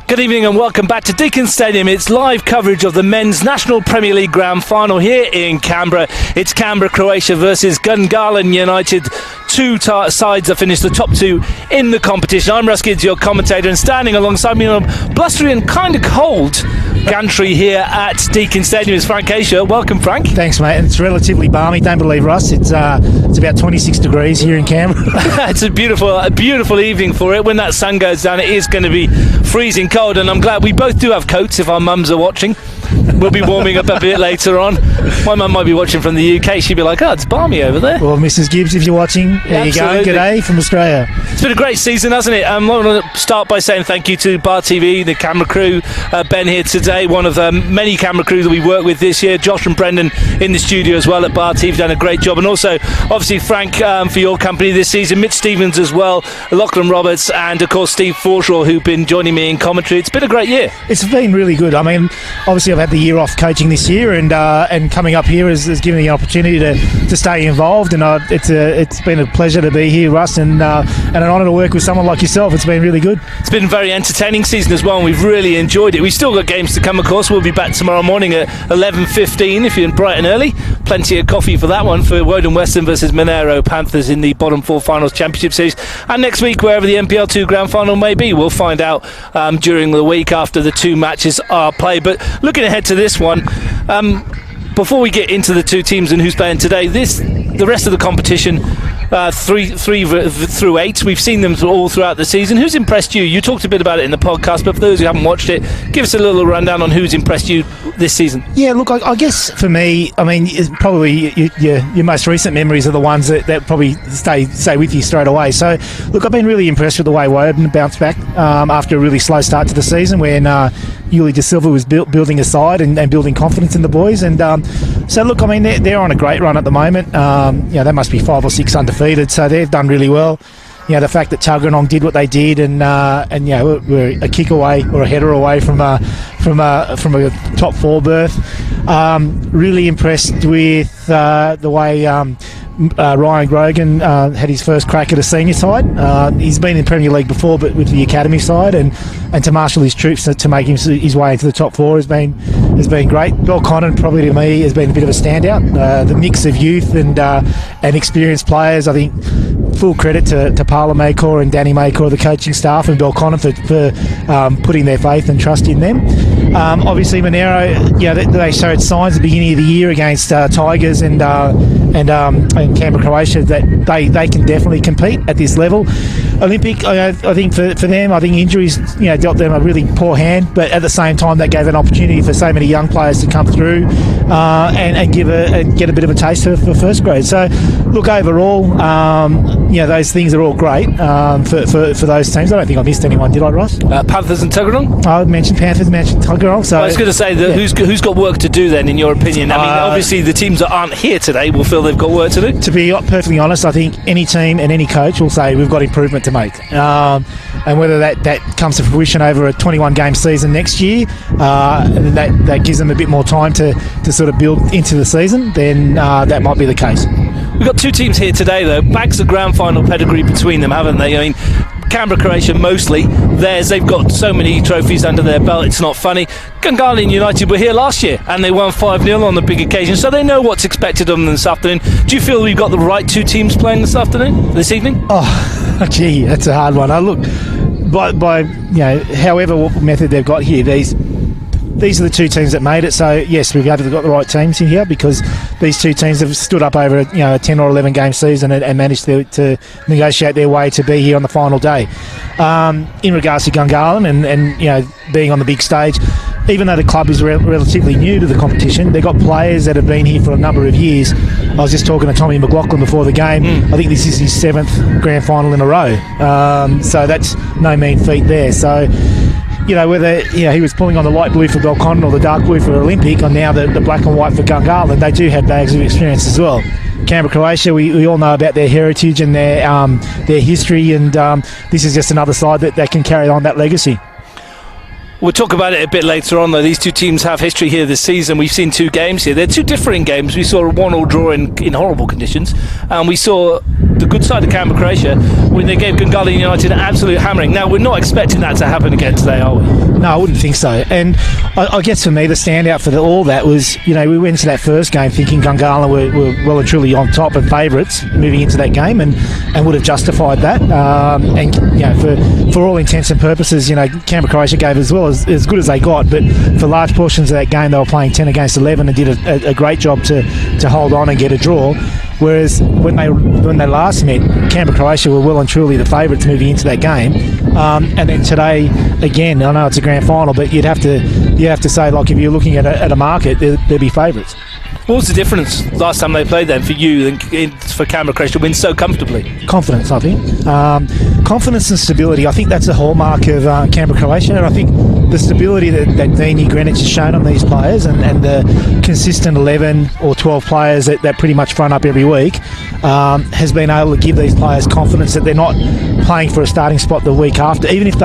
Good evening and welcome back to Deakin Stadium. It's live coverage of the Men's National Premier League Grand Final here in Canberra. It's Canberra, Croatia versus Gungahlin United. Two sides that finished the top two in the competition. I'm Russ Gids, your commentator, and standing alongside me on a blustery and kind of cold gantry here at Deakin Stadium is Frank Asia. Welcome, Frank. Thanks, mate. It's relatively balmy. Don't believe Russ. It's about 26 degrees here in Canberra. It's a beautiful evening for it. When that sun goes down, it is going to be freezing cold, and I'm glad we both do have coats if our mums are watching. We'll be warming up a bit later on. My mum might be watching from the UK. She'd be like, oh, it's balmy over there. Well, Mrs. Gibbs, if you're watching, there you go. G'day from Australia. It's been a great season, hasn't it? I want to start by saying thank you to Bar TV, the camera crew. Ben here today, one of many camera crew that we worked with this year. Josh and Brendan in the studio as well at Bar TV, done a great job. And also, obviously, Frank, for your company this season. Mitch Stevens as well, Lachlan Roberts, and of course, Steve Forshaw, who've been joining me in commentary. It's been a great year. It's been really good. I mean, obviously, I've had the year off coaching this year, and coming up here has given me the opportunity to stay involved, and it's been a pleasure to be here, Russ, and an honour to work with someone like yourself. It's been really good. It's been a very entertaining season as well, and we've really enjoyed it. We've still got games to come, of course. We'll be back tomorrow morning at 11:15 if you're in Brighton early. Plenty of coffee for that one for Woden Western versus Monero Panthers in the bottom four finals championship series. And next week, wherever the NPL1 grand final may be, we'll find out during the week after the two matches are played. But looking ahead to this one, before we get into the two teams and who's playing today, the rest of the competition, 3 through 8, we've seen them all throughout the season. Who's impressed you? You talked a bit about it in the podcast, but for those who haven't watched it, give us a little rundown on who's impressed you this season. Yeah, look, I guess for me, I mean, it's probably your most recent memories are the ones that probably stay with you straight away. So, look, I've been really impressed with the way Woden bounced back after a really slow start to the season when Yuli De Silva was building a side and building confidence in the boys. And so, look, I mean, they're on a great run at the moment. They must be 5 or 6 undefeated, so they've done really well. The fact that Tuggeranong did what they did, and we're a kick away or a header away from a top 4 berth. Really impressed with the way Ryan Grogan had his first crack at a senior side. He's been in Premier League before, but with the academy side, and to marshal his troops to make his way into the top 4 has been great. Bill Connon, probably to me, has been a bit of a standout. The mix of youth and experienced players, I think. Full credit to Parla Maycor and Danny Maycor, the coaching staff, and Bill Connon for putting their faith and trust in them. Obviously, Monero, they showed signs at the beginning of the year against Tigers and Canberra, Croatia, that they can definitely compete at this level. Olympic, I think for them, I think injuries dealt them a really poor hand, but at the same time, that gave an opportunity for so many young players to come through and get a bit of a taste for first grade. So, look, overall, those things are all great for those teams. I don't think I missed anyone, did I, Ross? Panthers and Tuggeranong? I mentioned Panthers, mentioned Tuggeranong. So I was going to say, who's got work to do then, in your opinion? I mean, obviously the teams that aren't here today will feel they've got work to do. To be perfectly honest, I think any team and any coach will say we've got improvement to make. And whether that comes to fruition over a 21-game season next year, that gives them a bit more time to sort of build into the season, then that might be the case. We've got two teams here today, though. Bags of grand final pedigree between them, haven't they? I mean, Canberra, Croatia mostly. They've got so many trophies under their belt, it's not funny. Gungahlin United were here last year and they won 5-0 on the big occasion, so they know what's expected of them this afternoon. Do you feel we've got the right two teams playing this evening? Oh, gee, that's a hard one. Look, by however what method they've got here, these are the two teams that made it. So yes, we've got the right teams in here because these two teams have stood up over a 10 or 11 game season and managed to negotiate their way to be here on the final day. In regards to Gungahlin and being on the big stage, even though the club is relatively new to the competition, they've got players that have been here for a number of years. I was just talking to Tommy McLaughlin before the game. I think this is his 7th grand final in a row. So that's no mean feat there. So whether he was pulling on the light blue for Belconnen or the dark blue for Olympic, or now the black and white for Gungahlin, they do have bags of experience as well. Canberra, Croatia, we all know about their heritage and their history, and this is just another side that can carry on that legacy. We'll talk about it a bit later on, though. These two teams have history here this season. We've seen two games here. They're two differing games. We saw a 1-1 draw in horrible conditions, and we saw the good side of Canberra, Croatia, when they gave Gungahlin United an absolute hammering. Now, we're not expecting that to happen again today, are we? No, I wouldn't think so. And I guess for me, the standout for all that was, we went into that first game thinking Gungahlin were well and truly on top and favourites moving into that game, and would have justified that. For all intents and purposes, Canberra, Croatia gave as well as good as they got, but for large portions of that game they were playing 10 against 11 and did a great job to hold on and get a draw. Whereas when they last met, Canberra, Croatia were well and truly the favourites moving into that game. And then today, again, I know it's a grand final, but you'd have to say, like, if you're looking at a market, they'd be favourites. What was the difference last time they played then for you and for Canberra, Croatia to win so comfortably? Confidence, I think. Confidence and stability. I think that's a hallmark of Canberra, Croatia, and I think the stability that Dean Greenwich has shown on these players and the consistent 11 or 12 players that pretty much front up every week has been able to give these players confidence that they're not playing for a starting spot the week after, even if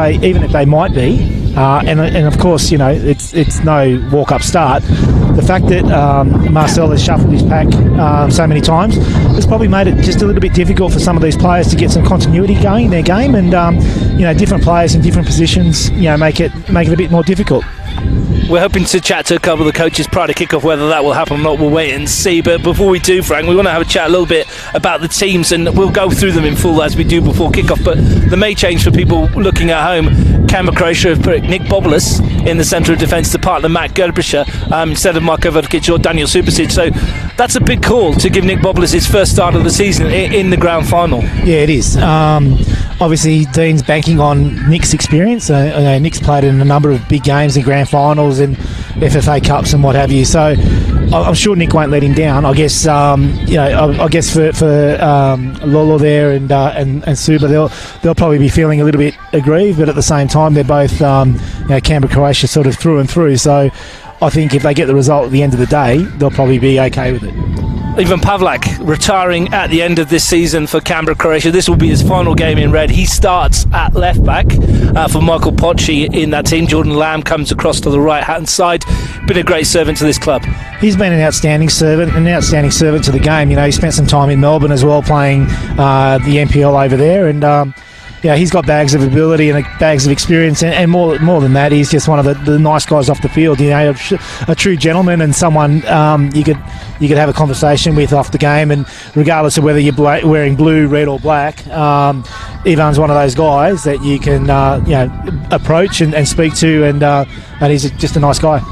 they might be. And of course, it's no walk-up start. The fact that Marcel has shuffled his pack so many times has probably made it just a little bit difficult for some of these players to get some continuity going in their game, and different players in different positions make it a bit more difficult. We're hoping to chat to a couple of the coaches prior to kick-off. Whether that will happen or not, we'll wait and see. But before we do, Frank, we want to have a chat a little bit about the teams, and we'll go through them in full as we do before kick-off. But the main change for people looking at home, Canberra, Croatia have put Nick Bobolas in the centre of defence to partner Matt Gerbischer instead of Marko Vrkic or Daniel Subasic. So that's a big call to give Nick Bobolas his first start of the season in the grand final. Yeah, it is. Obviously, Dean's banking on Nick's experience. Nick's played in a number of big games in grand finals and FFA Cups and what have you. So I'm sure Nick won't let him down. I guess I guess for Lolo there and Suba, they'll probably be feeling a little bit aggrieved, but at the same time they're both Canberra, Croatia sort of through and through. So I think if they get the result at the end of the day, they'll probably be okay with it. Ivan Pavlak retiring at the end of this season for Canberra, Croatia. This will be his final game in red. He starts at left back for Michael Pochi in that team. Jordan Lamb comes across to the right hand side. Been a great servant to this club. He's been an outstanding servant to the game. He spent some time in Melbourne as well playing the NPL over there, and he's got bags of ability and bags of experience, and more than that, he's just one of the nice guys off the field. A true gentleman, and someone you could have a conversation with off the game, and regardless of whether you're wearing blue, red, or black, Ivan's one of those guys that you can approach and speak to, and he's just a nice guy.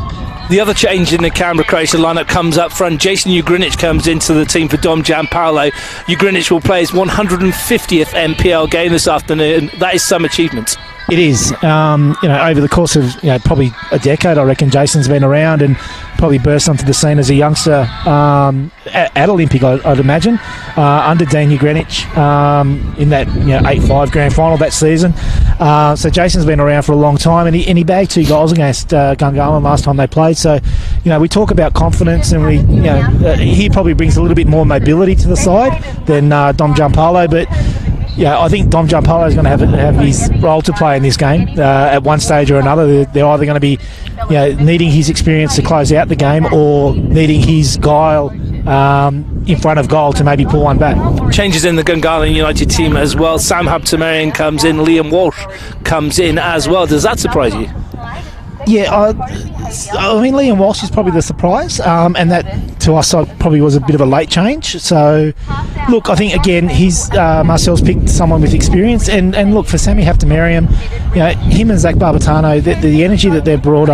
The other change in the Canberra-Croatia lineup comes up front. Jason Ugrinic comes into the team for Dom Gianpaolo. Ugrinic will play his 150th NPL game this afternoon. That is some achievement. It is. Over the course of probably a decade, I reckon Jason's been around and probably burst onto the scene as a youngster at Olympic, I'd imagine, under Dean Ugrinic in that 8-5 grand final that season. So Jason's been around for a long time, and he bagged 2 goals against Gungahlin last time they played. So we talk about confidence, and he probably brings a little bit more mobility to the side than Dom Gianpaolo, but I think Dom Gianpaolo is going to have his role to play in this game at one stage or another. They're either going to be needing his experience to close out the game, or needing his guile in front of goal to maybe pull one back. Changes in the Gungahlin United team as well. Sam Habtemarian comes in, Liam Walsh comes in as well. Does that surprise you? Yeah, I mean, Liam Walsh is probably the surprise, and that to us probably was a bit of a late change. So, look, I think again Marcel's picked someone with experience, and look, for Sammy Habtemarian, him and Zach Barbatano, the energy that they've brought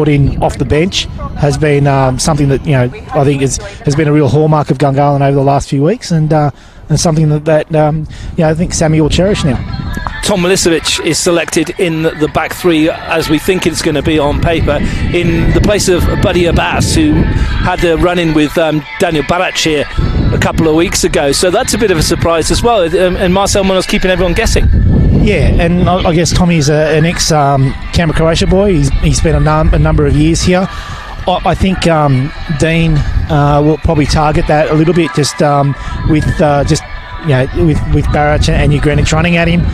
in off the bench has been something that I think has been a real hallmark of Gungahlin over the last few weeks, and something that I think Sammy will cherish now. Tom Milicevic is selected in the back three, as we think it's going to be on paper, in the place of Buddy Abbas, who had a run-in with Daniel Barac here a couple of weeks ago. So that's a bit of a surprise as well. And Marcel Munoz keeping everyone guessing. Yeah, and I guess Tommy's an ex-Canberra Croatia boy. He's spent a number of years here. I think Dean will probably target that a little bit, with Barac and Ugrinic running at him.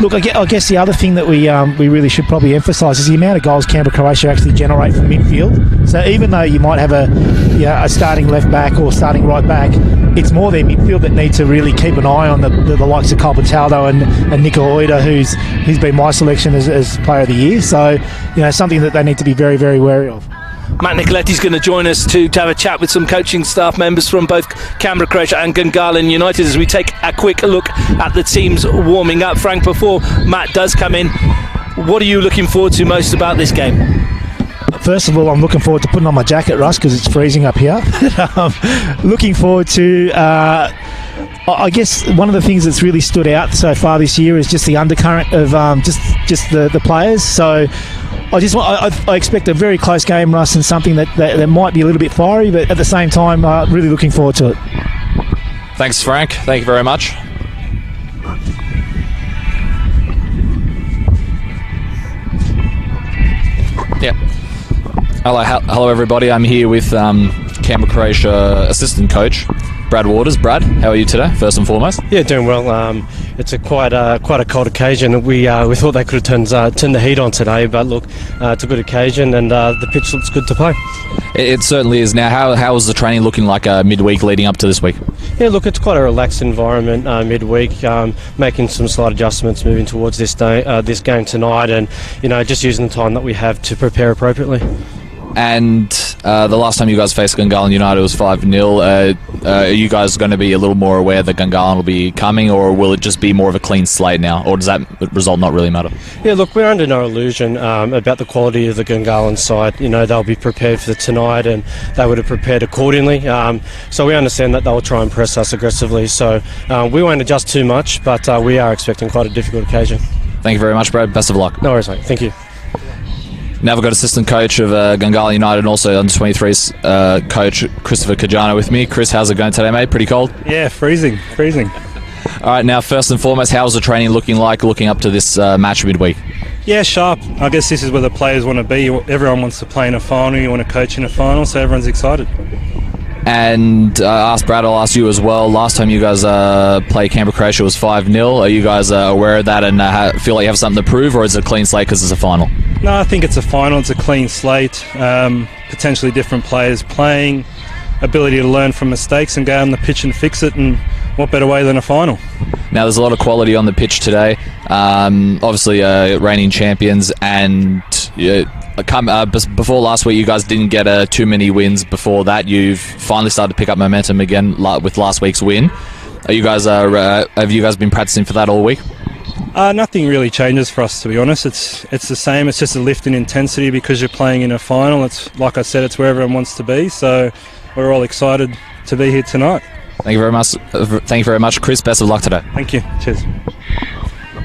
Look, I guess the other thing that we really should probably emphasise is the amount of goals Canberra Croatia actually generate from midfield. So even though you might have a starting left back or starting right back, it's more their midfield that need to really keep an eye on the likes of Cole Bataldo and Nico Oida, who's been my selection as Player of the Year. So, something that they need to be very, very wary of. Matt Nicoletti's going to join us to have a chat with some coaching staff members from both Canberra Croatia and Gungahlin United as we take a quick look at the teams warming up. Frank, before Matt does come in, what are you looking forward to most about this game? First of all, I'm looking forward to putting on my jacket, Russ, because it's freezing up here. Looking forward to... I guess one of the things that's really stood out so far this year is just the undercurrent of just the players. So I expect a very close game, Russ, and something that might be a little bit fiery, but at the same time, really looking forward to it. Thanks, Frank. Thank you very much. Yeah. Hello, everybody. I'm here with Canberra Croatia assistant coach Brad Waters. Brad, how are you today, first and foremost? Yeah, doing well. It's quite a cold occasion. We thought they could have turned the heat on today, but look, it's a good occasion and the pitch looks good to play. It certainly is. Now, how is the training looking like midweek leading up to this week? Yeah, look, it's quite a relaxed environment midweek, making some slight adjustments moving towards this game tonight, and just using the time that we have to prepare appropriately. And the last time you guys faced Gungahlin United was 5-0. Are you guys going to be a little more aware that Gungahlin will be coming, or will it just be more of a clean slate now, or does that result not really matter? Yeah, look, we're under no illusion about the quality of the Gungahlin side. They'll be prepared for tonight, and they would have prepared accordingly. So we understand that they'll try and press us aggressively. So we won't adjust too much, but we are expecting quite a difficult occasion. Thank you very much, Brad. Best of luck. No worries, mate. Thank you. Now we've got assistant coach of Gungahlin United and also under 23's coach Christopher Kajano with me. Chris, how's it going today, mate? Pretty cold? Yeah, freezing. All right, now first and foremost, how's the training looking up to this match midweek? Yeah, sharp. I guess this is where the players want to be. Everyone wants to play in a final. You want to coach in a final, so everyone's excited. And Brad, I'll ask you as well. Last time you guys played Canberra Croatia was 5-0. Are you guys aware of that and feel like you have something to prove, or is it a clean slate because it's a final? No, I think it's a final. It's a clean slate. Potentially different players playing, ability to learn from mistakes and go on the pitch and fix it, and what better way than a final? Now, there's a lot of quality on the pitch today. Obviously, reigning champions, and before last week, you guys didn't get too many wins. Before that, you've finally started to pick up momentum again with last week's win. Have you guys been practicing for that all week? Nothing really changes for us, to be honest. It's the same. It's just a lift in intensity because you're playing in a final. It's like I said, it's where everyone wants to be. So we're all excited to be here tonight. Thank you very much. Thank you very much, Chris. Best of luck today. Thank you. Cheers.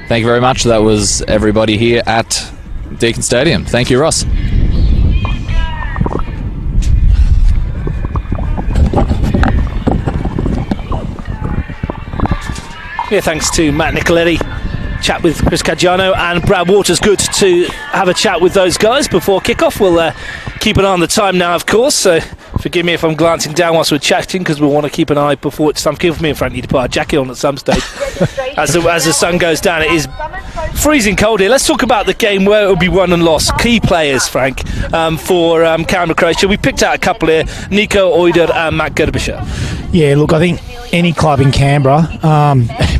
Thank you very much. That was everybody here at Deakin Stadium. Thank you, Ross. Yeah, thanks to Matt Nicoletti. Chat with Chris Caggiano and Brad Waters. Good to have a chat with those guys before kickoff. We'll keep an eye on the time now, of course, so forgive me if I'm glancing down whilst we're chatting, because we'll want to keep an eye before it's time. Forgive me if Frank need to put our jacket on at some stage as the sun goes down. It is freezing cold here. Let's talk about the game where it will be won and lost. Key players, Frank, for Canberra Croatia. We picked out a couple here, Nico Oida and Matt Gerbischer. Yeah, look, I think any club in Canberra,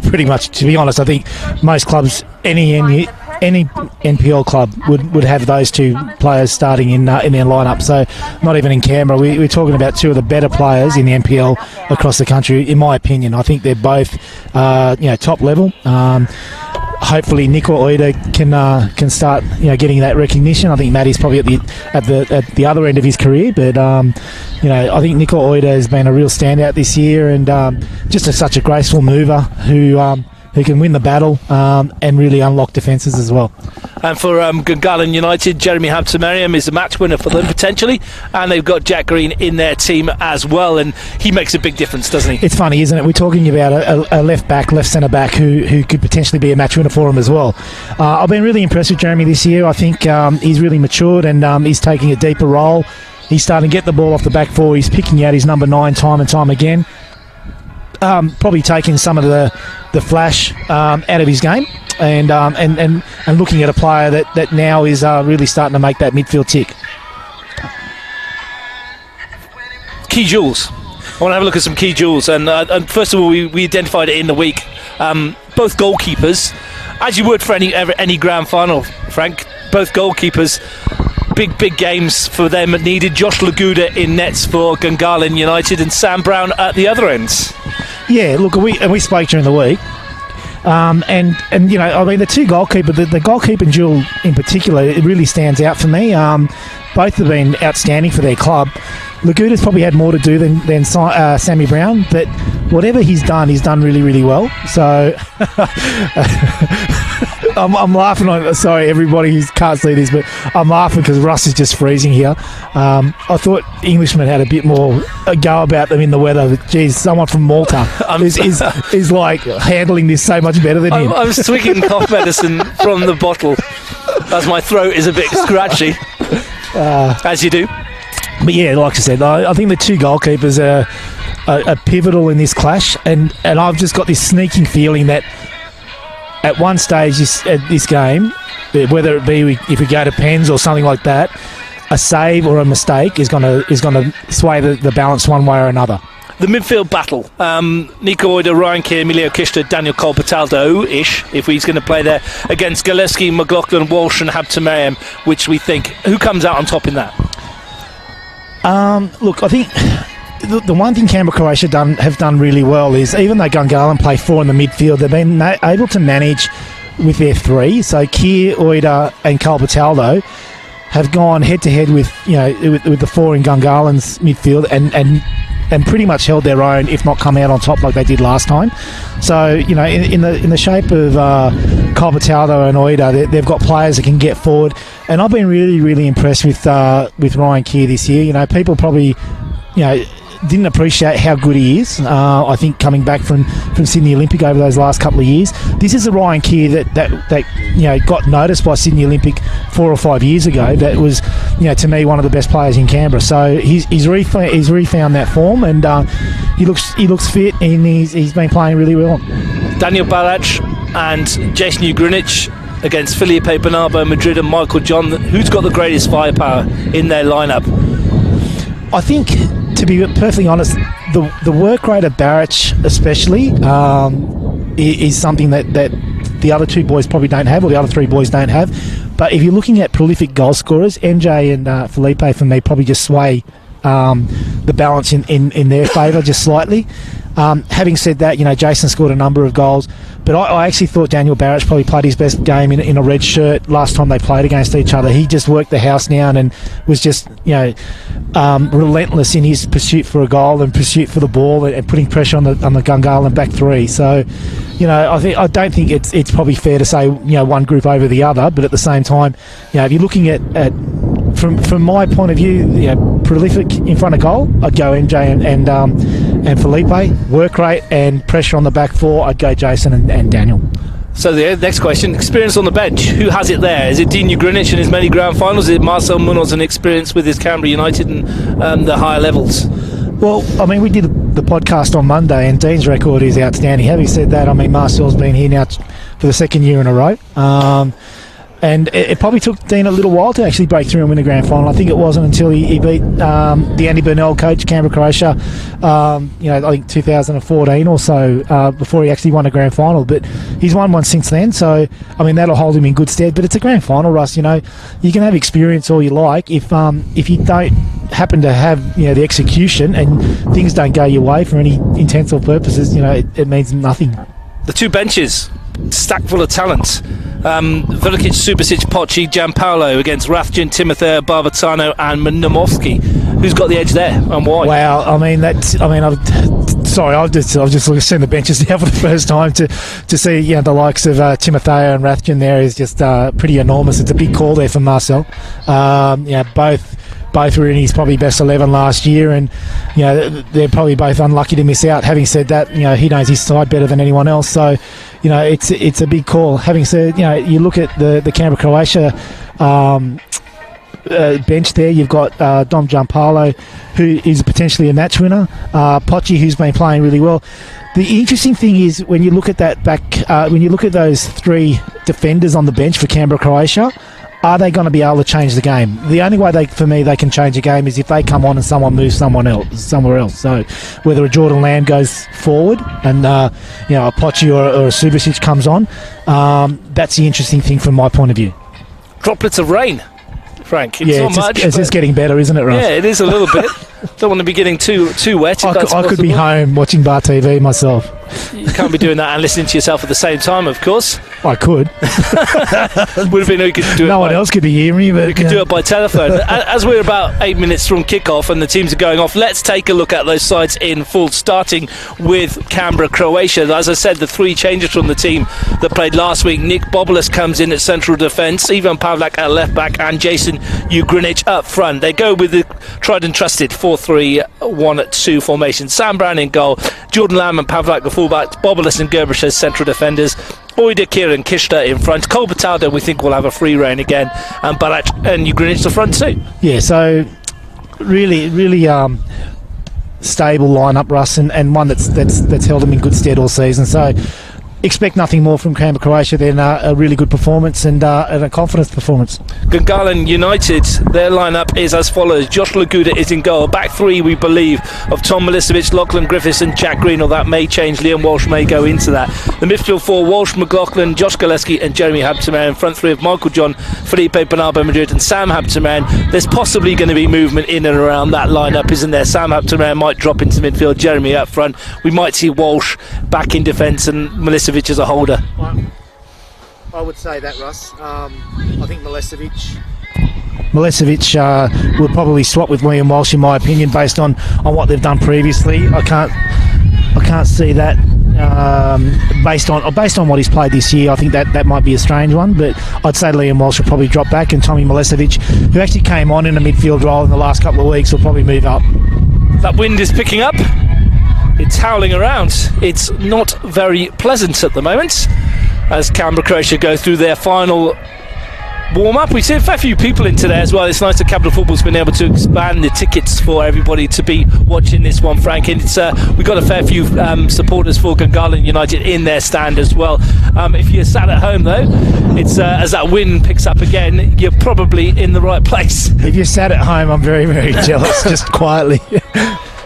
pretty much, to be honest, I think most clubs, any NPL club would have those two players starting in their lineup. So not even in Canberra, we're talking about two of the better players in the NPL across the country. In my opinion, I think they're both top level. Hopefully Nico Oida can start getting that recognition. I think Matty's probably at the other end of his career, but I think Nico Oida has been a real standout this year, and just such a graceful mover who can win the battle and really unlock defences as well. And for Gungahlin United, Jeremy Hampton-Merriam is the match winner for them potentially, and they've got Jack Green in their team as well, and he makes a big difference, doesn't he? It's funny, isn't it? We're talking about a left centre back who could potentially be a match winner for him as well. I've been really impressed with Jeremy this year. I think he's really matured, and he's taking a deeper role. He's starting to get the ball off the back four. He's picking out his number 9 time and time again. probably taking some of the flash out of his game, and looking at a player that now is really starting to make that midfield tick. Key jewels. I want to have a look at some key jewels, and first of all, we identified it in the week. Both goalkeepers, as you would for any grand final, Frank. Both goalkeepers, big games for them needed. Josh Laguda in nets for Gungahlin United, and Sam Brown at the other ends. Yeah, look, we spoke during the week, and you know, I mean, the two goalkeepers, the goalkeeping duel in particular, it really stands out for me. Both have been outstanding for their club. Laguda's probably had more to do than Sammy Brown, but whatever he's done really, really well. So I'm laughing. Sorry, everybody who can't see this, but I'm laughing because Russ is just freezing here. I thought Englishmen had a bit more go about them in the weather. But geez, someone from Malta is like handling this so much better than him. I'm swigging cough medicine from the bottle as my throat is a bit scratchy, as you do. But yeah, like I said, I think the two goalkeepers are pivotal in this clash, and I've just got this sneaking feeling that at one stage this game, whether it be if we go to pens or something like that, a save or a mistake is going to sway the balance one way or another. The midfield battle, Nico Oida, Ryan Keir, Emilio Kishta, Daniel Cole-Pataldo-ish, if he's going to play there, against Gillespie, McLaughlin, Walsh and Habtamayim, which we think, who comes out on top in that? Look, I think the one thing Canberra Croatia have done really well is, even though Gungahlin play four in the midfield, they've been able to manage with their three. So Keir, Oida and Cole-Pataldo have gone head to head with the four in Gungahlin's midfield and pretty much held their own, if not come out on top like they did last time. So, you know, in the shape of Cole-Pataldo and Oida, they've got players that can get forward. And I've been really, really impressed with Ryan Keir this year. You know, people probably, didn't appreciate how good he is. I think coming back from Sydney Olympic over those last couple of years, this is a Ryan Keir that got noticed by Sydney Olympic 4 or 5 years ago. That was, to me, one of the best players in Canberra. So he's refound that form, and he looks fit, and he's been playing really well. Daniel Balac and Jason Ugrinich against Felipe Bernardo Madrid and Michael John. Who's got the greatest firepower in their lineup? I think, to be perfectly honest, the work rate of Baric especially is something that the other two boys probably don't have, or the other three boys don't have. But if you're looking at prolific goal scorers, MJ and Felipe, for me, probably just sway the balance in their favour just slightly. Having said that, Jason scored a number of goals, but I actually thought Daniel Baric probably played his best game in a red shirt last time they played against each other. He just worked the house down and was just relentless in his pursuit for a goal and pursuit for the ball and putting pressure on the Gungahlin back three. So, I don't think it's probably fair to say one group over the other, but at the same time, if you're looking at from my point of view, prolific in front of goal, I'd go MJ and Felipe. Work rate and pressure on the back four, I'd go Jason and Daniel. So the next question, experience on the bench. Who has it there? Is it Dean Ugrinich in his many grand finals? Is it Marcel Munoz and experience with his Canberra United and the higher levels? Well, I mean, we did the podcast on Monday, and Dean's record is outstanding. Having said that, I mean, Marcel's been here now for the second year in a row. And it probably took Dean a little while to actually break through and win a grand final. I think it wasn't until he beat the Andy Burnell coach, Canberra Croatia, I think 2014 or so, before he actually won a grand final. But he's won one since then, so I mean that'll hold him in good stead. But it's a grand final, Russ. You can have experience all you like if you don't happen to have the execution and things don't go your way for any intents or purposes, it means nothing. The two benches, stacked full of talent. Velikic, Subasic, Pochi, Gianpaolo against Rathjen, Timotheo, Barbatano and Namovsky. Who's got the edge there and why? Wow, I've just seen the benches now for the first time to see the likes of Timotheo and Rathjen there is just pretty enormous. It's a big call there for Marcel. Both were in his probably best 11 last year, and they're probably both unlucky to miss out. Having said that, he knows his side better than anyone else, so it's a big call. Having said, you look at the Canberra Croatia bench there. You've got Dom Giampaolo, who is potentially a match winner. Pochi, who's been playing really well. The interesting thing is when you look at that when you look at those three defenders on the bench for Canberra, Croatia, are they going to be able to change the game? The only way they can change a game is if they come on and someone moves somewhere else. So whether a Jordan Lamb goes forward and a Pochi or a Subasic comes on, that's the interesting thing from my point of view. Droplets of rain, Frank. It's not much. It's getting better, isn't it, Russ? Yeah, it is a little bit. Don't want to be getting too wet. I could be home watching Bar TV myself. You can't be doing that and listening to yourself at the same time, of course. I could. Would have been we could do it. No one else could be hearing me, but we could do it by telephone. As we're about 8 minutes from kickoff and the teams are going off, let's take a look at those sides in full, starting with Canberra, Croatia. As I said, the three changes from the team that played last week. Nick Bobolas comes in at central defence, Ivan Pavlak at left back, and Jason Ugrinich up front. They go with the tried and trusted 4-3-1-2 formation. Sam Brown in goal, Jordan Lamb and Pavlak the fullbacks, Bobolas and Gerbish as central defenders, Oida, Kieran, Kishta in front. Cole Bataldo, we think, will have a free reign again, and Balach and Ugrinich the front too. Yeah, so really stable lineup, Russ, and one that's held them in good stead all season. So expect nothing more from Canberra, Croatia than a really good performance and a confidence performance. Gungahlin United, their lineup is as follows. Josh Laguda is in goal. Back three, we believe, of Tom Milicevic, Lachlan Griffiths and Jack Green, or that may change. Liam Walsh may go into that. The midfield four, Walsh, McLaughlin, Josh Gillespie and Jeremy Habteman. Front three of Michael John, Felipe Bernardo Madrid and Sam Habteman. There's possibly going to be movement in and around that lineup, isn't there? Sam Habteman might drop into midfield, Jeremy up front. We might see Walsh back in defence and Milicevic as a holder. I would say that, Russ. I think Milicevic will probably swap with Liam Walsh, in my opinion, based on what they've done previously. I can't see that based on what he's played this year. I think that might be a strange one, but I'd say Liam Walsh will probably drop back, and Tommy Milicevic, who actually came on in a midfield role in the last couple of weeks, will probably move up. That wind is picking up. It's howling around. It's not very pleasant at the moment as Canberra, Croatia go through their final warm-up. We see a fair few people in today as well. It's nice that Capital Football's been able to expand the tickets for everybody to be watching this one, Frank. And it's we've got a fair few supporters for Gungahlin United in their stand as well. If you're sat at home, though, it's as that wind picks up again, you're probably in the right place. If you're sat at home, I'm very, very jealous, just quietly.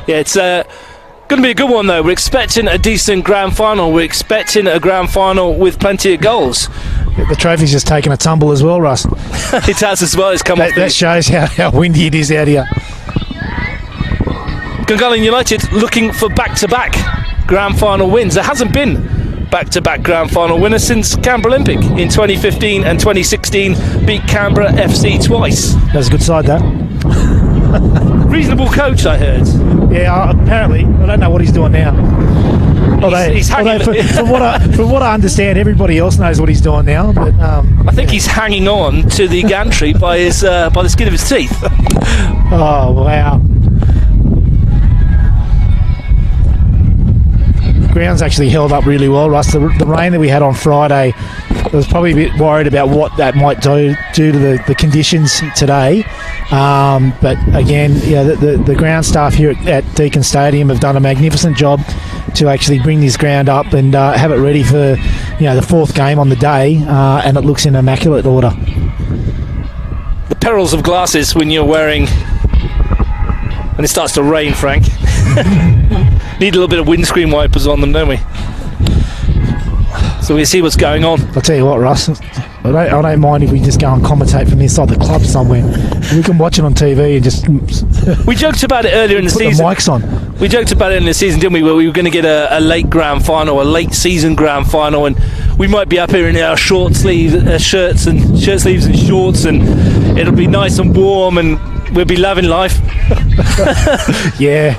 Yeah, it's going to be a good one, though. We're expecting a decent grand final. We're expecting a grand final with plenty of goals. The trophy's just taken a tumble as well, Russ. It has as well. It's come off. That shows how windy it is out here. Gungahlin United looking for back-to-back grand final wins. There hasn't been back-to-back grand final winners since Canberra Olympic in 2015 and 2016. Beat Canberra FC twice. That's a good side, that. Reasonable coach, I heard. Yeah, apparently. I don't know what he's doing now. He's hanging. From what I understand, everybody else knows what he's doing now. But I think he's hanging on to the gantry by the skin of his teeth. Oh wow! The ground's actually held up really well, Russ. The rain that we had on Friday, I was probably a bit worried about what that might do to the conditions today. But again, the ground staff here at Deakin Stadium have done a magnificent job to actually bring this ground up and have it ready for the fourth game on the day, and it looks in immaculate order. The perils of glasses when you're wearing when it starts to rain, Frank. Need a little bit of windscreen wipers on them, don't we? So we see what's going on. I'll tell you what, Russ, I don't mind if we just go and commentate from inside the club somewhere. We can watch it on TV and just... We joked about it earlier in the season. Put the mics on. We joked about it in the season, didn't we, where we were going to get a late grand final, a late season grand final, and we might be up here in our short sleeve shirt sleeves and shorts, and it'll be nice and warm, and we'll be loving life. Yeah.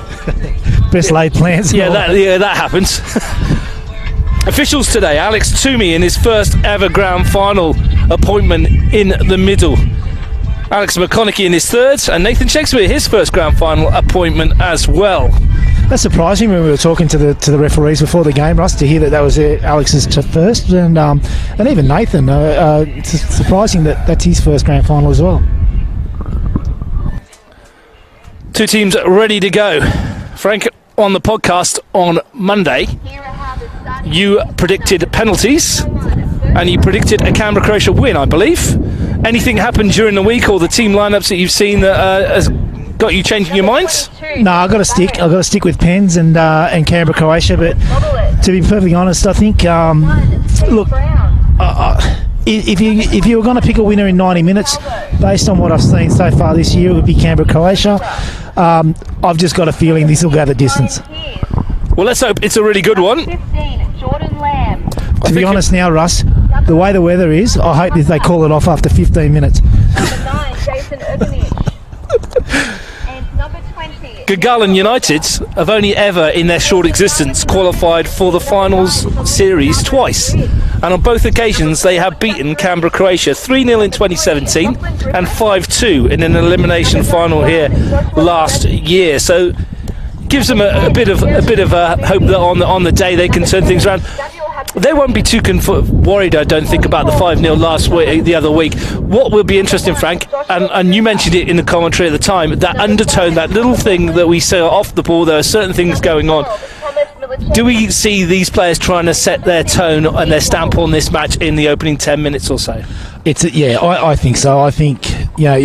Best laid plans. Yeah, that happens. Officials today, Alex Toomey in his first ever grand final appointment in the middle. Alex McConaughey in his third, and Nathan Shakespeare his first grand final appointment as well. That's surprising when we were talking to the referees before the game, Russ, to hear that was Alex's first, and even Nathan. It's surprising that that's his first grand final as well. Two teams ready to go. Frank, on the podcast on Monday, you predicted penalties and you predicted a Canberra-Croatia win, I believe. Anything happened during the week or the team lineups that you've seen that has got you changing your minds? No, I've got to stick with Pens and Canberra-Croatia, but to be perfectly honest, I think, look, if you were going to pick a winner in 90 minutes, based on what I've seen so far this year, it would be Canberra-Croatia. I've just got a feeling this will go the distance. Well, let's hope it's a really good one. To be honest now, Russ, the way the weather is, I hope that they call it off after 15 minutes. Gungahlin United have only ever in their short existence qualified for the finals series twice, and on both occasions they have beaten Canberra-Croatia 3-0 in 2017 and 5-2 in an elimination final here last year. So gives them a bit of hope that on the day they can turn things around. They won't be too worried, I don't think, about the 5-0 the other week. What will be interesting, Frank, and you mentioned it in the commentary at the time, that undertone, that little thing that we say off the ball, there are certain things going on. Do we see these players trying to set their tone and their stamp on this match in the opening 10 minutes or so? I think so. I think your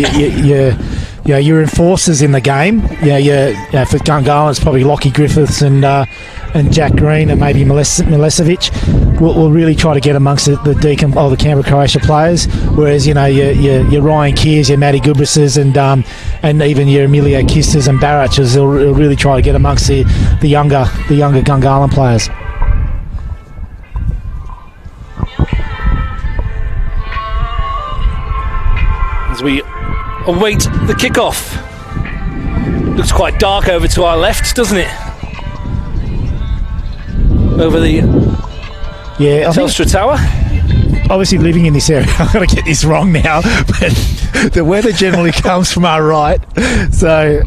enforcers in the game. For Gungahlin, it's probably Lockie Griffiths and Jack Green and maybe Milesevic will really try to get amongst the Canberra-Croatia players. Whereas your Ryan Kears, your Matty Gubrises and even your Emilio Kistas and Barachas will really try to get amongst the younger Gungahlin players. As we await the kickoff. Looks quite dark over to our left, doesn't it? Over the Telstra Tower. Obviously, living in this area, I've got to get this wrong now, but the weather generally comes from our right, so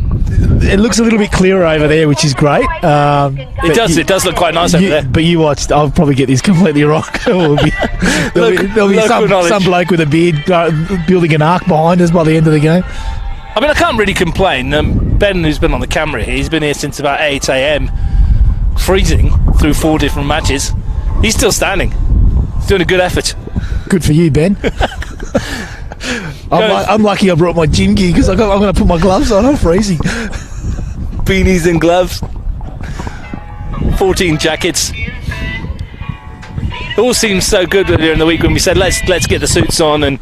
it looks a little bit clearer over there, which is great. It does look quite nice over there. But you watched, I'll probably get this completely wrong. There'll be some bloke with a beard building an arc behind us by the end of the game. I mean, I can't really complain. Ben, who's been on the camera here, he's been here since about 8 a.m, freezing through 4 different matches. He's still standing. He's doing a good effort. Good for you, Ben. I'm lucky I brought my gym gear because I'm going to put my gloves on. I'm freezing. Beanies and gloves. 14 jackets. It all seems so good earlier in the week when we said let's get the suits on and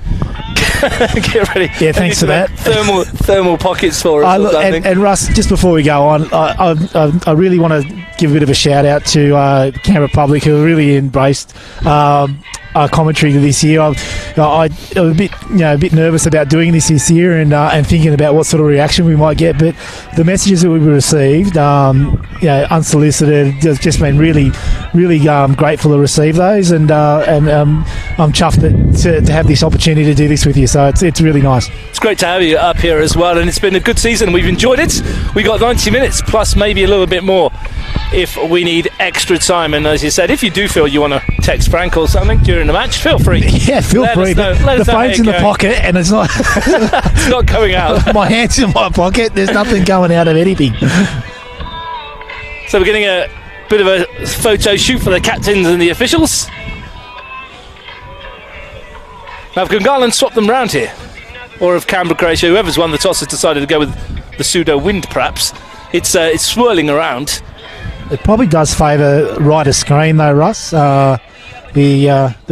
get ready. Yeah, thanks for that. Thermal pockets for us. And Russ, just before we go on, I really want to give a bit of a shout out to Canberra Public, who really embraced our commentary this year. I was a bit nervous about doing this year and thinking about what sort of reaction we might get, but the messages that we received, unsolicited, just been really grateful to receive those, and I'm chuffed to have this opportunity to do this with you. So it's really nice. It's great to have you up here as well, and it's been a good season. We've enjoyed it. We got 90 minutes plus maybe a little bit more if we need extra time. And as you said, if you do feel you want to text Frank or something during the match, feel free. Yeah, feel free. The phone's in the pocket and it's not it's not coming out. My hand's in my pocket. There's nothing going out of anything. So we're getting a bit of a photo shoot for the captains and the officials. Now, have Gungahlin swapped them round here? Or if Canberra-Croatia, whoever's won the toss, has decided to go with the pseudo wind, perhaps? It's swirling around. It probably does favour right of screen, though, Russ. The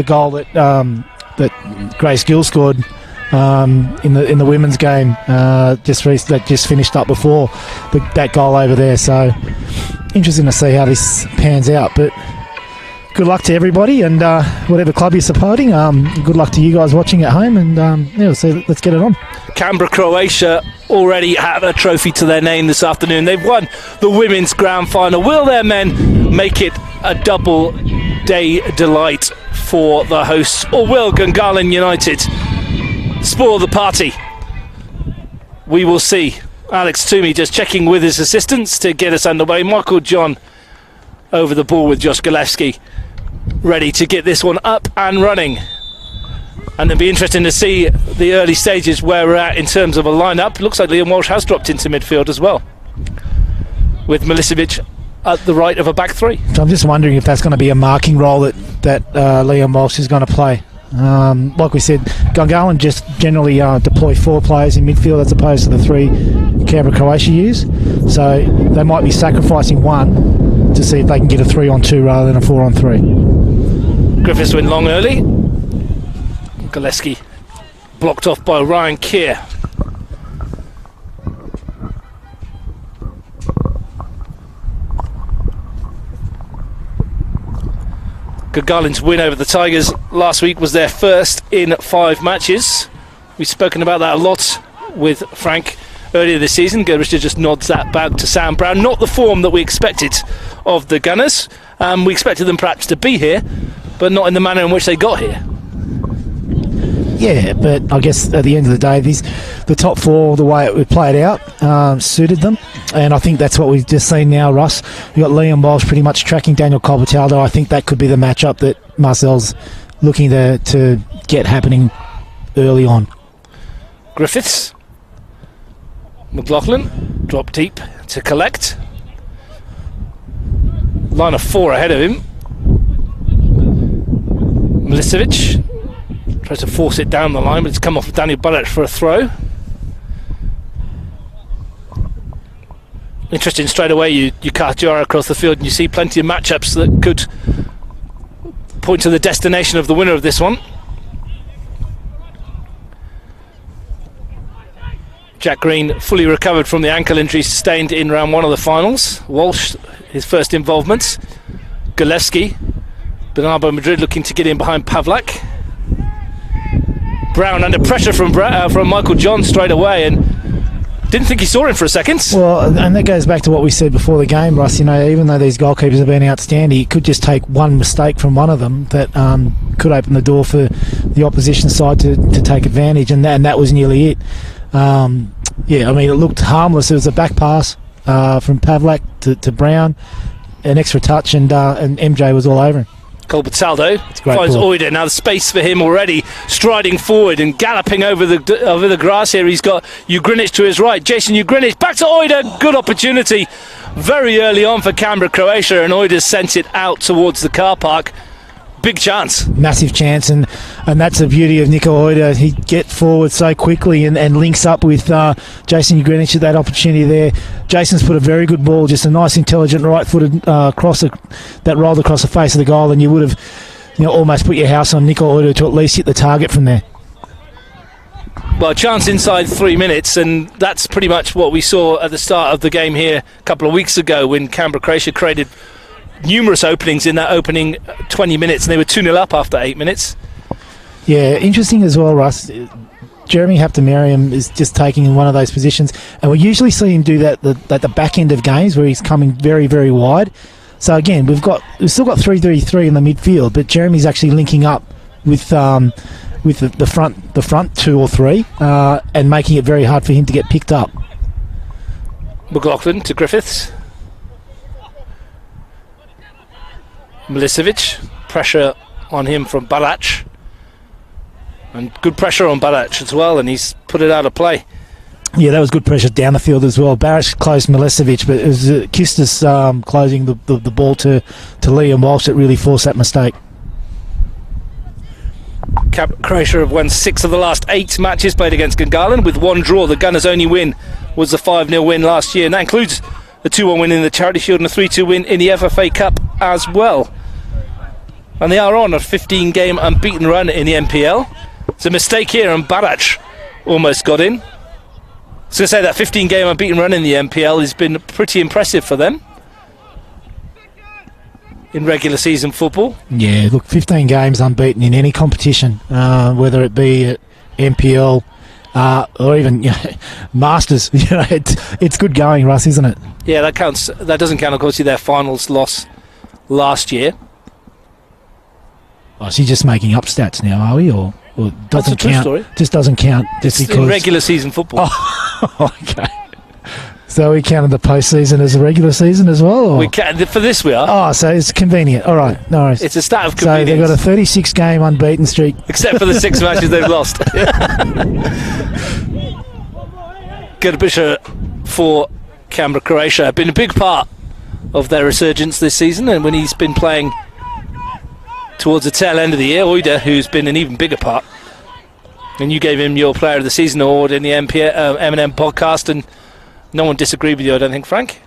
goal that Grace Gill scored in the women's game that just finished up before that goal over there. So interesting to see how this pans out, but good luck to everybody, and whatever club you're supporting, good luck to you guys watching at home, and so let's get it on. Canberra-Croatia already have a trophy to their name this afternoon. They've won the women's grand final. Will their men make it a double day delight for the hosts, or will Gungahlin United spoil the party? We will see. Alex Toomey just checking with his assistants to get us underway. Michael John over the ball with Josh Galewski, ready to get this one up and running. And it'll be interesting to see the early stages where we're at in terms of a lineup. Looks like Liam Walsh has dropped into midfield as well, with Milicevic at the right of a back three. So I'm just wondering if that's going to be a marking role that Liam Walsh is going to play. Like we said, Gungahlin just generally deploy 4 players in midfield as opposed to the 3 Canberra Croatia use. So they might be sacrificing one to see if they can get a 3-on-2 rather than a 4-on-3. Griffiths went long early. Gillespie blocked off by Ryan Keir. Gagalin's win over the Tigers last week was their first in 5 matches. We've spoken about that a lot with Frank earlier this season. Richard just nods that back to Sam Brown. Not the form that we expected of the Gunners. We expected them perhaps to be here, but not in the manner in which they got here. Yeah, but I guess at the end of the day, the top 4, the way it played out, suited them. And I think that's what we've just seen now, Russ. We've got Liam Walsh pretty much tracking Daniel Colbertaldo. I think that could be the matchup that Marcel's looking to get happening early on. Griffiths. McLaughlin, drop deep to collect. Line of 4 ahead of him. Milicevic tries to force it down the line, but it's come off of Daniel Bullett for a throw. Interesting, straight away you cast your eye across the field and you see plenty of matchups that could point to the destination of the winner of this one. Jack Green fully recovered from the ankle injury sustained in round 1 of the finals. Walsh, his first involvement. Gillespie, Bernardo Madrid looking to get in behind Pavlak. Brown under pressure from Michael John straight away, and didn't think he saw him for a second. Well, and that goes back to what we said before the game, Russ. You know, even though these goalkeepers have been outstanding, it could just take one mistake from one of them that could open the door for the opposition side to take advantage, and that was nearly it. Yeah, I mean, it looked harmless. It was a back pass from Pavlak to Brown, an extra touch, and MJ was all over him. Colbertaldo finds Oida. Now the space for him already, striding forward and galloping over the grass here. He's got Ugrinich to his right. Jason Ugrinich back to Oida. Good opportunity very early on for Canberra Croatia, and Oida sent it out towards the car park. Big chance. Massive chance, and that's the beauty of Nico Oida. He gets forward so quickly and links up with Jason Ugrinich at that opportunity there. Jason's put a very good ball, just a nice, intelligent, right-footed cross that rolled across the face of the goal, and you would have almost put your house on Nico Oida to at least hit the target from there. Well, a chance inside 3 minutes, and that's pretty much what we saw at the start of the game here a couple of weeks ago when Canberra Croatia created numerous openings in that opening 20 minutes, and they were 2-0 up after 8 minutes. Yeah, interesting as well, Russ. Jeremy Haptamariam is just taking in one of those positions, and we usually see him do that at the back end of games where he's coming very, very wide. So again, we've still got 3-3-3 in the midfield, but Jeremy's actually linking up with the front 2 or 3 and making it very hard for him to get picked up. McLaughlin to Griffiths. Milicevic, pressure on him from Balac, and good pressure on Balac as well, and he's put it out of play. Yeah, that was good pressure down the field as well. Balac closed Milicevic, but it was Kistis closing the ball to Liam Walsh that really forced that mistake. Croatia have won 6 of the last 8 matches played against Gungahlin, with 1 draw. The Gunners' only win was the 5-0 win last year, and that includes a 2-1 win in the Charity Shield and a 3-2 win in the FFA Cup as well. And they are on a 15-game unbeaten run in the NPL. It's a mistake here, and Barac almost got in. I was going to say that 15-game unbeaten run in the NPL has been pretty impressive for them in regular season football. Yeah, look, 15 games unbeaten in any competition, whether it be at NPL or even Masters. It's good going, Russ, isn't it? Yeah, that counts. That doesn't count, of course, their finals loss last year. Oh, is he just making up stats now, are we? Or doesn't That's a true count? Story. Just doesn't count just it's because in regular season football. Oh, okay. So we counted the postseason as a regular season as well? Or? We can, for this we are. Oh, so it's convenient. All right, no worries. It's a stat of So convenience. they've got a 36-game unbeaten streak. Except for the 6 matches they've lost. Gungahlin for Canberra, Croatia. Been a big part of their resurgence this season, and when he's been playing towards the tail end of the year, Oida, who's been an even bigger part. And you gave him your Player of the Season award in the M&M podcast, and no one disagreed with you, I don't think, Frank.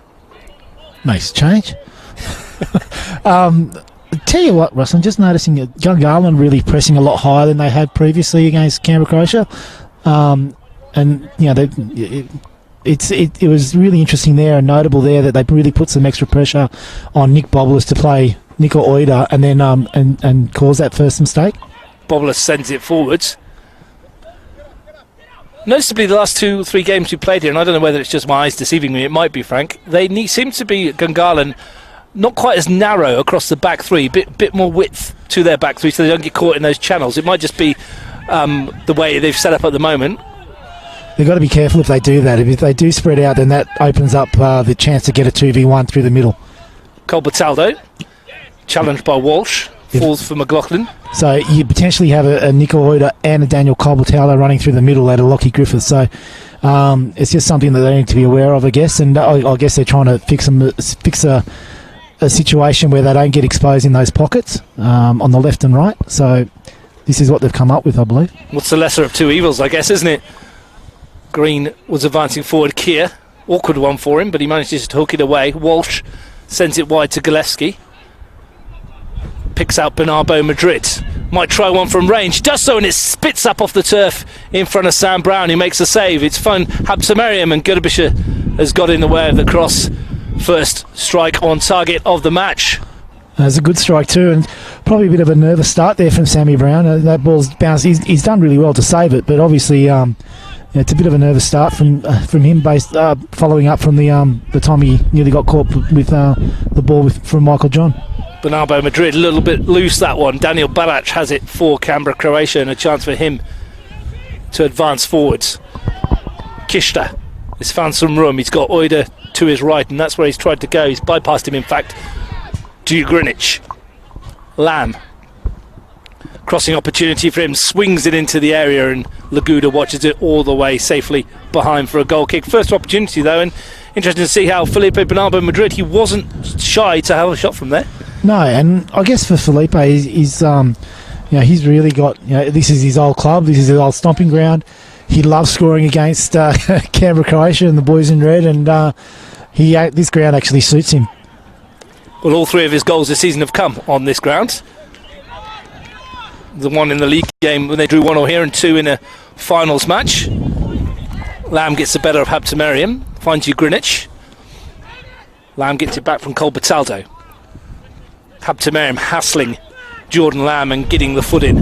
Makes a change. Tell you what, Russ, I'm just noticing that Gungahlin really pressing a lot higher than they had previously against Canberra, Croatia. And, you know, it was really interesting there and notable there that they really put some extra pressure on Nick Bobolas to play Nick or Oida and then and cause that first mistake. Bobolas sends it forwards. Noticeably, the last 2-3 games we played here, and I don't know whether it's just my eyes deceiving me, it might be, Frank, they seem to be, Gungahlin, not quite as narrow across the back three, bit more width to their back three so they don't get caught in those channels. It might just be the way they've set up at the moment. They've got to be careful if they do that. If they do spread out, then that opens up the chance to get a 2v1 through the middle. Colbertaldo, challenged by Walsh, falls for Gungahlin. So you potentially have a Nico Oida and a Daniel Colbertaldo running through the middle at a Lockie Griffith. So it's just something that they need to be aware of, I guess. And I guess they're trying to fix a situation where they don't get exposed in those pockets on the left and right. So this is what they've come up with, I believe. What's the lesser of two evils, I guess, isn't it? Green was advancing forward. Keir, awkward one for him, but he manages to hook it away. Walsh sends it wide to Gillespie. Picks out Bernardo Madrid. Might try one from range. Does so, and it spits up off the turf in front of Sam Brown, who makes a save. It's fun. Habsamariam, and Gungahlin has got in the way of the cross. First strike on target of the match. It's a good strike too, and probably a bit of a nervous start there from Sammy Brown. That ball's bounced. He's done really well to save it, but obviously it's a bit of a nervous start from him, based following up from the time he nearly got caught with the ball from Michael John. Bernardo Madrid, a little bit loose that one. Daniel Barac has it for Canberra, Croatia, and a chance for him to advance forwards. Kishta has found some room. He's got Oida to his right, and that's where he's tried to go. He's bypassed him, in fact, to Greenwich. Lamb. Crossing opportunity for him, swings it into the area, and Laguda watches it all the way safely behind for a goal kick. First opportunity, though, and interesting to see how Felipe Bernardo Madrid, he wasn't shy to have a shot from there. No, and I guess for Felipe, he's really got, this is his old club, this is his old stomping ground. He loves scoring against Canberra, Croatia and the boys in red, and this ground actually suits him. Well, all three of his goals this season have come on this ground. The one in the league game when they drew 1-1 here, and 2 in a finals match. Lamb gets the better of Habsamariam, finds you Greenwich. Lamb gets it back from Colbertaldo. Habsamariam hassling Jordan Lamb and getting the foot in.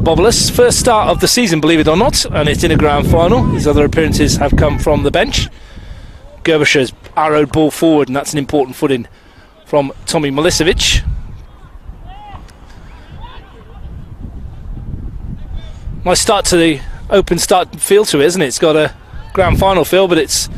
Bobolas, first start of the season, believe it or not, and it's in a grand final. His other appearances have come from the bench. Gerbischer's arrowed ball forward, and that's an important foot in from Tommy Milicevic. Nice start to the open start feel to it, isn't it? It's got a grand final feel, but it's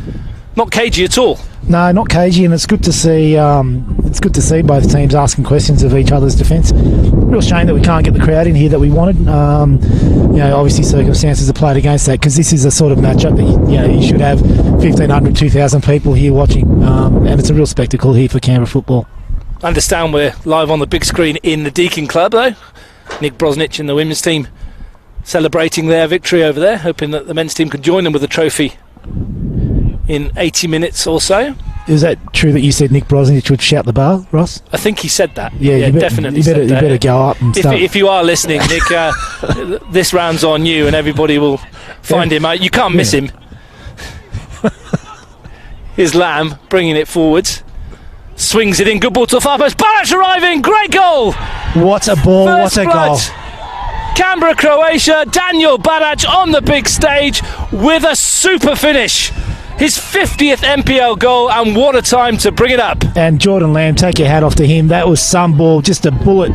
not cagey at all. No, not cagey, and it's good to see. It's good to see both teams asking questions of each other's defence. Real shame that we can't get the crowd in here that we wanted. Obviously circumstances have played against that, because this is a sort of matchup that you should have 1,500, 2,000 people here watching, and it's a real spectacle here for Canberra football. Understand we're live on the big screen in the Deakin Club, though. Nick Brosnich and the women's team celebrating their victory over there, hoping that the men's team can join them with a trophy in 80 minutes or so. Is that true that you said Nick Brosnich would shout the bar, Ross? I think he said that. Yeah, definitely. You better go up and start. If you are listening, Nick, this round's on you, and everybody will find him out. You can't miss him. Here's Lamb bringing it forwards. Swings it in, good ball to the far post. Barac arriving, great goal! What a ball, First what a blood. goal. Canberra, Croatia, Daniel Barac on the big stage with a super finish. His 50th NPL goal, and what a time to bring it up. And Jordan Lamb, take your hat off to him. That was some ball, just a bullet.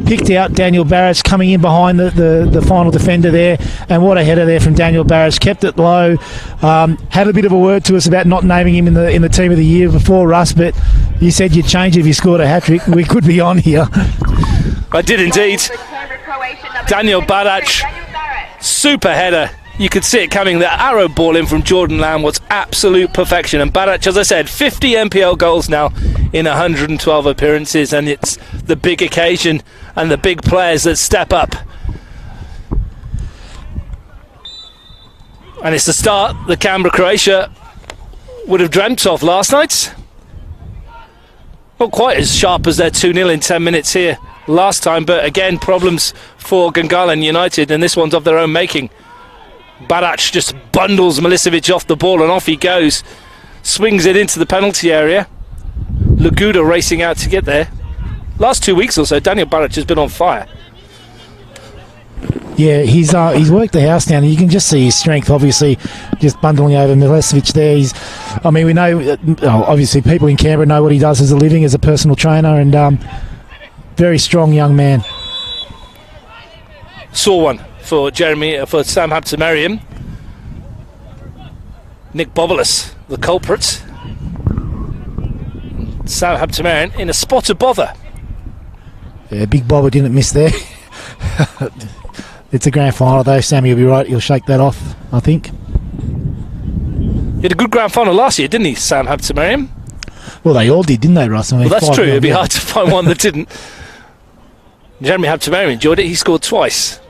Picked out Daniel Barrett coming in behind the final defender there. And what a header there from Daniel Barrett. Kept it low. Had a bit of a word to us about not naming him in the team of the year before, Russ, but you said you'd change if you scored a hat-trick. We could be on here. I did indeed. Daniel Barrett, super header. You could see it coming. The arrow ball in from Jordan Lamb was absolute perfection. And Barrett, as I said, 50 NPL goals now in 112 appearances. And it's the big occasion and the big players that step up. And it's the start that Canberra, Croatia would have dreamt of last night. Not quite as sharp as their 2-0 in 10 minutes here last time. But again, problems for Gungahlin United. And this one's of their own making. Barac just bundles Milicevic off the ball and off he goes. Swings it into the penalty area. Laguda racing out to get there. Last 2 weeks or so, Daniel Barac has been on fire. Yeah, he's worked the house down. You can just see his strength, obviously, just bundling over Milicevic there. We know, obviously, people in Canberra know what he does as a living, as a personal trainer, and very strong young man. Saw one for Sam Habtemariam. Nick Bobolas, the culprit. Sam Habtemariam in a spot of bother. Yeah, Big Bobber didn't miss there. It's a grand final though. Sammy will be right. He'll shake that off, I think. He had a good grand final last year, didn't he, Sam Habtemariam? Well, they all did, didn't they, Russ? Well, that's true. It'd be hard to find one that didn't. Jeremy Habtemariam enjoyed it. He scored twice.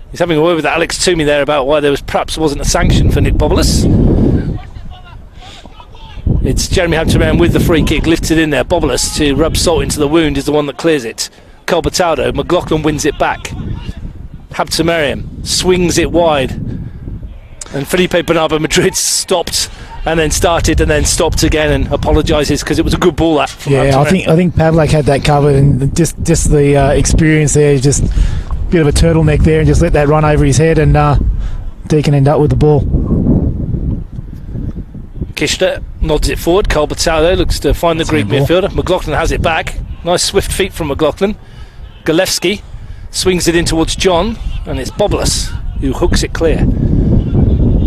He's having a word with Alex Toomey there about why there perhaps wasn't a sanction for Nick Bobolas. It's Jeremy Habtemariam with the free kick, lifted in there. Bobolas, to rub salt into the wound, is the one that clears it. Colbertado, McLaughlin wins it back. Habtemariam swings it wide. And Felipe Bernardo Madrid stopped and then started and then stopped again and apologises because it was a good ball that from Habtemariam. I think Pavlak had that covered, and just the experience there, just a bit of a turtleneck there, and just let that run over his head, and Deacon end up with the ball. Kishta nods it forward. Colbertado looks to find the Greek midfielder. McLaughlin has it back. Nice swift feet from McLaughlin. Galewski swings it in towards John, and it's Bobolas who hooks it clear.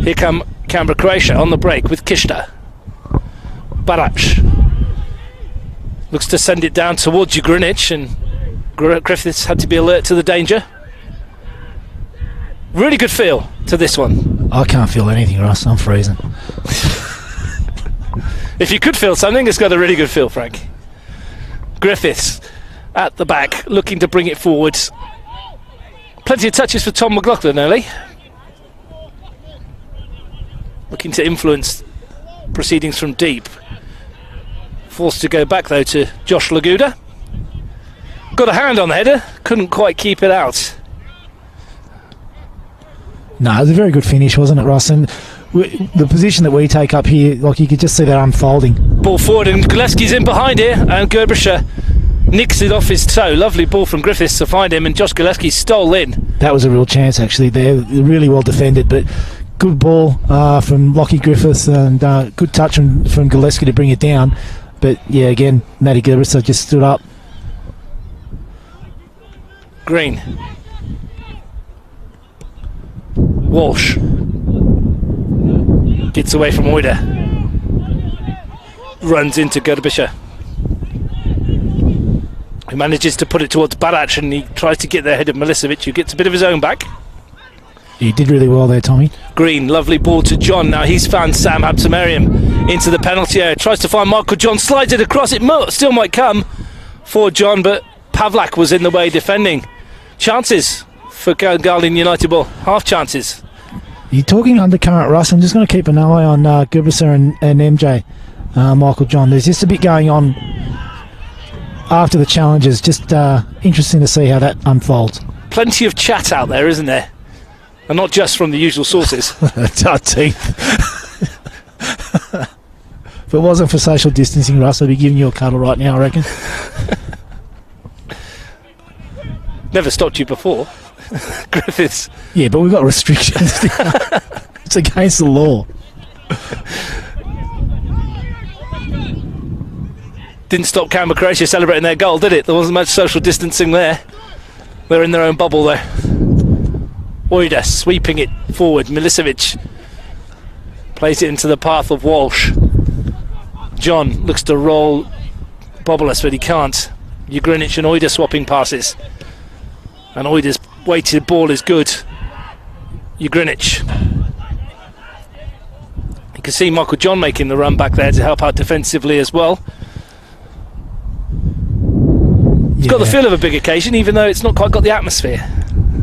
Here come Canberra, Croatia on the break with Kishta. Barac looks to send it down towards Ugrinic, and Griffiths had to be alert to the danger. Really good feel to this one. I can't feel anything, Ross. I'm freezing. If you could feel something, it's got a really good feel, Frank. Griffiths at the back, looking to bring it forward. Plenty of touches for Tom McLaughlin early. Looking to influence proceedings from deep. Forced to go back, though, to Josh Laguda. Got a hand on the header, couldn't quite keep it out. No, it was a very good finish, wasn't it, Ross? And the position that we take up here, like, you could just see that unfolding. Ball forward, and Gillespie's in behind here, and Gerbischer nicks it off his toe. Lovely ball from Griffiths to find him, and Josh Gillespie stole in. That was a real chance, actually, there. Really well defended, but good ball from Lockie Griffiths, and good touch from Gillespie to bring it down. But, yeah, again, Matty Gerbischer just stood up. Green. Walsh gets away from Oida, runs into Gerbischer, who manages to put it towards Barac, and he tries to get there ahead of Milicevic, who gets a bit of his own back. He did really well there, Tommy. Green, lovely ball to John. Now he's found Sam Habtemariam into the penalty area, tries to find Michael John, slides it across. It still might come for John, but Pavlak was in the way defending. Chances for Gungahlin United, ball, half chances. You're talking undercurrent, Russ. I'm just going to keep an eye on Gerbischer and MJ, Michael John. There's just a bit going on after the challenges. Just interesting to see how that unfolds. Plenty of chat out there, isn't there? And not just from the usual sources. Our teeth. If it wasn't for social distancing, Russ, I'd be giving you a cuddle right now, I reckon. Never stopped you before. Griffiths. Yeah, but we've got restrictions. It's against the law. Didn't stop Canberra Croatia celebrating their goal, did it? There wasn't much social distancing there. They're in their own bubble though. Oida sweeping it forward. Milicevic plays it into the path of Walsh. John looks to roll Bobolas, but he can't. Ugrinic and Oida swapping passes. And Oida's weighted ball is good. Ugrinic. You can see Michael John making the run back there to help out defensively as well. It's got the feel of a big occasion, even though it's not quite got the atmosphere.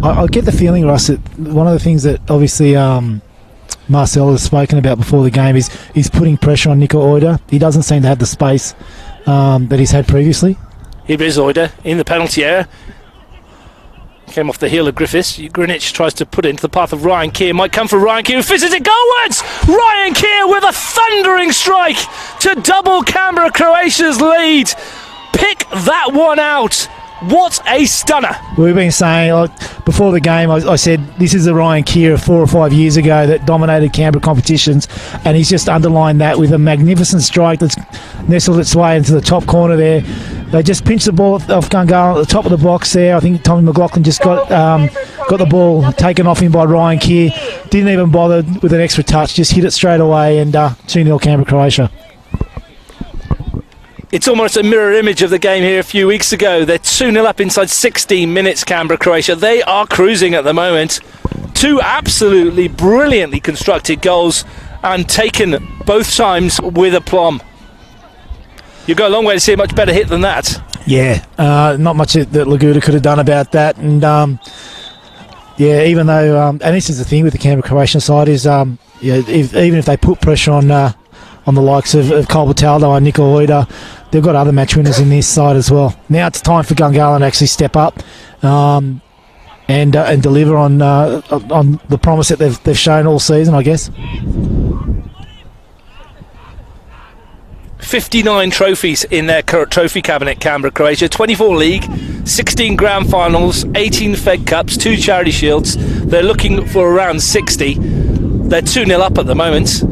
I get the feeling, Russ, that one of the things that obviously Marcel has spoken about before the game is he's putting pressure on Nico Oida. He doesn't seem to have the space that he's had previously. Here is Oida in the penalty area. Came off the heel of Griffiths. Greenwich tries to put it into the path of Ryan Keir. Might come for Ryan Keir, who fizzes it goalwards! Ryan Keir with a thundering strike to double Canberra Croatia's lead. Pick that one out. What a stunner. We've been saying before the game, I said this is the Ryan Keir of 4 or 5 years ago that dominated Canberra competitions, and he's just underlined that with a magnificent strike that's nestled its way into the top corner there. They just pinched the ball off Gungahlin at the top of the box there. I think Tommy McLaughlin just got the ball taken off him by Ryan Keir. Didn't even bother with an extra touch, just hit it straight away, and 2-0 Canberra Croatia. It's almost a mirror image of the game here a few weeks ago. They're 2-0 up inside 16 minutes, Canberra Croatia. They are cruising at the moment. 2 absolutely brilliantly constructed goals and taken both times with aplomb. You go a long way to see a much better hit than that. Yeah, not much that Laguda could have done about that. And even though, and this is the thing with the Canberra Croatian side is, even if they put pressure on the likes of Cole Bataldo and Nico Oida, they've got other match winners in this side as well. Now it's time for Gungahlin to actually step up and deliver on the promise that they've shown all season, I guess. 59 trophies in their trophy cabinet, Canberra Croatia. 24 league, 16 grand finals, 18 Fed Cups, 2 charity shields. They're looking for around 60. They're 2-0 up at the moment.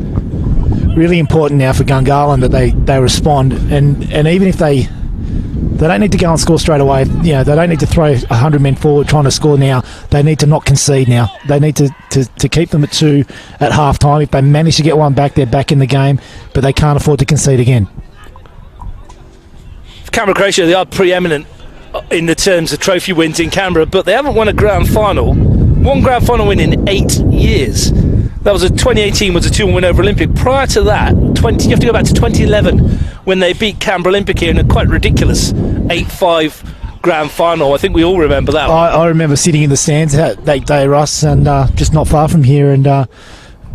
Really important now for Gungahlin that they respond, and even if they don't need to go and score straight away, they don't need to throw 100 men forward trying to score now. They need to not concede now. They need to keep them at 2 at half time. If they manage to get one back, they're back in the game, but they can't afford to concede again. For Canberra Croatia, they are preeminent in the terms of trophy wins in Canberra, but they haven't won a grand final. One grand final win in 8 years. That was 2018 was a 2-1 win over Olympic. Prior to that, you have to go back to 2011 when they beat Canberra Olympic here in a quite ridiculous 8-5 grand final. I think we all remember that one. I remember sitting in the stands that day, Russ, and just not far from here, and it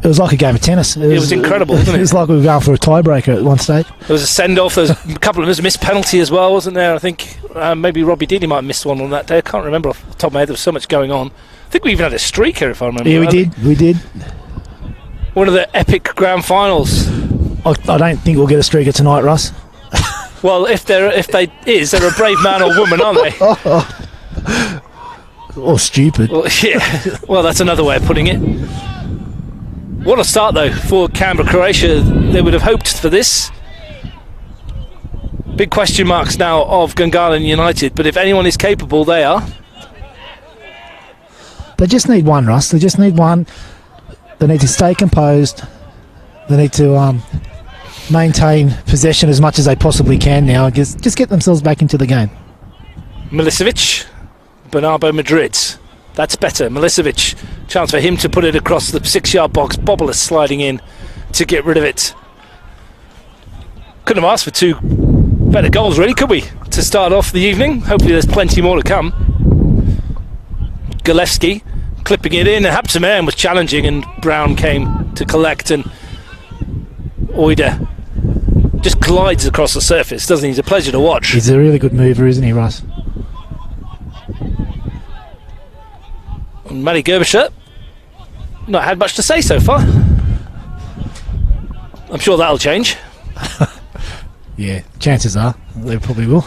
was like a game of tennis. It was incredible, wasn't it? It was like we were going for a tiebreaker at one stage. There was a send-off. There was a couple of us missed penalty as well, wasn't there? I think maybe Robbie Deedy might have missed one on that day. I can't remember off the top of my head. There was so much going on. I think we even had a streaker, if I remember. Yeah, we did. One of the epic grand finals. I don't think we'll get a streaker tonight, Russ. Well, if they're a brave man or woman, aren't they? Or stupid. Well, yeah. Well, that's another way of putting it. What a start, though, for Canberra Croatia. They would have hoped for this. Big question marks now of Gungahlin United, but if anyone is capable, they are. They just need one, Russ. They just need one. They need to stay composed. They need to maintain possession as much as they possibly can now and just get themselves back into the game. Milicevic, Bernardo Madrid. That's better. Milicevic, chance for him to put it across the 6-yard box. Bobolas sliding in to get rid of it. Couldn't have asked for 2 better goals, really, could we? To start off the evening. Hopefully there's plenty more to come. Gillespie clipping it in, and Hapsaman was challenging, and Brown came to collect, and Oida just glides across the surface, doesn't he? He's a pleasure to watch. He's a really good mover, isn't he, Russ? And Matty Gerbischer, not had much to say so far. I'm sure that'll change. Yeah, chances are they probably will.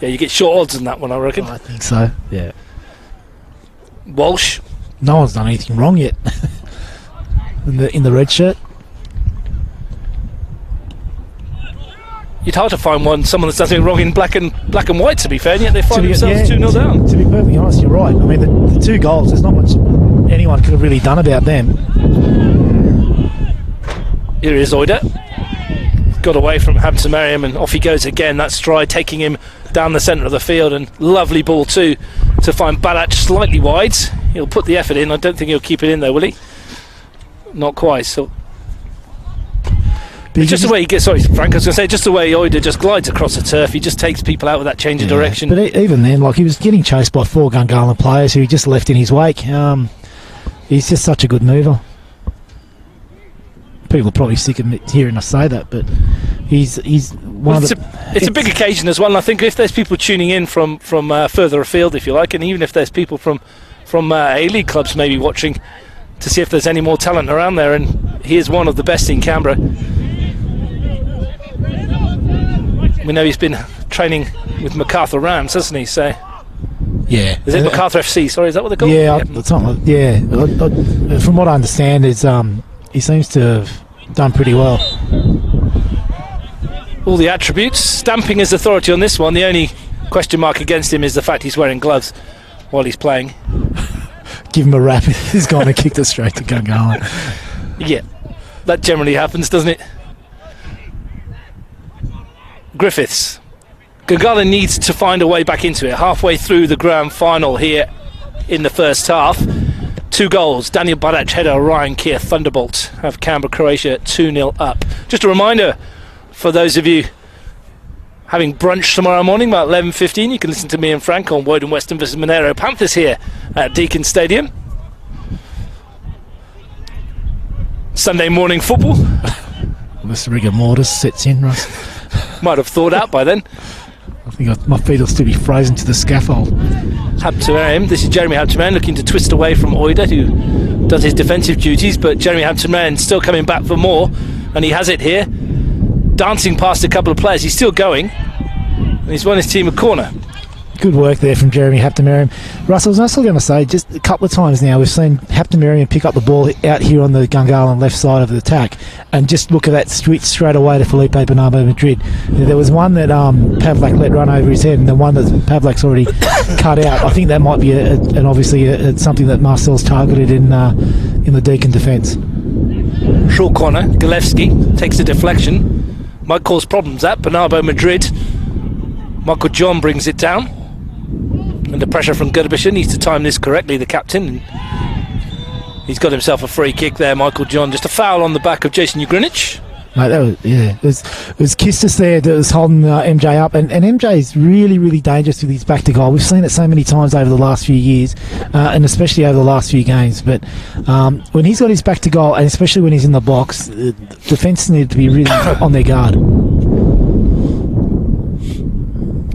Yeah, you get short odds on that one, I reckon. I think so, yeah. Walsh. No one's done anything wrong yet. in the red shirt. You'd hard to find someone that's done something wrong in black and white, to be fair, and yet they find themselves 2-0 down. To be perfectly honest, you're right. I mean, the 2 goals, there's not much anyone could have really done about them. Here is Oida. Got away from Hampton Merriam, and off he goes again. That stride taking him down the centre of the field, and lovely ball too to find Balach slightly wide. He'll put the effort in. I don't think he'll keep it in though, will he? Not quite. So just the way he gets, sorry Frank, I was going to say, just the way Oida just glides across the turf, he just takes people out with that change of direction. But even then, like, he was getting chased by 4 Gungahlin players who he just left in his wake. He's just such a good mover. People are probably sick of hearing us say that, but he's one of the... It's a big occasion as well, and I think if there's people tuning in from further afield, if you like, and even if there's people from A-League clubs maybe watching to see if there's any more talent around there, and he is one of the best in Canberra. We know he's been training with MacArthur Rams, hasn't he? So yeah, is it MacArthur FC? Sorry, is that what they call it? Yeah. From what I understand, is he seems to have done pretty well. All the attributes, stamping his authority on this one. The only question mark against him is the fact he's wearing gloves while he's playing. Give him a rap. He's gone and kicked it straight to Gungahlin. Yeah, that generally happens, doesn't it? Griffiths. Gungahlin needs to find a way back into it. Halfway through the grand final here in the first half. 2 goals. Daniel Balach header, Ryan Keir thunderbolt have Canberra, Croatia 2-0 up. Just a reminder for those of you having brunch tomorrow morning about 11:15, you can listen to me and Frank on Woden Western versus Monero Panthers here at Deakin Stadium. Sunday morning football. This rigor mortis sets in, Russ. Might have thawed out by then. I think my feet will still be frozen to the scaffold. Hampton Merriam. This is Jeremy Hampton Merriam looking to twist away from Oida, who does his defensive duties, but Jeremy Hampton Merriam still coming back for more, and he has it here. Dancing past a couple of players. He's still going, and he's won his team a corner. Good work there from Jeremy Hampton Merriam. Russell, I was also going to say, just a couple of times now we've seen Hampton Merriam pick up the ball out here on the Gungahlin left side of the attack, and just look at that switch straight away to Felipe Bernardo Madrid. There was one that Pavlak let run over his head, and the one that Pavlak's already cut out. I think that might be something that Marcel's targeted in the Deakin defence. Short corner. Galevsky takes the deflection. Might cause problems at Bernardo Madrid. Michael John brings it down. Under pressure from Gudabisha, needs to time this correctly, the captain. He's got himself a free kick there, Michael John. Just a foul on the back of Jason Ugrinich. Mate, that was, yeah, it was Kistis there that was holding MJ up, and MJ is really, really dangerous with his back to goal. We've seen it so many times over the last few years, and especially over the last few games. But when he's got his back to goal, and especially when he's in the box, the defence need to be really on their guard.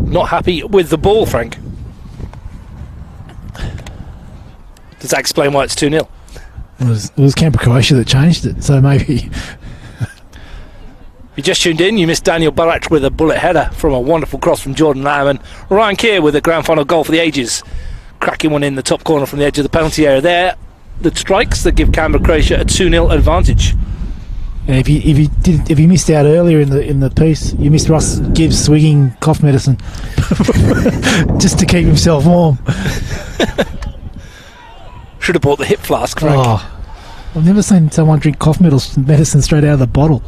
Not happy with the ball, Frank. Does that explain why it's 2-0? It was Canberra, Croatia that changed it, so maybe. You just tuned in, you missed Daniel Balach with a bullet header from a wonderful cross from Jordan Lamb, and Ryan Keir with a grand final goal for the ages. Cracking one in the top corner from the edge of the penalty area there. The strikes that give Canberra, Croatia a 2-0 advantage. And if you missed out earlier in the piece, you missed Russ Gibbs swigging cough medicine just to keep himself warm. Should have bought the hip flask, Frank. Oh, I've never seen someone drink cough medicine straight out of the bottle.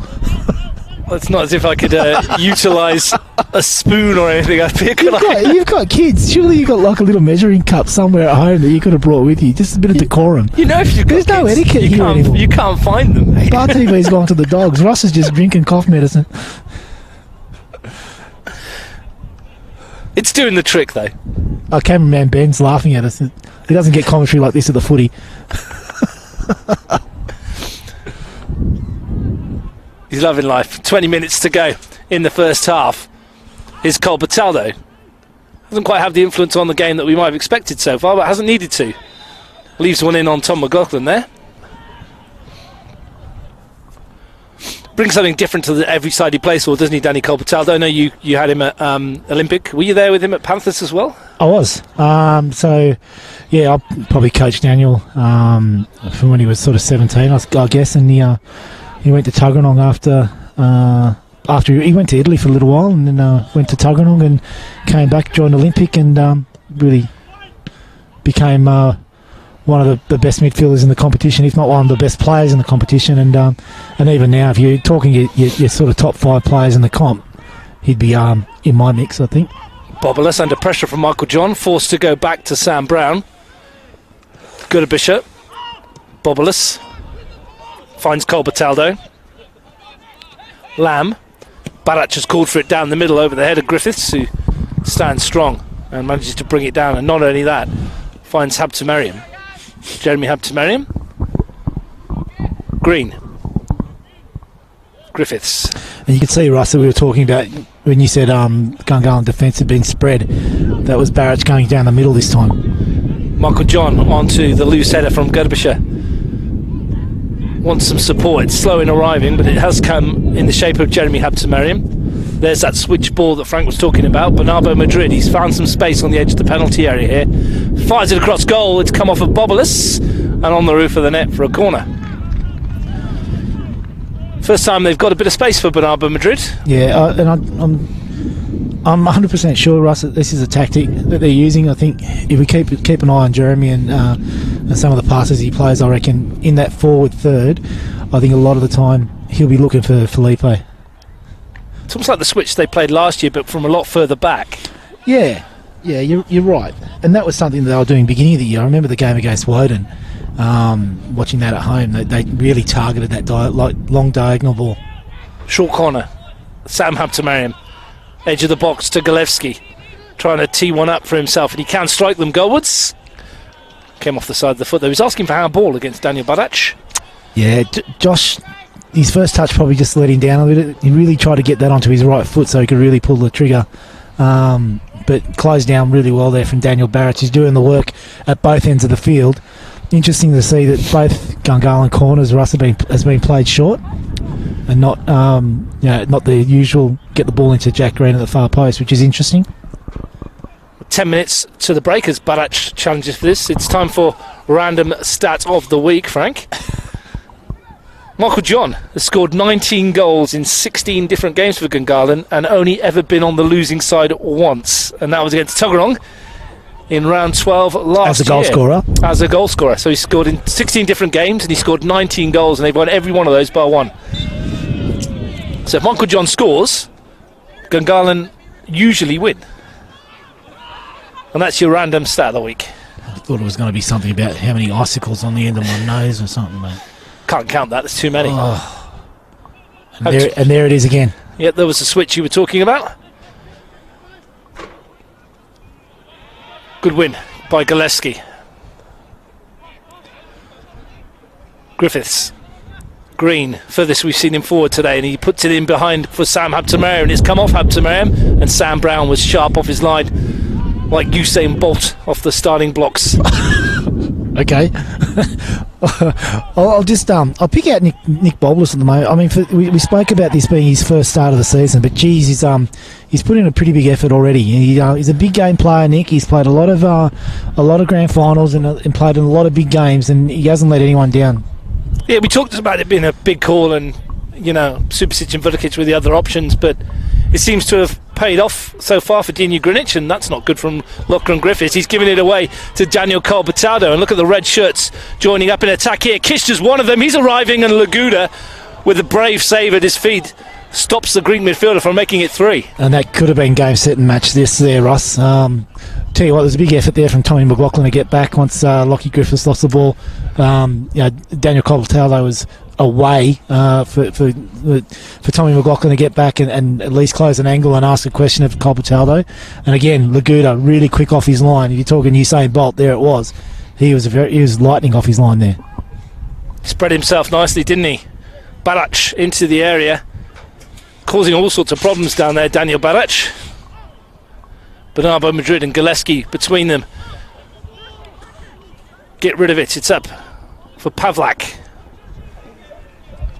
Well, it's not as if I could utilise a spoon or anything. You've got kids. Surely you've got like a little measuring cup somewhere at home that you could have brought with you. Just a bit of decorum. You know, if you've got There's no kids, etiquette here anymore. You can't find them. Bar TV's gone to the dogs. Russ is just drinking cough medicine. It's doing the trick, though. Our cameraman Ben's laughing at us. He doesn't get commentary like this at the footy. He's loving life. 20 minutes to go in the first half. His Cole Bataldo doesn't quite have the influence on the game that we might have expected so far, but hasn't needed to. Leaves one in on Tom Gungahlin there. Brings something different to every side he plays for, doesn't he, Danny Cole Bataldo? I know you had him at Olympic. Were you there with him at Panthers as well? I was. So, yeah, I probably coached Daniel from when he was sort of 17, I guess, and he went to Tuggeranong after he went to Italy for a little while, and then went to Tuggeranong and came back, joined Olympic, and really became one of the best midfielders in the competition, if not one of the best players in the competition. And even now, if you're talking your sort of top 5 players in the comp, he'd be in my mix, I think. Bobolus under pressure from Michael John, forced to go back to Sam Brown. Good to Bishop. Bobolus finds Cole Bataldo. Lamb. Barach has called for it down the middle over the head of Griffiths, who stands strong and manages to bring it down. And not only that, finds Habtemariam. Jeremy Habtemariam. Green. Griffiths. And you can see, Russ, that we were talking about when you said Gungahlin defence had been spread. That was Barrett going down the middle this time. Michael John onto the loose header from Gerbischer. Wants some support. It's slow in arriving, but it has come in the shape of Jeremy Habtemariam. There's that switch ball that Frank was talking about. Bernardo Madrid, he's found some space on the edge of the penalty area here. Fires it across goal. It's come off of Bobolus and on the roof of the net for a corner. First time they've got a bit of space for Bernardo Madrid. Yeah, and I'm 100% sure, Russ, that this is a tactic that they're using. I think if we keep an eye on Jeremy and some of the passes he plays, I reckon in that forward third, I think a lot of the time he'll be looking for Felipe. It's almost like the switch they played last year, but from a lot further back. Yeah, you're right. And that was something that they were doing beginning of the year. I remember the game against Woden. Watching that at home, they really targeted that long diagonal ball. Short corner. Sam Habtemariam. Edge of the box to Galevsky. Trying to tee one up for himself, and he can strike them goalwards. Came off the side of the foot, though. He's asking for handball against Daniel Barach. Yeah, Josh, his first touch probably just let him down a bit. He really tried to get that onto his right foot so he could really pull the trigger. But closed down really well there from Daniel Barach. He's doing the work at both ends of the field. Interesting to see that both Gungahlin corners, Russ, has been played short, and not the usual get the ball into Jack Green at the far post, which is interesting. 10 minutes to the break as Barach challenges for this. It's time for random stats of the week, Frank. Michael John has scored 19 goals in 16 different games for Gungahlin and only ever been on the losing side once, and that was against Tuggeranong in round 12 last year. As a goal scorer. So he scored in 16 different games and he scored 19 goals, and they've won every one of those bar one. So if Michael John scores, Gungahlin usually win. And that's your random stat of the week. I thought it was going to be something about how many icicles on the end of my nose or something, mate. Can't count that, there's too many. Oh. And there it is again. Yeah, there was the switch you were talking about. Good win by Gillespie. Griffiths. Green, furthest we've seen him forward today, and he puts it in behind for Sam Habtemariam, and it's come off Habtemariam, and Sam Brown was sharp off his line, like Usain Bolt off the starting blocks. Okay. I'll pick out Nick Bobolus at the moment. I mean, we spoke about this being his first start of the season, but geez, he's put in a pretty big effort already. He's a big game player, Nick. He's played a lot of grand finals and played in a lot of big games, and he hasn't let anyone down. Yeah, we talked about it being a big call, and Subasic and Vudakic were the other options, but it seems to have paid off so far for Dinu Grinic, and that's not good from Lachlan Griffiths. He's giving it away to Daniel Colbertado, and look at the red shirts joining up in attack here. Kishta's one of them. He's arriving, and Laguda, with a brave save at his feet, stops the Greek midfielder from making it 3. And that could have been game, set and match this there, Russ. Tell you what, there's a big effort there from Tommy McLaughlin to get back once Lockie Griffiths lost the ball. Daniel Colbertado was away for Tommy McLaughlin to get back and at least close an angle and ask a question of Colbertado. And again, Laguda really quick off his line. If you're talking Usain Bolt, there it was. He was lightning off his line there. Spread himself nicely, didn't he? Barach into the area, causing all sorts of problems down there, Daniel Barach. Bernardo Madrid and Gillespie between them. Get rid of it. It's up for Pavlak.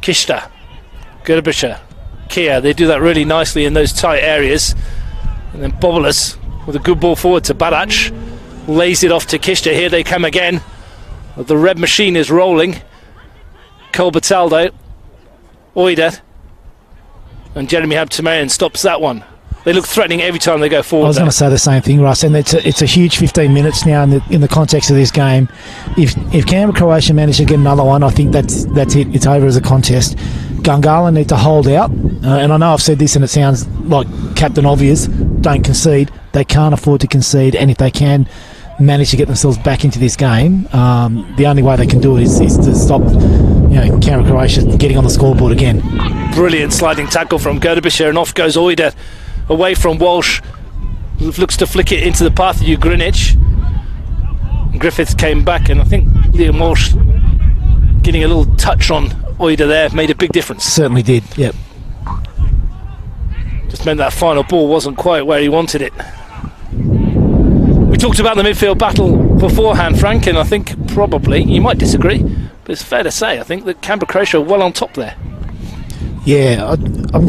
Kishta, Gerbischer, Kia. They do that really nicely in those tight areas. And then Bobolus with a good ball forward to Barach. Lays it off to Kishta. Here they come again. The red machine is rolling. Colbertaldo. Oida. And Jeremy Habtemarian stops that one. They look threatening every time they go forward. I was going to say the same thing, Russ, and it's a huge 15 minutes now in the context of this game. If Canberra Croatia manage to get another one, I think that's it. It's over as a contest. Gungahlin need to hold out, and I know I've said this and it sounds like Captain Obvious, don't concede. They can't afford to concede, and if they can manage to get themselves back into this game, the only way they can do it is to stop Canberra Croatia getting on the scoreboard again. Brilliant sliding tackle from Gerdebischer, and off goes Oida away from Walsh, who looks to flick it into the path of Greenwich. Griffiths came back, and I think Liam Walsh getting a little touch on Oida there made a big difference. Certainly did, yep. Just meant that final ball wasn't quite where he wanted it. We talked about the midfield battle beforehand, Frank, and I think probably, you might disagree, but it's fair to say, I think that Canberra Croatia are well on top there. Yeah, I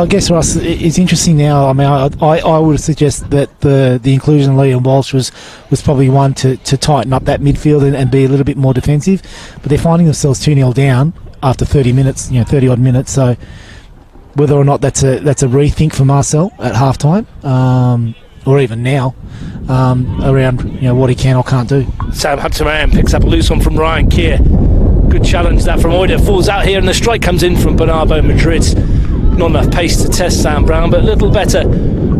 guess, Russ, it's interesting now. I mean, I would suggest that the inclusion of Liam Walsh was probably one to tighten up that midfield and be a little bit more defensive. But they're finding themselves 2-0 down after 30 minutes, 30 odd minutes. So whether or not that's a rethink for Marcel at halftime, or even now, around what he can or can't do. Sam Habtemarian picks up a loose one from Ryan Keir. Good challenge that from Oida. Falls out here, and the strike comes in from Bernardo Madrid. Not enough pace to test Sam Brown, but a little better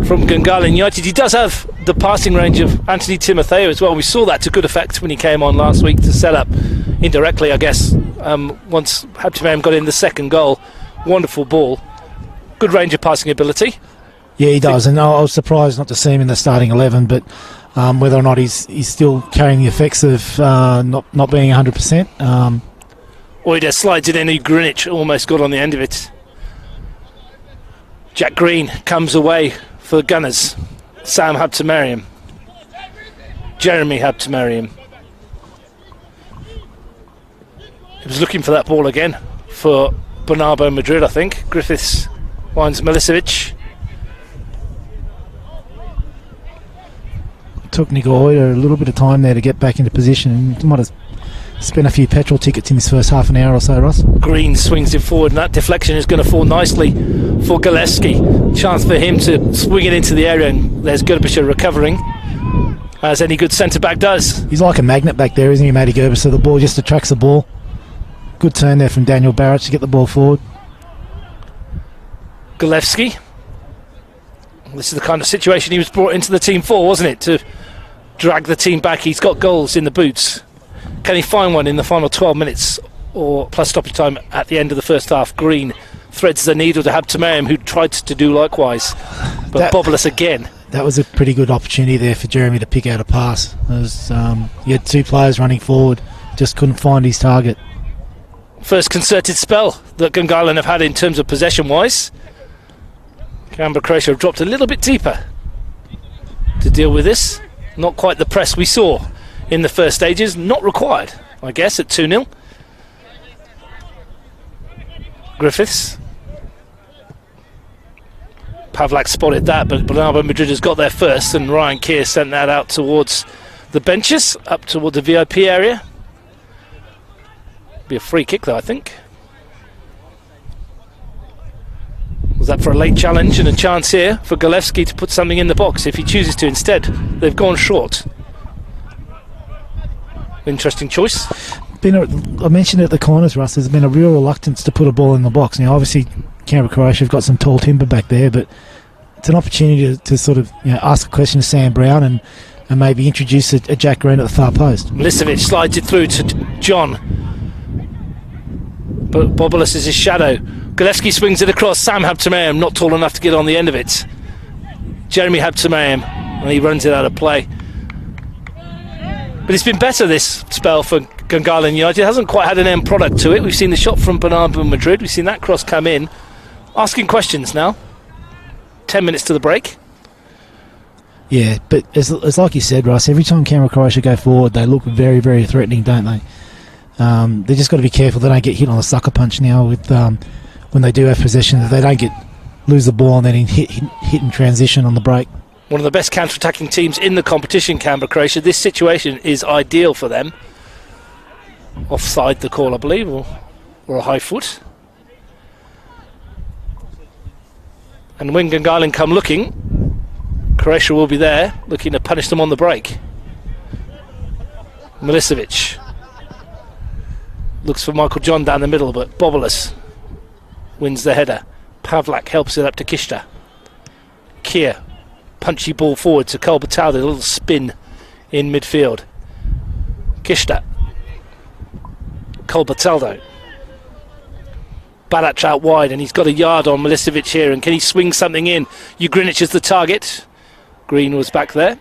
from Gungahlin United. He does have the passing range of Anthony Timotheo as well. We saw that to good effect when he came on last week to set up indirectly, I guess, once Habtemarian got in the second goal. Wonderful ball. Good range of passing ability. Yeah, he does, and I was surprised not to see him in the starting 11, but whether or not he's still carrying the effects of not being 100%. Oida slides it in, Greenwich almost got on the end of it. Jack Green comes away for the Gunners. Sam Habtemarian. Jeremy Habtemarian. He was looking for that ball again for Bernardo Madrid, I think. Griffiths finds Milicevic. Took Nico Oida a little bit of time there to get back into position. He might have spent a few petrol tickets in this first half an hour or so, Ross. Green swings it forward, and that deflection is going to fall nicely for Gillespie. Chance for him to swing it into the area, and there's Gerdebischer recovering, as any good centre-back does. He's like a magnet back there, isn't he, Matty Gerber? So the ball just attracts the ball. Good turn there from Daniel Barrett to get the ball forward. Gillespie. This is the kind of situation he was brought into the team for, wasn't it? To drag the team back. He's got goals in the boots. Can he find one in the final 12 minutes or plus stoppage time at the end of the first half? Green threads the needle to Habtemarian, who tried to do likewise, but bobbleless again. That was a pretty good opportunity there for Jeremy to pick out a pass. He had two players running forward, just couldn't find his target. First concerted spell that Gungahlin have had in terms of possession-wise. Canberra Croatia have dropped a little bit deeper to deal with this. Not quite the press we saw in the first stages. Not required, I guess, at 2-0. Griffiths. Pavlak spotted that, but Bernardo Madrid has got there first, and Ryan Keir sent that out towards the benches, up toward the VIP area. Be a free kick, though, I think. Was that for a late challenge and a chance here for Gillespie to put something in the box if he chooses to instead? They've gone short. Interesting choice. I mentioned it at the corners, Russ, there's been a real reluctance to put a ball in the box. Now, obviously, Canberra Croatia have got some tall timber back there, but it's an opportunity to sort of ask a question to Sam Brown and maybe introduce a Jack Green at the far post. Milicevic slides it through to John, but Bobulus is his shadow. Gillespie swings it across. Sam Habtemarian not tall enough to get on the end of it. Jeremy Habtemarian, and he runs it out of play. But it's been better this spell for Gungahlin United. It hasn't quite had an end product to it. We've seen the shot from Bernardo Madrid. We've seen that cross come in. Asking questions now. 10 minutes to the break. Yeah, but it's like you said, Russ, every time Canberra Croatia go forward, they look very, very threatening, don't they? They just got to be careful they don't get hit on a sucker punch now with when they do have possession, that they don't lose the ball and then hit in transition on the break. One of the best counter-attacking teams in the competition, Canberra Croatia. This situation is ideal for them. Offside the call, I believe, or a high foot. And when Gungahlin come looking, Croatia will be there, looking to punish them on the break. Milicevic looks for Michael John down the middle, but Bobolas wins the header. Pavlak helps it up to Kishta. Kier, punchy ball forward to Kolbataldo, a little spin in midfield. Kishta. Kolbataldo. Balac out wide, and he's got a yard on Milicevic here, and can he swing something in? Ugrinich is the target. Green was back there.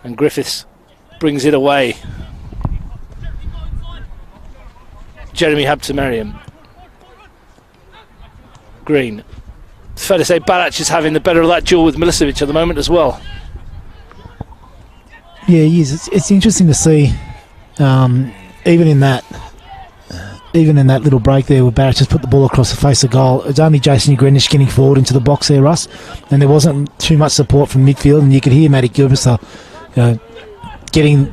And Griffiths brings it away. Jeremy Habtemariam. Green. It's fair to say Balac is having the better of that duel with Milicevic at the moment as well. Yeah, he is. It's interesting to see, even in that little break there where Barrett just put the ball across the face of goal, it's only Jason Ugrinich getting forward into the box there, Russ, and there wasn't too much support from midfield, and you could hear Matty Gilbert getting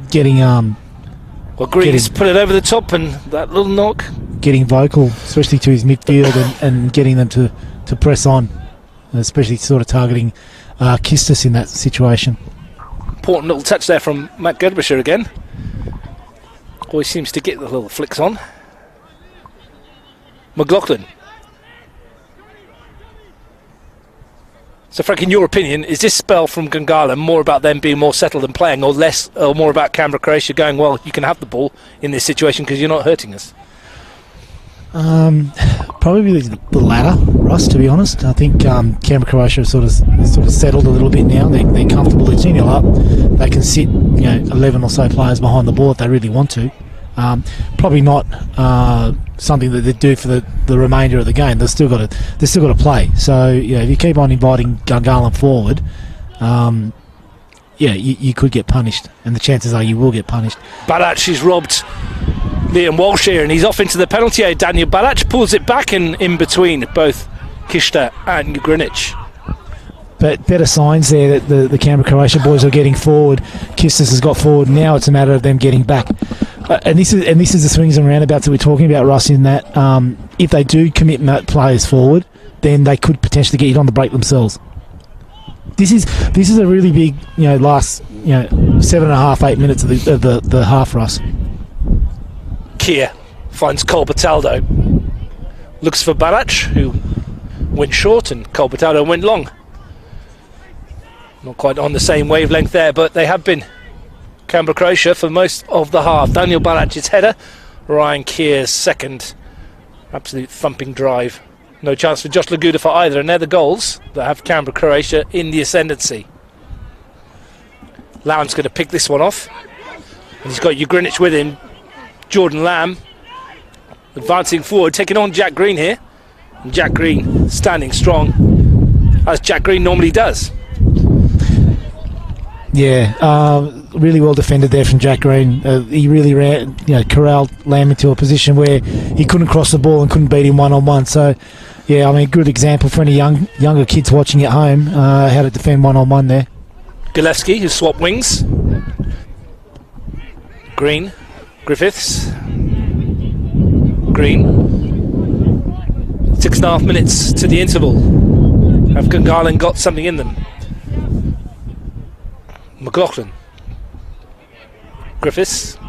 Well, Green's put it over the top, and that little knock. Getting vocal, especially to his midfield, and getting them to press on, especially sort of targeting Kistis in that situation. Important little touch there from Matt Gerbisher again. Always seems to get the little flicks on. McLaughlin. So, Frank, in your opinion, is this spell from Gungahlin more about them being more settled and playing, or less, or more about Canberra Croatia going, well, you can have the ball in this situation because you're not hurting us? Probably the latter, Russ, to be honest. I think Canberra Croatia sort of settled a little bit now. They're comfortable. They're 2-0 up. They can sit 11 or so players behind the ball if they really want to. Probably not something that they do for the remainder of the game. They've still got to play. So if you keep on inviting Gungahlin forward, you could get punished, and the chances are you will get punished. Balac is robbed Liam Walsh here, and he's off into the penalty area. Daniel Balac pulls it back in between both Kishta and Greenwich. But better signs there that the Canberra Croatia boys are getting forward. Kistis has got forward. Now it's a matter of them getting back. And this is the swings and roundabouts that we're talking about, Russ, in that if they do commit players forward, then they could potentially get hit on the break themselves. This is a really big last 7.5-8 minutes of the half, Russ. Kier finds Kolbataldo, looks for Balac, who went short, and Kolbataldo went long. Not quite on the same wavelength there, but they have been Canberra Croatia for most of the half. Daniel Balac's header, Ryan Kier's second. Absolute thumping drive. No chance for Josh Laguda for either, and they're the goals that have Canberra Croatia in the ascendancy. Lown's going to pick this one off, and he's got Ugrinich with him. Jordan Lamb advancing forward, taking on Jack Green here, and Jack Green standing strong as Jack Green normally does. Yeah, really well defended there from Jack Green. He really ran, corralled Lamb into a position where he couldn't cross the ball and couldn't beat him one-on-one. So, yeah, I mean, good example for any younger kids watching at home how to defend one-on-one there. Gillespie, who swapped wings. Green, Griffiths. Green. 6.5 minutes to the interval. Have Gungahlin got something in them? McLaughlin. Griffiths.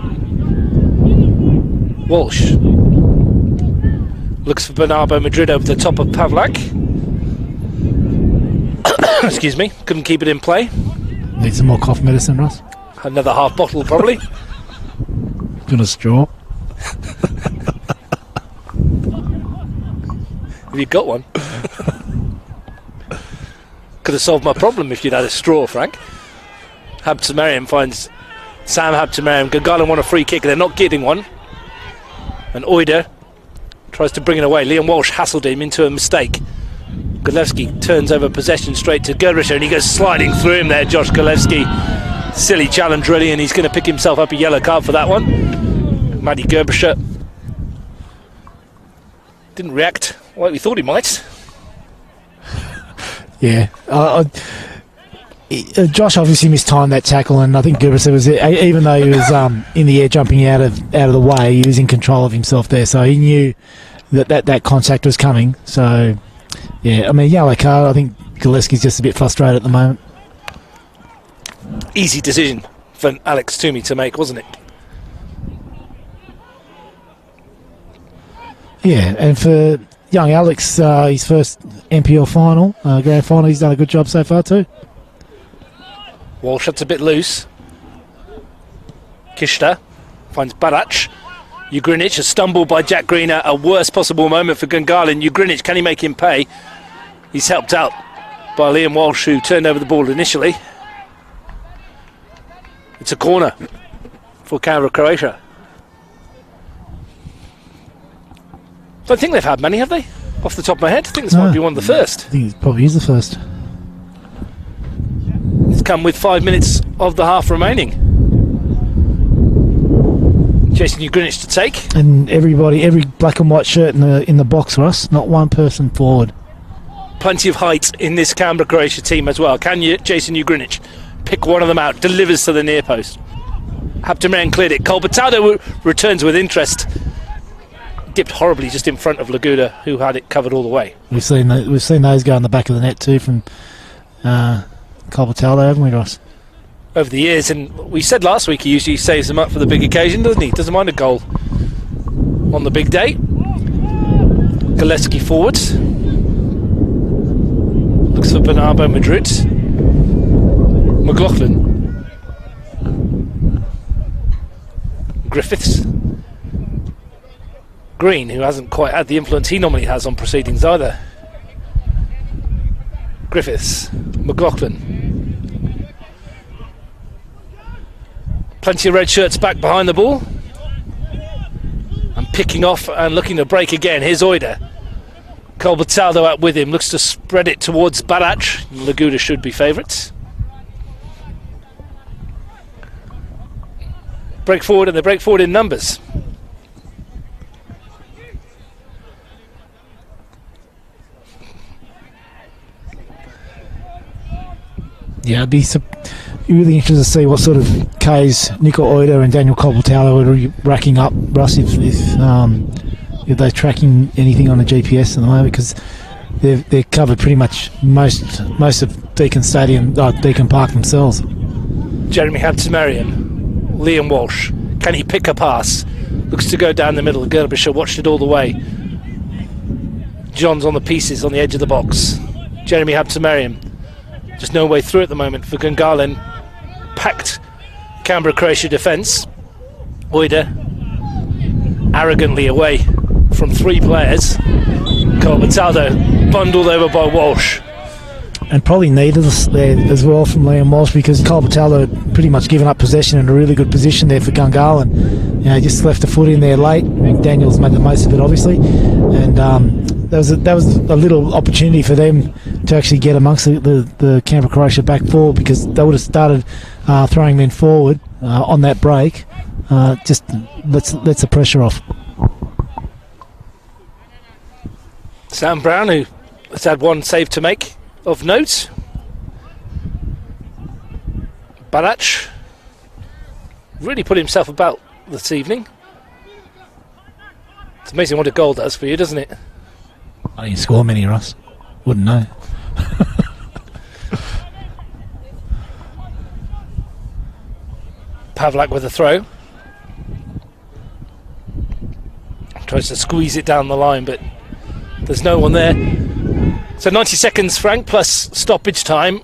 Walsh. Looks for Bernardo Madrid over the top of Pavlak. Excuse me, couldn't keep it in play. Need some more cough medicine, Russ? Another half bottle, probably. Gonna straw. Have you got one? Could have solved my problem if you'd had a straw, Frank. Habtemariam finds Sam Habtemariam. Gungahlin won a free kick, and they're not getting one. And Oida tries to bring it away. Liam Walsh hassled him into a mistake. Golevsky turns over possession straight to Gerbisher, and he goes sliding through him there, Josh Golevsky. Silly challenge, really, and he's going to pick himself up a yellow card for that one. Matty Gerbisher didn't react like we thought he might. Yeah. Josh obviously mistimed that tackle, and I think Gerbisher was, even though he was in the air jumping out of the way, he was in control of himself there, so he knew that contact was coming. So Yeah, I mean, yellow card. I think Gillespie's just a bit frustrated at the moment. Easy decision for Alex Toomey to make, wasn't it? Yeah, and for young Alex, his first NPL final, grand final, he's done a good job so far too. Walsh, that's a bit loose. Kishta finds Barach. Ugrinich, a stumble by Jack Green at a worst possible moment for Gungahlin. Ugrinich, can he make him pay? He's helped out by Liam Walsh, who turned over the ball initially. It's a corner for Canberra, Croatia. Don't think they've had many, have they? Off the top of my head, I think this might be one of the first. I think it probably is the first. It's come with 5 minutes of the half remaining. Jason Ugrinich to take. And every black and white shirt in the box, Russ. Not one person forward. Plenty of height in this Canberra, Croatia team as well. Can you, Jason Ugrinich, pick one of them out? Delivers to the near post. Haptaman cleared it. Colbertado returns with interest. Dipped horribly just in front of Laguda, who had it covered all the way. We've seen those go in the back of the net too from Colbertado, haven't we, Ross? Over the years, and we said last week he usually saves them up for the big occasion, doesn't he? Doesn't mind a goal on the big day. Gillespie forwards. Looks for Bernardo Madrid. McLaughlin. Griffiths. Green, who hasn't quite had the influence he normally has on proceedings either. Griffiths. McLaughlin. Plenty of red shirts back behind the ball. And picking off and looking to break again. Here's Oida. Colbertado out with him. Looks to spread it towards Barach. Laguda should be favourites. Break forward, and they break forward in numbers. Yeah, I'd be really interested to see what sort of K's Nico Oida and Daniel Colbertado are racking up, Russ, if they're tracking anything on the GPS at the moment, because they're covered pretty much most of Deakin Stadium, Deakin Park themselves. Jeremy Habtemariam, Liam Walsh, can he pick a pass? Looks to go down the middle. Gerbisher watched it all the way. John's on the pieces on the edge of the box. Jeremy Habtemariam, just no way through at the moment for Gungahlin. Packed Canberra Croatia defence. Oida arrogantly away from three players. Colbertado bundled over by Walsh. And probably needed there as well from Liam Walsh, because Colbertado had pretty much given up possession in a really good position there for Gungahlin. Just left the foot in there late. Daniel's made the most of it, obviously. And that was a little opportunity for them to actually get amongst the Canberra Croatia back four, because they would have started throwing men forward on that break. Just lets the pressure off. Sam Brown, who has had one save to make of note. Barach really put himself about this evening. It's amazing what a goal does for you, doesn't it? I didn't score many, Ross. Wouldn't know. Pavlak with a throw. Tries to squeeze it down the line, but there's no one there. So 90 seconds, Frank, plus stoppage time.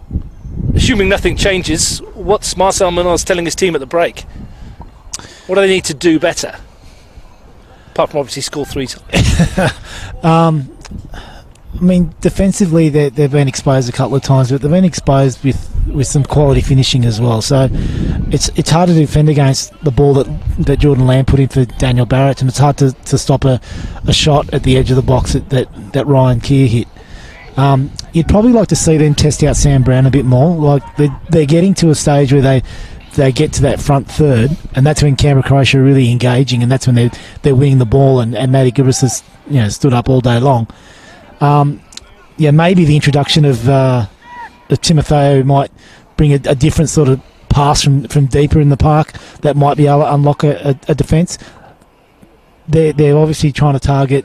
Assuming nothing changes, what's Marcel Munoz telling his team at the break? What do they need to do better? Apart from obviously score 3 times. I mean, defensively they've been exposed a couple of times, but they've been exposed with some quality finishing as well. So it's hard to defend against the ball that Jordan Lamb put in for Daniel Barrett, and it's hard to stop a shot at the edge of the box that Ryan Keir hit. You'd probably like to see them test out Sam Brown a bit more. Like they're getting to a stage where they get to that front third, and that's when Canberra Croatia are really engaging, and that's when they're winning the ball, and Matty Gibbs has stood up all day long. Maybe the introduction of Timotheo might bring a different sort of pass from deeper in the park that might be able to unlock a defence. they're obviously trying to target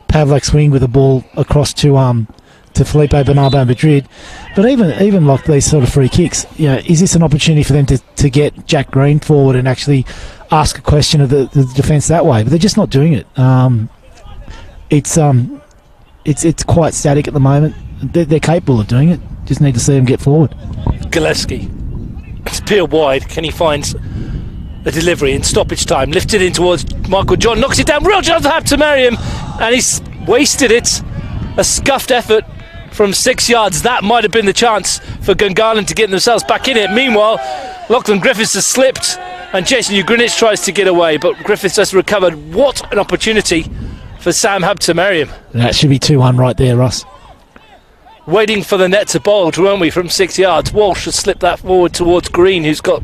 Pavlak's wing with a ball across to Felipe Bernardo Madrid. But even like these sort of free kicks, is this an opportunity for them to get Jack Green forward and actually ask a question of the defence that way? But they're just not doing it. It's quite static at the moment. They're capable of doing it. Just need to see them get forward. Gillespie. It's peeled wide. Can he find the delivery in stoppage time? Lifted in towards Michael John. Knocks it down. Real chance to have to marry him. And he's wasted it. A scuffed effort from 6 yards. That might have been the chance for Gungahlin to get themselves back in it. Meanwhile, Lachlan Griffiths has slipped and Jason Ugrinich tries to get away, but Griffiths has recovered. What an opportunity for Sam Habtemariam. That should be 2-1 right there, Russ. Waiting for the net to bulge, weren't we, from 6 yards. Walsh has slipped that forward towards Green, who's got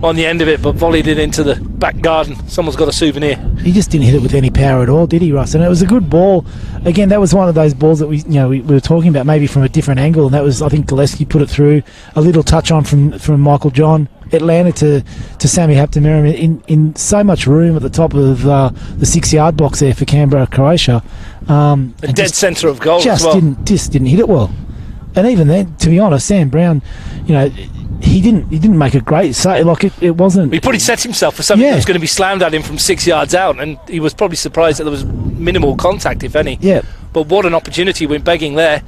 on the end of it, but volleyed it into the back garden. Someone's got a souvenir. He just didn't hit it with any power at all, did he, Russ? And it was a good ball. Again, that was one of those balls that we were talking about, maybe from a different angle. And that was, I think, Gillespie put it through. A little touch on from Michael John. It landed to Sammy Habtemariam in so much room at the top of the 6 yard box there for Canberra, Croatia. A dead centre of goal as well. Just didn't hit it well. And even then, to be honest, Sam Brown, he didn't make a great save. Like it wasn't. He probably set himself for something that was going to be slammed at him from 6 yards out, and he was probably surprised that there was minimal contact, if any. Yeah. But what an opportunity went begging there.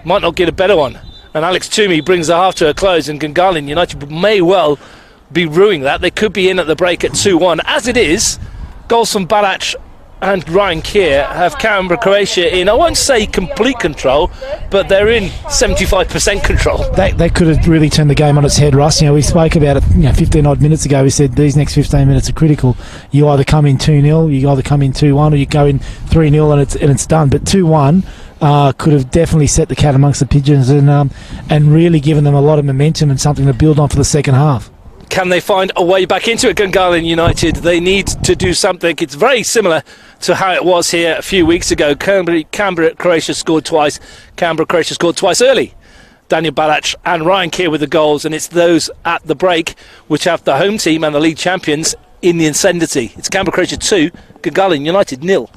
Might not get a better one. And Alex Toomey brings the half to a close, and Gungahlin United may well be ruining that. They could be in at the break at 2-1. As it is, goals from Balac and Ryan Keir have Canberra, Croatia in, I won't say complete control, but they're in 75% control. They could have really turned the game on its head, Russ. We spoke about it 15 odd minutes ago. We said these next 15 minutes are critical. You either come in 2-0, you either come in 2-1, or you go in 3-0 and it's done. But 2-1 could have definitely set the cat amongst the pigeons and really given them a lot of momentum and something to build on for the second half. Can they find a way back into it, Gungahlin United? They need to do something. It's very similar to how it was here a few weeks ago. Canberra, Croatia scored twice. Canberra, Croatia scored twice early. Daniel Balac and Ryan Keir with the goals, and it's those at the break which have the home team and the league champions in the ascendancy. It's Canberra, Croatia 2, Gungahlin United 0.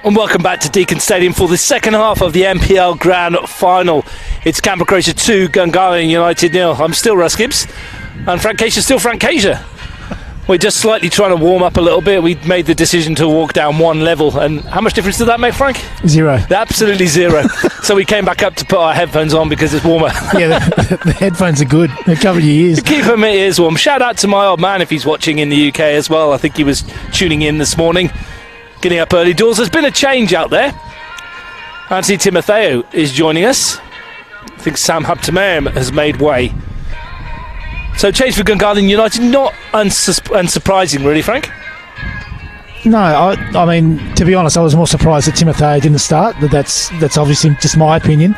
And welcome back to Deakin Stadium for the second half of the NPL Grand Final. It's Canberra Croatia 2, Gungahlin United 0. I'm still Russ Gibbs, and Frank Casier's still Frank Casier. We're just slightly trying to warm up a little bit. We made the decision to walk down one level, and how much difference did that make, Frank? 0. Absolutely 0. So we came back up to put our headphones on because it's warmer. Yeah, the headphones are good. They cover your ears. Keep them ears warm. Shout out to my old man if he's watching in the UK as well. I think he was tuning in this morning. Getting up early doors. There's been a change out there. Anthony Timotheo is joining us. I think Sam Haptamerim has made way. So change for Gungahlin United, not unsurprising really, Frank? No, I mean, to be honest, I was more surprised that Timotheo didn't start. That's obviously just my opinion.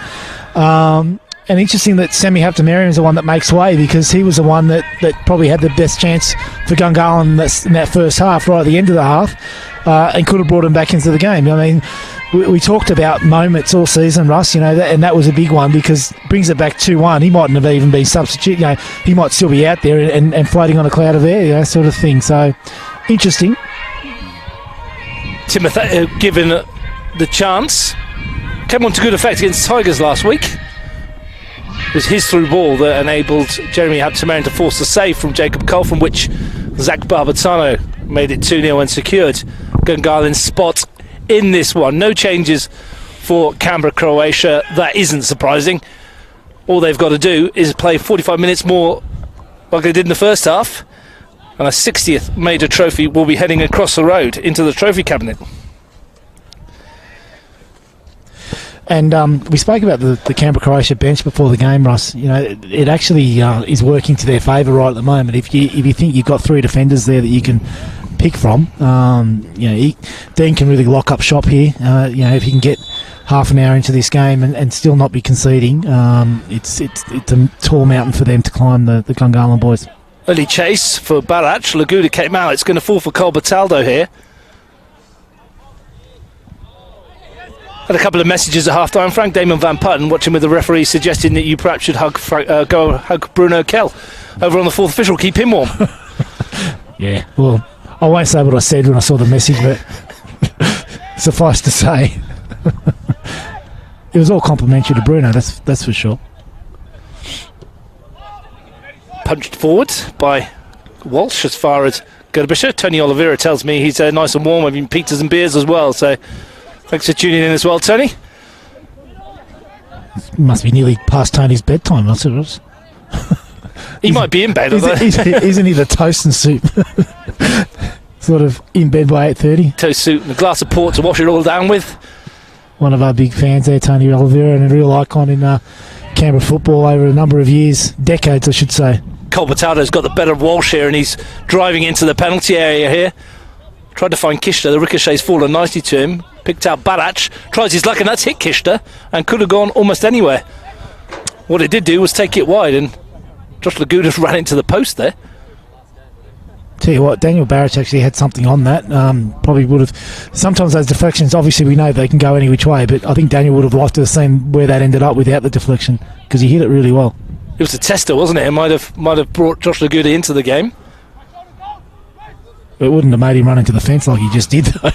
And interesting that Sammy Haptamerim is the one that makes way, because he was the one that probably had the best chance for Gungahlin in that first half, right at the end of the half, and could have brought him back into the game. I mean, we talked about moments all season, Russ, and that was a big one, because it brings it back 2-1. He mightn't have even been substitute. He might still be out there and floating on a cloud of air, sort of thing. So, interesting. Timotheo given the chance. Came on to good effect against Tigers last week. It was his through ball that enabled Jeremy Haptamerim to force the save from Jacob Cole, from which Zach Barbatano made it 2-0 and secured Gungalin's spot in this one. No changes for Canberra Croatia. That isn't surprising. All they've got to do is play 45 minutes more like they did in the first half, and a 60th major trophy will be heading across the road into the trophy cabinet. And we spoke about the Canberra Croatia bench before the game, Russ. It actually is working to their favour right at the moment. If you think you've got 3 defenders there that you can pick from, Dean can really lock up shop here. If he can get half an hour into this game and still not be conceding, it's a tall mountain for them to climb, the Gungahlin boys. Early chase for Barac. Laguda came out. It's going to fall for Cole Bataldo here. Had a couple of messages at half-time. Frank Damon Van Putten watching with the referee, suggesting that you perhaps should go hug Bruno Kell over on the fourth official. Keep him warm. Yeah, well, I won't say what I said when I saw the message, but suffice to say, it was all complimentary to Bruno, that's for sure. Punched forward by Walsh as far as Gerbischer. Tony Oliveira tells me he's nice and warm, having pizzas and beers as well, so thanks for tuning in as well, Tony. It must be nearly past Tony's bedtime, mustn't it, Ross? He might be in bed. Isn't he the toast and soup? Sort of in bed by 8:30. Toast soup and a glass of port to wash it all down with. One of our big fans there, Tony Oliveira, and a real icon in Canberra football over a number of years, decades I should say. Cole Bataldo's got the better of Walsh here, and he's driving into the penalty area here. Tried to find Kishta, the ricochet's fallen nicely to him. Picked out Barac, tries his luck, and that's hit Kishta, and could have gone almost anywhere. What it did do was take it wide, and Josh Laguda ran into the post there. Tell you what, Daniel Barac actually had something on that. Probably would have. Sometimes those deflections, obviously we know they can go any which way, but I think Daniel would have liked to have seen where that ended up without the deflection, because he hit it really well. It was a tester, wasn't it? It might have brought Josh Laguda into the game. It wouldn't have made him run into the fence like he just did, though.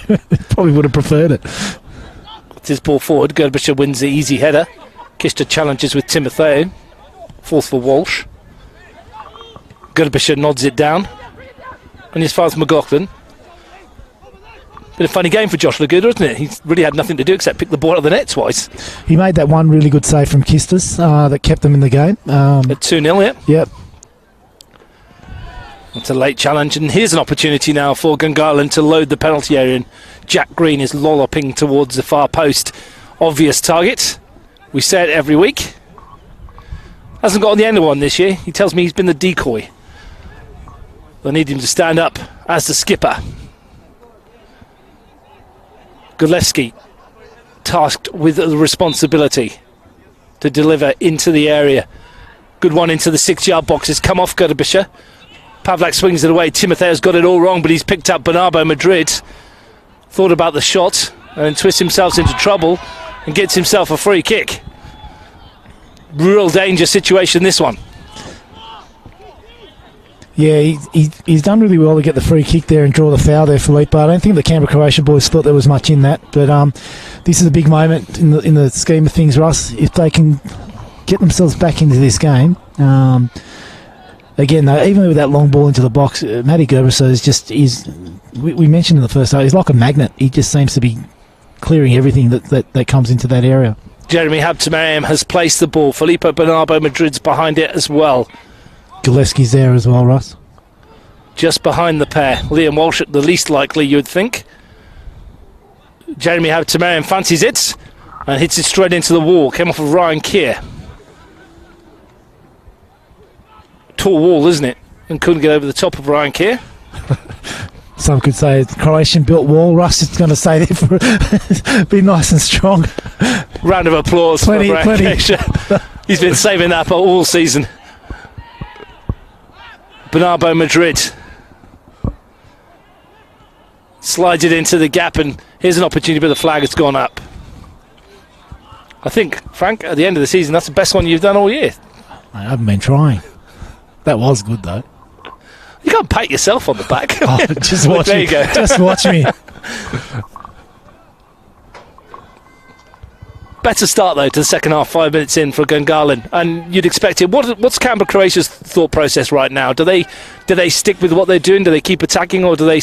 Probably would have preferred it. It's his ball forward. Gerbischer wins the easy header. Kishta challenges with Timotheo. Fourth for Walsh. Gerbischer nods it down. And as far as Gungahlin. Been a funny game for Josh Laguda, isn't it? He's really had nothing to do except pick the ball out of the net twice. He made that one really good save from Kistas that kept them in the game. At 2-0, yeah. Yep. It's a late challenge, and here's an opportunity now for Gungahlin to load the penalty area, and Jack Green is lolloping towards the far post. Obvious target. We say it every week. Hasn't got on the end of one this year. He tells me he's been the decoy. They need him to stand up as the skipper. Gulewski tasked with the responsibility to deliver into the area. Good one into the 6-yard box. It's come off Gerbischer. Pavlak swings it away. Timotheo's got it all wrong, but he's picked up Bernardo Madrid. Thought about the shot and then twists himself into trouble and gets himself a free kick. Real danger situation, this one. Yeah, he's done really well to get the free kick there and draw the foul there, Philippe. But I don't think the Canberra Croatia boys thought there was much in that. But this is a big moment in the scheme of things, Russ. If they can get themselves back into this game, again, though, even with that long ball into the box, Matty Gerber is we mentioned in the first half, he's like a magnet. He just seems to be clearing everything that comes into that area. Jeremy Habtemariam has placed the ball. Filippo Bernardo Madrid's behind it as well. Gillespie's there as well, Russ. Just behind the pair. Liam Walsh at the least likely, you'd think. Jeremy Habtemariam fancies it and hits it straight into the wall. Came off of Ryan Keir. Tall wall, isn't it? And couldn't get over the top of Ryan Keir. Some could say it's a Croatian-built wall. Russ is going to stay there for be nice and strong. Round of applause for Ryan Keir. He's been saving that all season. Bernardo Madrid slides it into the gap, and here's an opportunity, but the flag has gone up. I think, Frank, at the end of the season, that's the best one you've done all year. I haven't been trying. That was good, though. You can't pat yourself on the back. Just watch there me. You go. Just watch me. Better start, though, to the second half, 5 minutes in for Gungahlin. And you'd expect it. What's Canberra Croatia's thought process right now? Do they stick with what they're doing? Do they keep attacking, or do they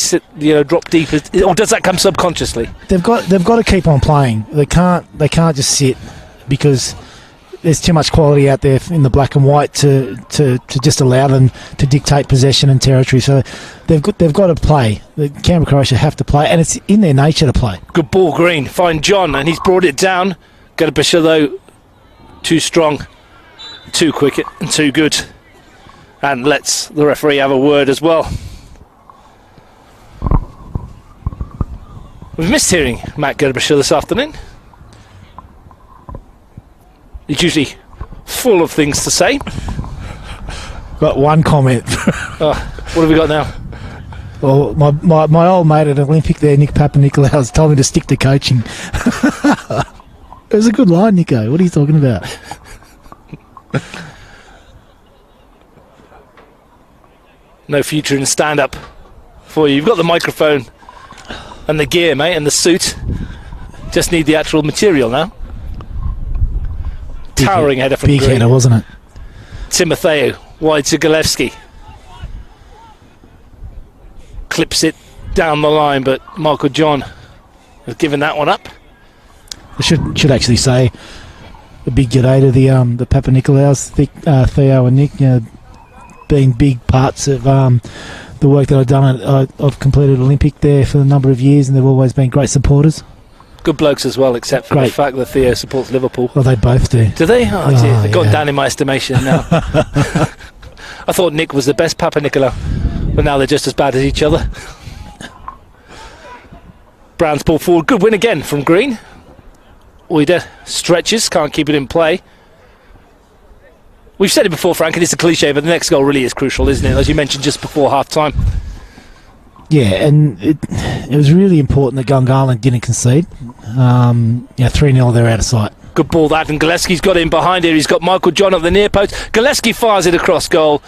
drop deep? Or does that come subconsciously? They've got to keep on playing. They can't just sit, because there's too much quality out there in the black and white to just allow them to dictate possession and territory. So they've got to play. The Canberra Croatia have to play, and it's in their nature to play. Good ball, Green. Find John, and he's brought it down. Gerber, though, too strong, too quick, and too good. And lets the referee have a word as well. We've missed hearing Matt Gerber this afternoon. He's usually full of things to say. Got one comment. What have we got now? Well, my old mate at Olympic there, Nick Papanikolaou, told me to stick to coaching. It was a good line, Nico. What are you talking about? No future in stand-up for you. You've got the microphone and the gear, mate, and the suit. Just need the actual material now. Towering header from Big Green. header, wasn't it? Timotheo, wide to Gillespie. Clips it down the line, but Michael John has given that one up. I should actually say a big g'day to the Papanikolaous, Theo and Nick, being big parts of the work that I've done. I've completed Olympic there for a number of years, and they've always been great supporters. Good blokes as well, except for the fact that Theo supports Liverpool. Well, they both do. Do they? Oh dear, they've gone down in my estimation now. I thought Nick was the best Papanikolaou, but now they're just as bad as each other. Brown's ball forward. Good win again from Green. Oida stretches, can't keep it in play. We've said it before, Frank, and it's a cliche, but the next goal really is crucial, isn't it? As you mentioned just before half-time. Yeah, and it was really important that Gungahlin didn't concede. 3-0, they're out of sight. Good ball that, and Gillespie's got in behind here. He's got Michael John at the near post. Gillespie fires it across goal,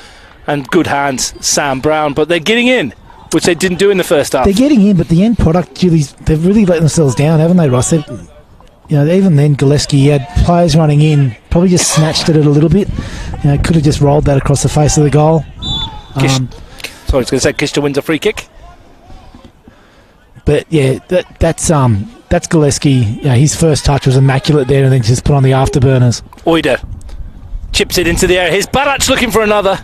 and good hands, Sam Brown. But they're getting in, which they didn't do in the first half. They're getting in, but the end product, they've really let themselves down, haven't they, Ross? Even then, Gillespie had players running in, probably just snatched at it a little bit. Could have just rolled that across the face of the goal. Sorry, I was going to say Kishta wins a free kick. But yeah, that's Gillespie. His first touch was immaculate there, and then just put on the afterburners. Oida chips it into the air. Here's Barac looking for another.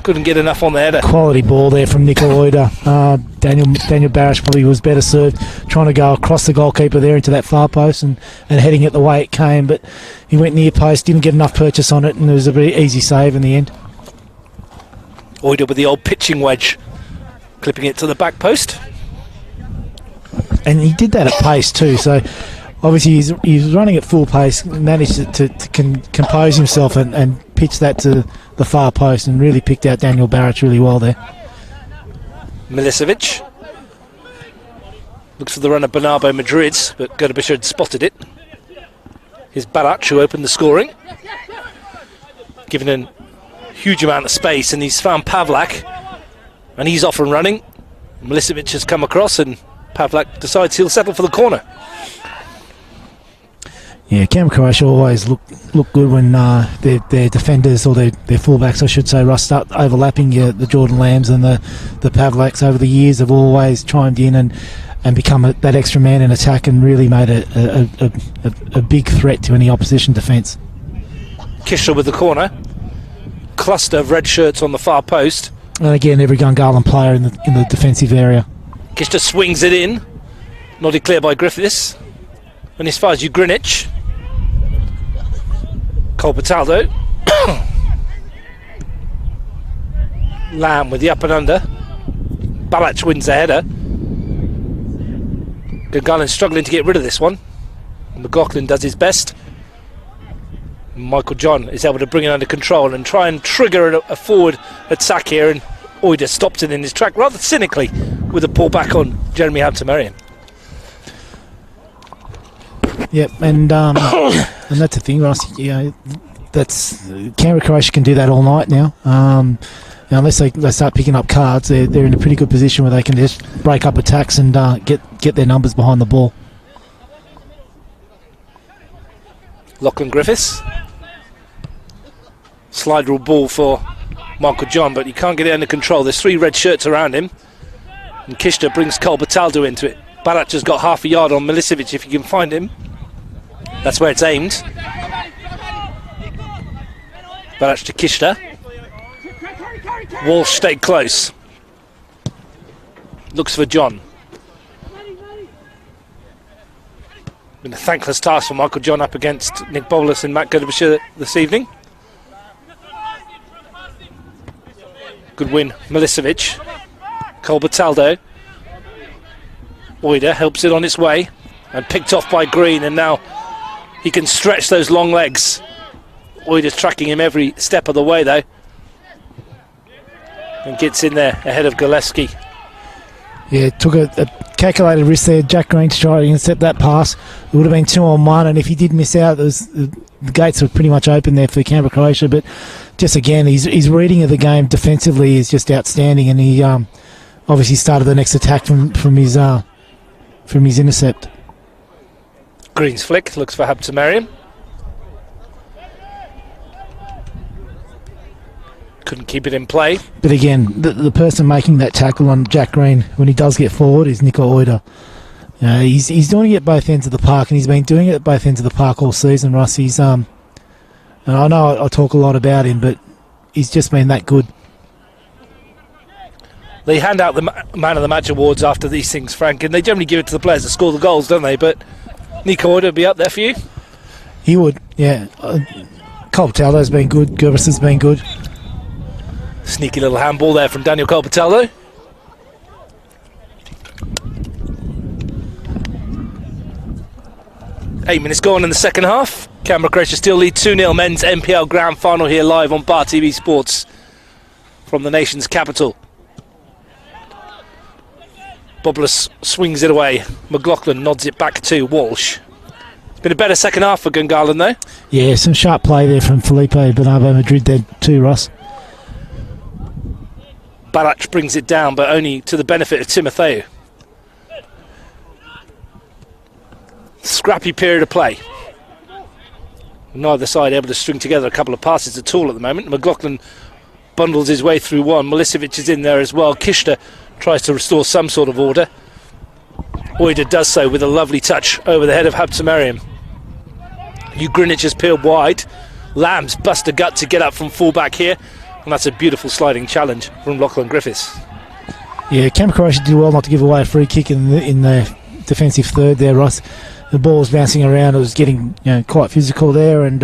Couldn't get enough on the header. Quality ball there from Nico Oida. Daniel Barac probably was better served trying to go across the goalkeeper there into that far post and heading it the way it came, but he went near post, didn't get enough purchase on it, and it was a very easy save in the end. Oida with the old pitching wedge, clipping it to the back post. And he did that at pace too, so obviously he's running at full pace, managed to compose himself and pitch that to the far post, and really picked out Daniel Barac really well there. Milicevic looks for the run of Bernardo Madrid, but Gerber had spotted it. Here's Barac who opened the scoring, given a huge amount of space, and he's found Pavlak, And he's off and running. Milicevic has come across and Pavlak decides he'll settle for the corner. Yeah, Canberra Croatia always look good when their defenders, or their fullbacks, I should say, Russ, start overlapping. The Jordan Lambs and the Pavlaks over the years have always chimed in and become that extra man in attack and really made a big threat to any opposition defence. Kishler with the corner. Cluster of red shirts on the far post. And again, every Gungahlin player in the defensive area. Kishler swings it in. Nodded clear by Griffiths. And as far as Greenwich. Colbertaldo. Lamb with the up and under. Balach wins the header. Gungahlin struggling to get rid of this one. McLaughlin does his best. Michael John is able to bring it under control and try and trigger a forward attack here, and Oida stops it in his track rather cynically with a pull back on Jeremy Hampton-Marion. Yep, and that's the thing, Ross. You know, that's Canberra Croatia can do that all night now. Unless they start picking up cards, they're in a pretty good position where they can just break up attacks and get their numbers behind the ball. Lachlan Griffiths. Slide rule ball for Michael John, but he can't get it under control. There's 3 red shirts around him. And Kishta brings Colbertaldo into it. Balac has got half a yard on Milicevic if you can find him. That's where it's aimed. Balac to Kishta. Walsh stayed close. Looks for John. Been a thankless task for Michael John up against Nick Bolas and Matt Goodabashir this evening. Good win, Milicevic. Colbertaldo. Oida helps it on its way and picked off by Green, and now he can stretch those long legs. Oida's tracking him every step of the way though, and gets in there ahead of Gillespie. Yeah, took a calculated risk there, Jack Green, to try to intercept that pass. It would have been 2-on-1, and if he did miss out, the gates were pretty much open there for Canberra Croatia. But just again, his reading of the game defensively is just outstanding, and he obviously started the next attack from his intercept. Green's flick looks for Hampton-Marion. Couldn't keep it in play. But again, the person making that tackle on Jack Green when he does get forward is Nico Oida. He's doing it at both ends of the park, and he's been doing it at both ends of the park all season, Russ. He's and I know I talk a lot about him, but he's just been that good. They hand out the Man of the Match awards after these things, Frank, and they generally give it to the players that score the goals, don't they? But Nico Oida would be up there for you? He would, yeah. Colbertaldo's been good. Gervis has been good. Sneaky little handball there from Daniel Colbertaldo. Eight minutes gone in the second half. Canberra Croatia still lead 2-0 men's NPL Grand Final here live on Bar TV Sports from the nation's capital. Bobulus swings it away. McLaughlin nods it back to Walsh. It's been a better second half for Gungahlin though. Yeah, some sharp play there from Felipe Bernardo Madrid there too, Russ. Balac brings it down, but only to the benefit of Timotheu. Scrappy period of play. Neither side able to string together a couple of passes at all at the moment. McLaughlin bundles his way through one. Milicevic is in there as well. Kishta tries to restore some sort of order. Oida does so with a lovely touch over the head of Hampton-Marion. Greenwich has peeled wide. Lambs bust a gut to get up from full-back here. And that's a beautiful sliding challenge from Lachlan Griffiths. Yeah, Canberra Croatia did well not to give away a free kick in the defensive third there, Ross. The ball was bouncing around. It was getting quite physical there, and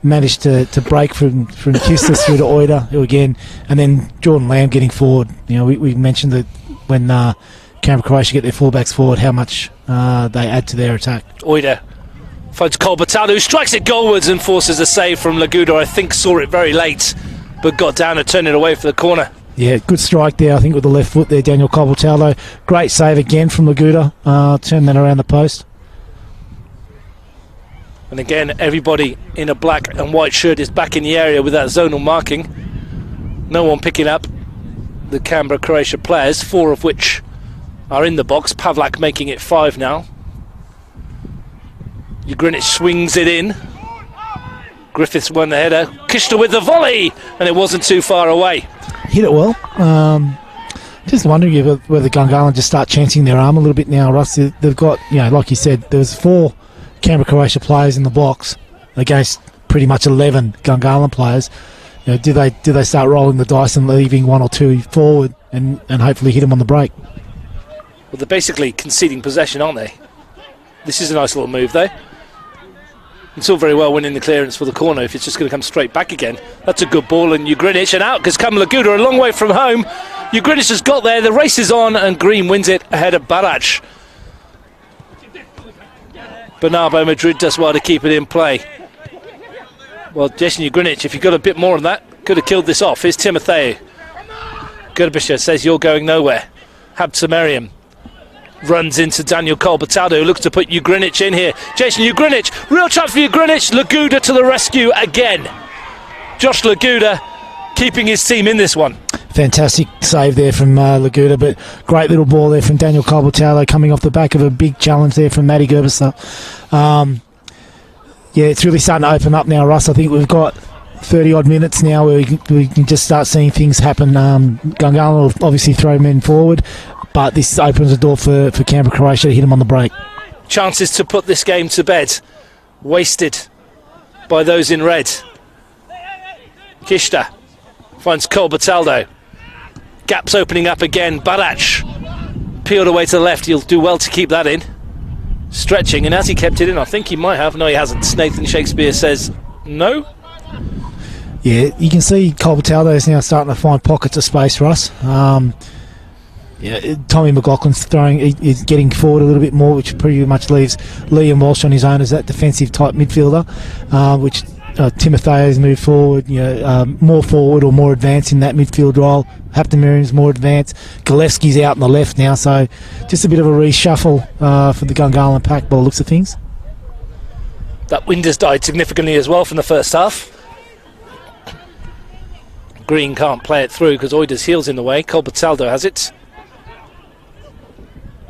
managed to break from Kistis through to Oida again, and then Jordan Lamb getting forward. We mentioned that when Canberra Croatia get their fullbacks forward, how much they add to their attack. Oida finds Colbertaldo, who strikes it goalwards and forces a save from Laguda. I think saw it very late, but got down and turned it away for the corner. Yeah, good strike there, I think, with the left foot there, Daniel Colbertaldo. Great save again from Laguda. Turned that around the post. And again, everybody in a black and white shirt is back in the area with that zonal marking. No one picking up the Canberra Croatia players, 4 of which are in the box. Pavlak making it 5 now. Ugrinic swings it in. Griffiths won the header. Kishta with the volley, and it wasn't too far away. Hit it well. Just wondering whether Gungahlin just start chancing their arm a little bit now, Russ. They've got, like you said, there's 4 Canberra Croatia players in the box against pretty much 11 Gungahlin players. Do they start rolling the dice and leaving 1 or 2 forward and hopefully hit them on the break? Well, they're basically conceding possession, aren't they? This is a nice little move, though. It's all very well winning the clearance for the corner if it's just going to come straight back again. That's a good ball, and Ugrinic, and out because Kamalaguda a long way from home. Ugrinic has got there, the race is on, and Green wins it ahead of Barac. Bernardo Madrid does well to keep it in play. Well, Jason Ugrinic, if you got a bit more on that, could have killed this off. Here's Timotheo. Gerbischer says you're going nowhere. Habtemariam runs into Daniel Colbertado, who looks to put Ugrinic in here. Jason Ugrinic, real chance for Ugrinic. Laguda to the rescue again. Josh Laguda keeping his team in this one. Fantastic save there from Laguda, but great little ball there from Daniel Colbertado coming off the back of a big challenge there from Matty Gerbischer. It's really starting to open up now, Russ. I think we've got 30-odd minutes now where we can just start seeing things happen. Gungahlin will obviously throw men forward, but this opens the door for Canberra Croatia to hit them on the break. Chances to put this game to bed. Wasted by those in red. Kishta finds Colbertaldo. Gaps opening up again. Barac peeled away to the left. He'll do well to keep that in. Stretching, and has he kept it in? I think he might have. No, he hasn't. Nathan Shakespeare says no. Yeah, you can see Colbertaldo is now starting to find pockets of space for us. Tommy McLaughlin's is getting forward a little bit more, which pretty much leaves Liam Walsh on his own as that defensive type midfielder, which Timotheo's moved forward, more forward or more advanced in that midfield role. Habtemariam's more advanced. Gillespie's out on the left now, so just a bit of a reshuffle for the Gungahlin pack by the looks of things. That wind has died significantly as well from the first half. Green can't play it through because Oida's heel's in the way. Colbertaldo has it.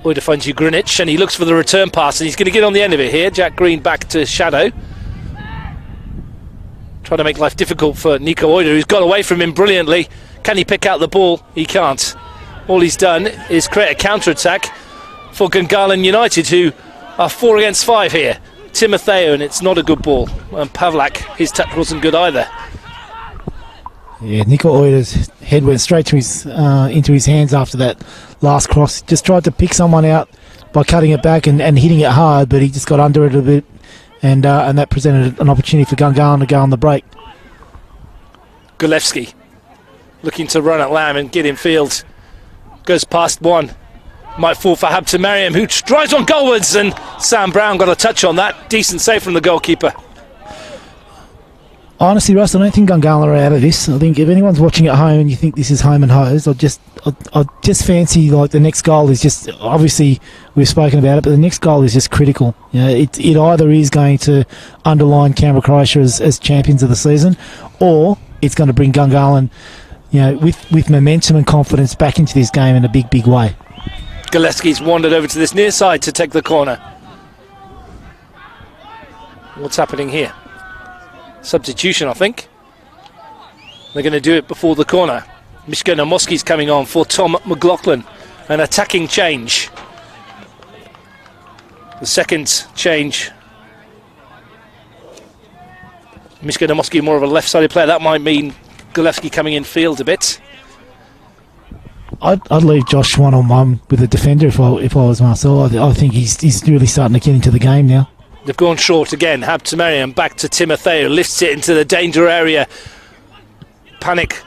Oida finds Ugrinic, and he looks for the return pass, and he's going to get on the end of it here. Jack Green back to Shadow. Trying to make life difficult for Nico Oida, who's got away from him brilliantly. Can he pick out the ball? He can't. All he's done is create a counter-attack for Gungahlin United, who are 4 against 5 here. Timotheo, and it's not a good ball. And Pavlak, his touch wasn't good either. Yeah, Nico Oida's head went straight to into his hands after that last cross. Just tried to pick someone out by cutting it back and hitting it hard, but he just got under it a bit, and that presented an opportunity for Gungahlin to go on the break. Gulevski looking to run at Lamb and get in field. Goes past one. Might fall for Habtemariam, who drives on goalwards, and Sam Brown got a touch on that. Decent save from the goalkeeper. Honestly, Russ, I don't think Gungahlin are out of this. I think if anyone's watching at home and you think this is home and hosed, I just fancy like the next goal is just, obviously we've spoken about it, but the next goal is just critical. It either is going to underline Canberra Croatia as champions of the season, or it's going to bring Gungahlin, with momentum and confidence back into this game in a big, big way. Gillespie's wandered over to this near side to take the corner. What's happening here? Substitution, I think. They're going to do it before the corner. Mishka Namoski's coming on for Tom McLaughlin. An attacking change. The second change. Mishka Namoski more of a left-sided player. That might mean Gillespie coming in field a bit. I'd leave Josh one-on-one with a defender if I was Marcel. I think he's really starting to get into the game now. They've gone short again. Habtemariam back to Timotheo, lifts it into the danger area. Panic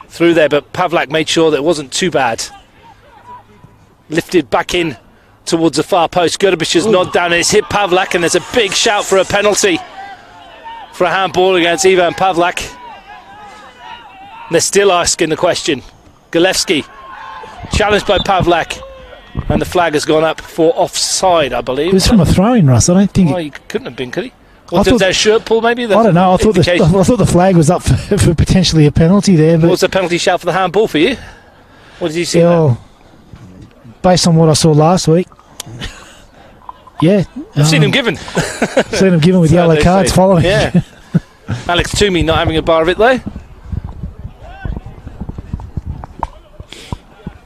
through there, but Pavlak made sure that it wasn't too bad. Lifted back in towards the far post. Gerbischer's nod down, and it's hit Pavlak, and there's a big shout for a penalty for a handball against Ivan Pavlak. And they're still asking the question. Gillespie challenged by Pavlak, and the flag has gone up for offside, I believe. It was from a throw-in, Russ. I don't think. He couldn't have been, could he? Or did their shirt pull, maybe? I don't know. I thought the flag was up for potentially a penalty there. But what was the penalty shout for the handball for you? What did you see? There? Based on what I saw last week, yeah. I've seen him given. Seen him given with yellow cards following. Yeah. Alex Toomey not having a bar of it though.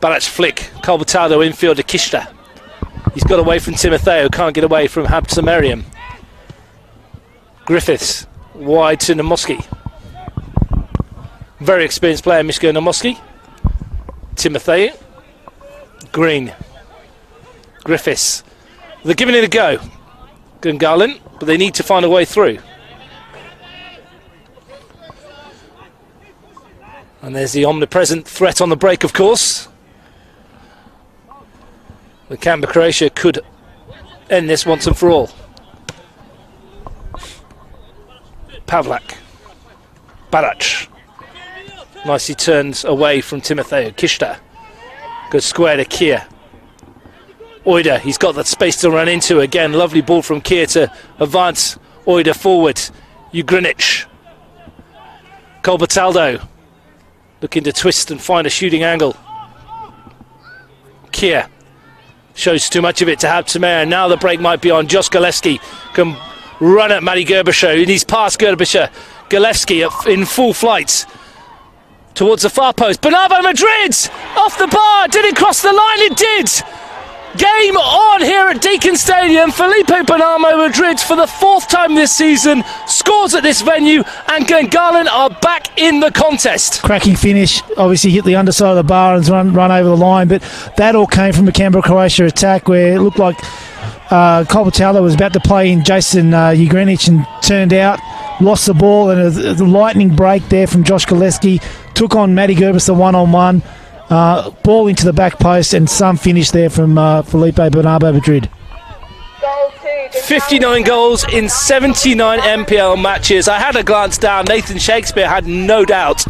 Balach flick. Colbertado infield to Kishta. He's got away from Timotheo, can't get away from Habsamariam. Griffiths wide to Namoski. Very experienced player, Mishko Namoski. Timotheo. Green. Griffiths. They're giving it a go. Gungahlin, but they need to find a way through. And there's the omnipresent threat on the break, of course. The Canberra Croatia could end this once and for all. Pavlak. Balach. Nicely turns away from Timotheo. Kishta goes square to Kier. Oida, he's got that space to run into. Again, lovely ball from Kier to advance Oida forward. Ugrinic. Colbertaldo looking to twist and find a shooting angle. Kier shows too much of it to Habtamir. Now the break might be on. Josh Galeski can run at Matty Gerbischer, and he's past Gerbischer. Galevsky in full flight towards the far post. Bernardo Madrid off the bar. Did it cross the line? It did. Game on here at Deakin Stadium. Felipe Bernardo Madrid, for the fourth time this season, scores at this venue, and Gungahlin are back in the contest. Cracking finish. Obviously hit the underside of the bar and run over the line, but that all came from a Canberra Croatia attack where it looked like Colbertaldo was about to play in Jason Ugrinic and turned out, lost the ball, and a lightning break there from Josh Galeski. Took on Matty Gerbis the one-on-one. Ball into the back post, and some finish there from Felipe Bernardo Madrid. 59 goals in 79 NPL matches. I had a glance down. Nathan Shakespeare had no doubt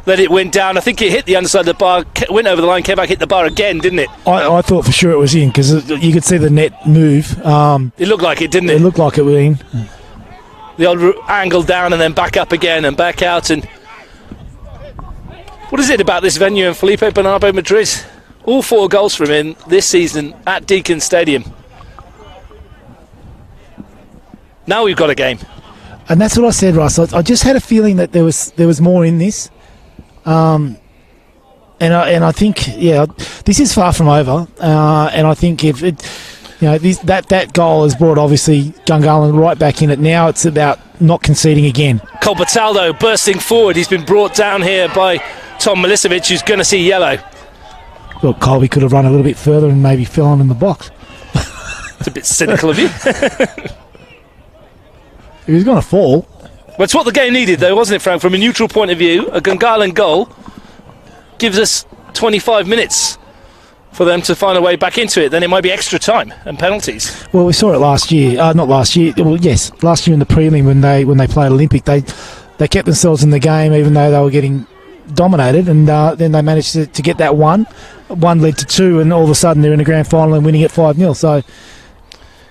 that it went down. I think it hit the underside of the bar, went over the line, came back, hit the bar again, didn't it? I thought for sure it was in, because you could see the net move. It looked like it, didn't it? It looked like it was in. The old angle down and then back up again and back out. And what is it about this venue and Felipe Bernardo Madrid? All 4 goals from him this season at Deakin Stadium. Now we've got a game. And that's what I said, Russ. I just had a feeling that there was more in this. And I think, yeah, this is far from over. And I think if it, that goal has brought obviously Gungahlin right back in it. Now it's about not conceding again. Colbertaldo bursting forward. He's been brought down here by Tom Milicevic, who's going to see yellow. Well, Colby could have run a little bit further and maybe fell on in the box. It's a bit cynical of you. He was going to fall. Well, it's what the game needed, though, wasn't it, Frank? From a neutral point of view, a Gungahlin goal gives us 25 minutes for them to find a way back into it. Then it might be extra time and penalties. Well, we saw it last year. Not last year. Well, yes, last year in the prelim when they played Olympic, they kept themselves in the game even though they were getting dominated, and then they managed to get that one led to 2, and all of a sudden they're in the grand final and winning it 5-0. So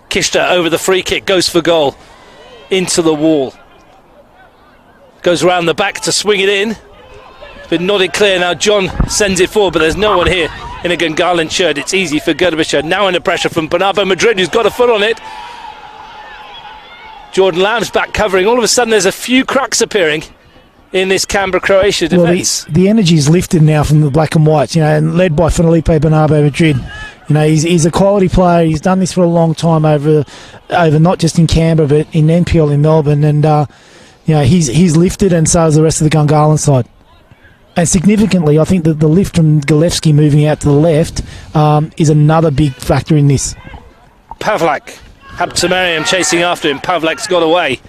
Kishta over the free kick, goes for goal, into the wall, goes around the back to swing it in. It's been nodded clear. Now John sends it forward, but there's no one here in a Gungahlin shirt. It's easy for Gerbischer. Now under pressure from Bernardo Madrid, who's got a foot on it. Jordan Lamb's back covering. All of a sudden there's a few cracks appearing in this Canberra Croatia defence. Well, the energy's lifted now from the black and whites, and led by Felipe Bernardo Madrid. He's a quality player. He's done this for a long time over not just in Canberra but in NPL in Melbourne, and he's lifted, and so is the rest of the Gungahlin side. And significantly, I think that the lift from Galevsky moving out to the left is another big factor in this. Pavlak, Habtamariam chasing after him. Pavlak's got away.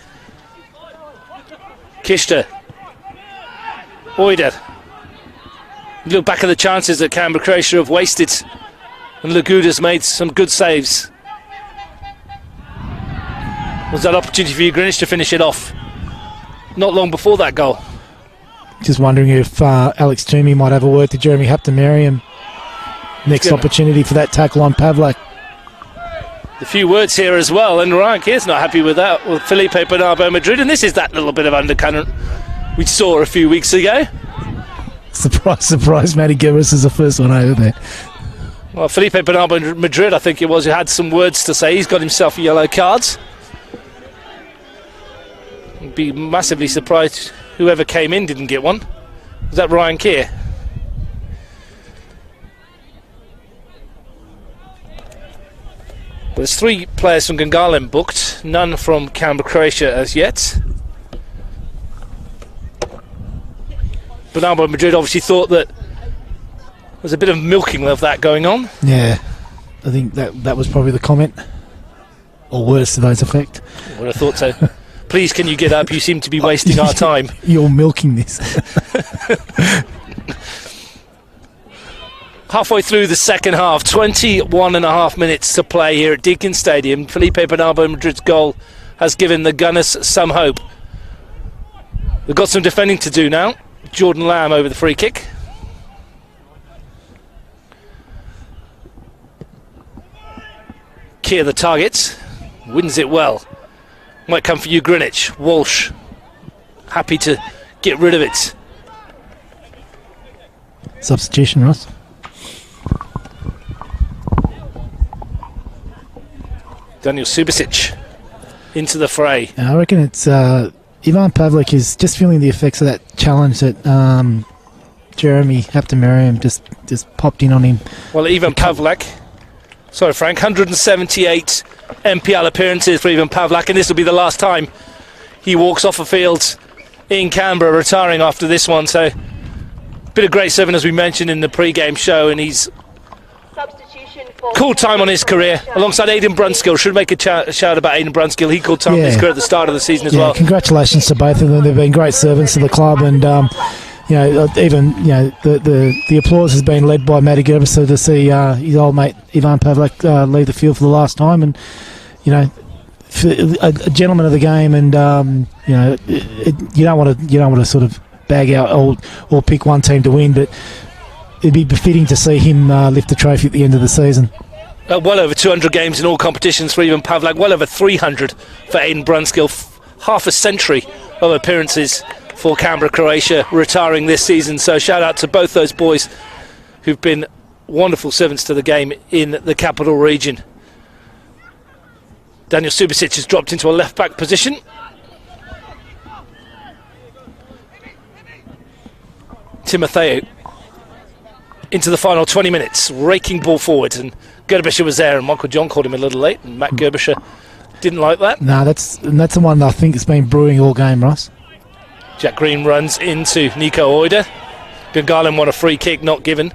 Kishta. Oida. Look back at the chances that Canberra Croatia have wasted, and Laguda's made some good saves. Was that opportunity for Ugrinic to finish it off? Not long before that goal. Just wondering if Alex Toomey might have a word to Jeremy Habtamariam. Next opportunity for that tackle on Pavlak. A few words here as well, and Ryan Keir's not happy with that, with Felipe Bernardo Madrid, and this is that little bit of undercurrent we saw a few weeks ago. Surprise, Matty Gillis is the first one over there. Well, Felipe Bernardo Madrid, I think it was, who had some words to say. He's got himself a yellow card. I'd be massively surprised whoever came in didn't get one. Was that Ryan Keir? There's 3 players from Gungahlin booked, none from Canberra, Croatia as yet. Bernardo Madrid obviously thought that there's a bit of milking of that going on. Yeah, I think that was probably the comment, or words to those effect. I would have thought so. Please, can you get up? You seem to be wasting our time. You're milking this. Halfway through the second half, 21 and a half minutes to play here at Deakin Stadium. Felipe Bernardo Madrid's goal has given the Gunners some hope. They've got some defending to do now. Jordan Lamb over the free kick. Keir the target, wins it well. Might come for you, Greenwich. Walsh, happy to get rid of it. Substitution, Ross. Daniel Subasic into the fray. I reckon it's Ivan Pavlik is just feeling the effects of that challenge that Jeremy Haptamariam just popped in on him. Well, Ivan Pavlik, sorry Frank, 178 NPL appearances for Ivan Pavlik, and this will be the last time he walks off a field in Canberra, retiring after this one. So, bit of great serving as we mentioned in the pre-game show, and he's cool time on his career alongside Aidan Brunskill. Should make a shout about Aidan Brunskill. He called time on his career at the start of the season as well. Congratulations to both of them. They've been great servants to the club, and the applause has been led by Matty Gerber. So to see his old mate Ivan Pavlik leave the field for the last time, and for a gentleman of the game, and you don't want to sort of bag out or pick one team to win, but it'd be befitting to see him lift the trophy at the end of the season. Well over 200 games in all competitions for Ivan Pavlik, well over 300 for Aidan Brunskill, half a century of appearances for Canberra, Croatia, retiring this season. So shout out to both those boys who've been wonderful servants to the game in the capital region. Daniel Subasic has dropped into a left back position. Timotheo into the final 20 minutes, raking ball forward, and Gerbischer was there, and Michael John called him a little late, and Matt Gerbischer didn't like that. No, that's the one that I think has been brewing all game, Ross. Jack Green runs into Nico Oida. Gungahlin won a free kick, not given.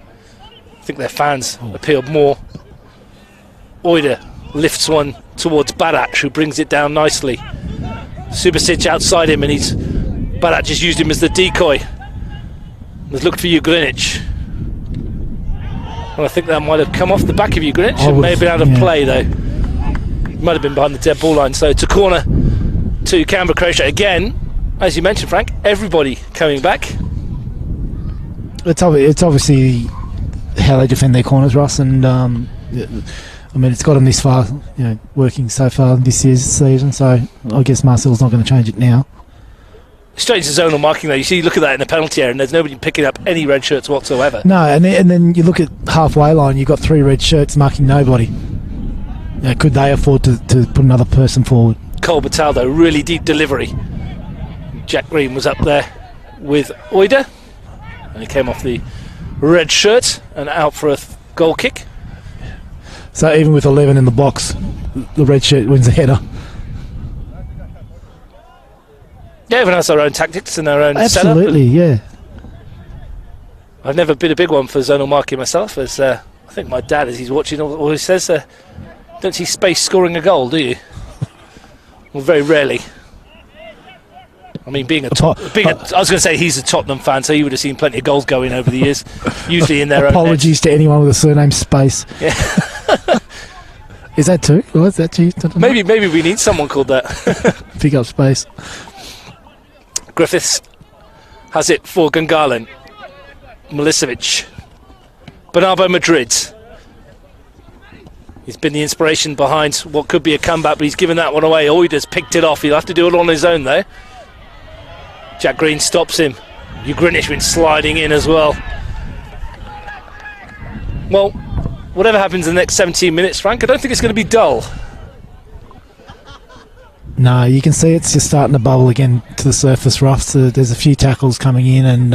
I think their fans appealed more. Oida lifts one towards Badac, who brings it down nicely. Subasic outside him, and Badac just used him as the decoy. Has looked for you, Greenwich. Well, I think that might have come off the back of you, Greenwich. It may have been out of play, though. Might have been behind the dead ball line. So to corner to Canberra, Croatia again. As you mentioned, Frank, everybody coming back. It's obviously how they defend their corners, Ross, and it's got them this far, working so far this year's season. So I guess Marcel's not going to change it now. Strange to zonal marking though. You look at that in the penalty area, and there's nobody picking up any red shirts whatsoever. No, and then you look at halfway line. You've got 3 red shirts marking nobody. Could they afford to put another person forward? Cole Bataldo, really deep delivery. Jack Green was up there with Oida, and he came off the red shirt and out for a goal kick. So even with 11 in the box, the red shirt wins the header. Yeah, everyone has their own tactics and their own Absolutely, setup. Yeah. I've never been a big one for zonal marking myself, as I think my dad, as he's watching, always says, don't see space scoring a goal, do you? Well, very rarely. I mean, I was going to say he's a Tottenham fan, so he would have seen plenty of goals going over the years, usually in their own Apologies to anyone with a surname Space. Yeah. Is that too? Well, is that too? Maybe we need someone called that. Pick up Space. Griffiths has it for Gungahlin. Milicevic. Bernardo Madrid. He's been the inspiration behind what could be a comeback, but he's given that one away. Oida's picked it off. He'll have to do it on his own, though. Jack Green stops him. Greenwich been sliding in as well. Well, whatever happens in the next 17 minutes, Frank, I don't think it's going to be dull. No, you can see it's just starting to bubble again to the surface, Ruff. So there's a few tackles coming in, and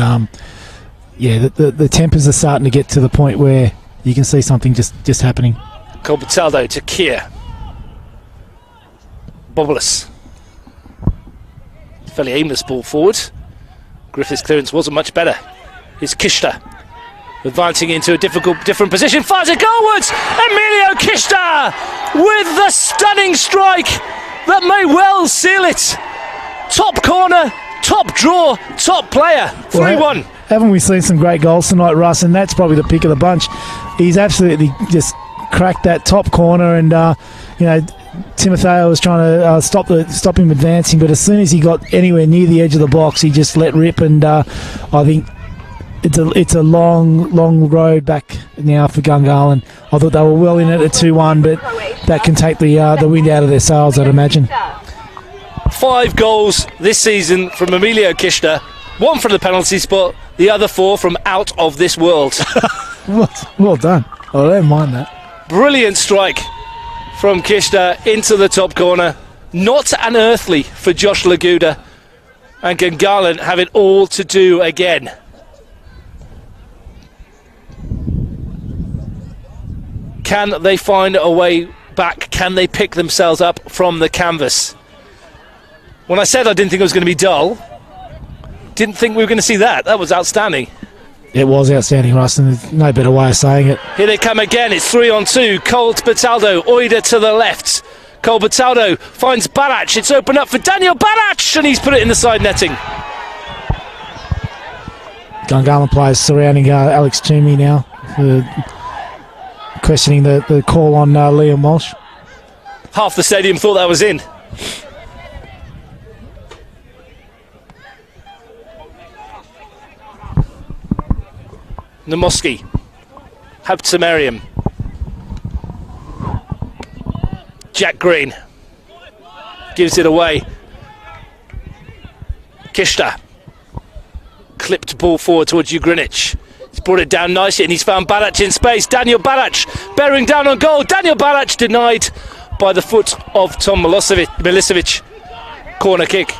the tempers are starting to get to the point where you can see something just happening. Colbertaldo to Keir. Bobulus. Fairly aimless ball forward. Griffith's clearance wasn't much better. Here's Kishta. Advancing into a different position. Fires it goalwards! Emilio Kishta with the stunning strike that may well seal it. Top corner, top draw, top player. 3-1. Haven't we seen some great goals tonight, Russ? And that's probably the pick of the bunch. He's absolutely just cracked that top corner, and Timotheo was trying to stop him advancing, but as soon as he got anywhere near the edge of the box, he just let rip, and I think it's a long road back now for Gungahlin. I thought they were well in it at 2-1, but that can take the wind out of their sails, I'd imagine. 5 goals this season from Emilio Kishta, 1 from the penalty spot, the other 4 from out of this world. Well done. I don't mind that. Brilliant strike from Kishta into the top corner. Not unearthly for Josh Laguda, and Gungahlin have it all to do again. Can they find a way back? Can they pick themselves up from the canvas? When I said I didn't think it was going to be dull, didn't think we were going to see that. That was outstanding. It was outstanding, Russ, and there's no better way of saying it. Here they come again. It's 3-on-2. Colbertaldo, Oida to the left. Colbertaldo finds Barach. It's open up for Daniel Barach, and he's put it in the side netting. Gungahlin players surrounding Alex Toomey now, questioning the call on Liam Walsh. Half the stadium thought that was in. Namoski, Habtemariam, Jack Green gives it away. Kishta, clipped ball forward towards Greenwich. He's brought it down nicely, and he's found Barach in space. Daniel Barach bearing down on goal. Daniel Barach denied by the foot of Tom Milicevic. Corner kick.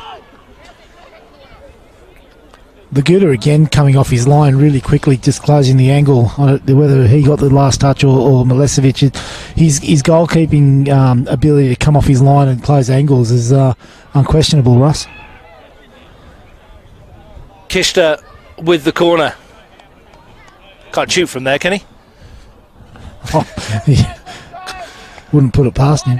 The Gouda again coming off his line really quickly, just closing the angle. Whether he got the last touch or Milicevic, his goalkeeping ability to come off his line and close angles is unquestionable, Russ. Kishta with the corner. Can't shoot from there, can he? Wouldn't put it past him.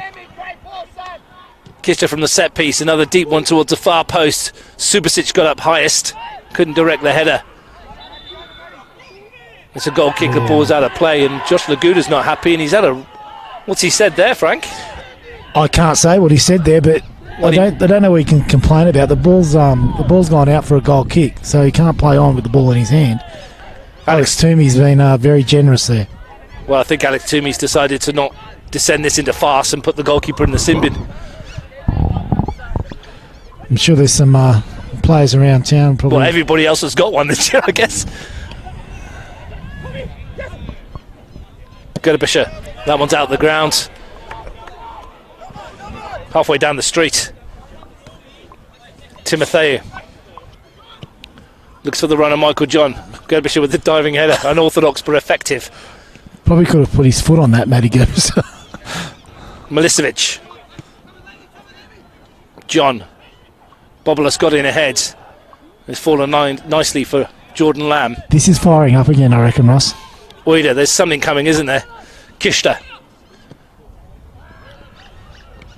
Kishta from the set piece, another deep one towards the far post. Subasic got up highest, couldn't direct the header. It's a goal kick, the ball's out of play, and Josh Laguda's not happy, and he's had a... What's he said there, Frank? I can't say what he said there, but I don't know what he can complain about. The ball's gone out for a goal kick, so he can't play on with the ball in his hand. Alex Toomey's been very generous there. Well, I think Alex Toomey's decided to not descend this into farce and put the goalkeeper in the sin bin. I'm sure there's some players around town. Probably. Well, everybody else has got one this year, I guess. Gerberscher, that one's out the ground. Halfway down the street. Timotheo looks for the runner, Michael John. Gerberscher with the diving header, unorthodox but effective. Probably could have put his foot on that, Matty Gerberscher. Milicevic. John. Bobulus got in ahead. It's fallen nicely for Jordan Lamb. This is firing up again, I reckon, Ross. Oida, there's something coming, isn't there? Kishta.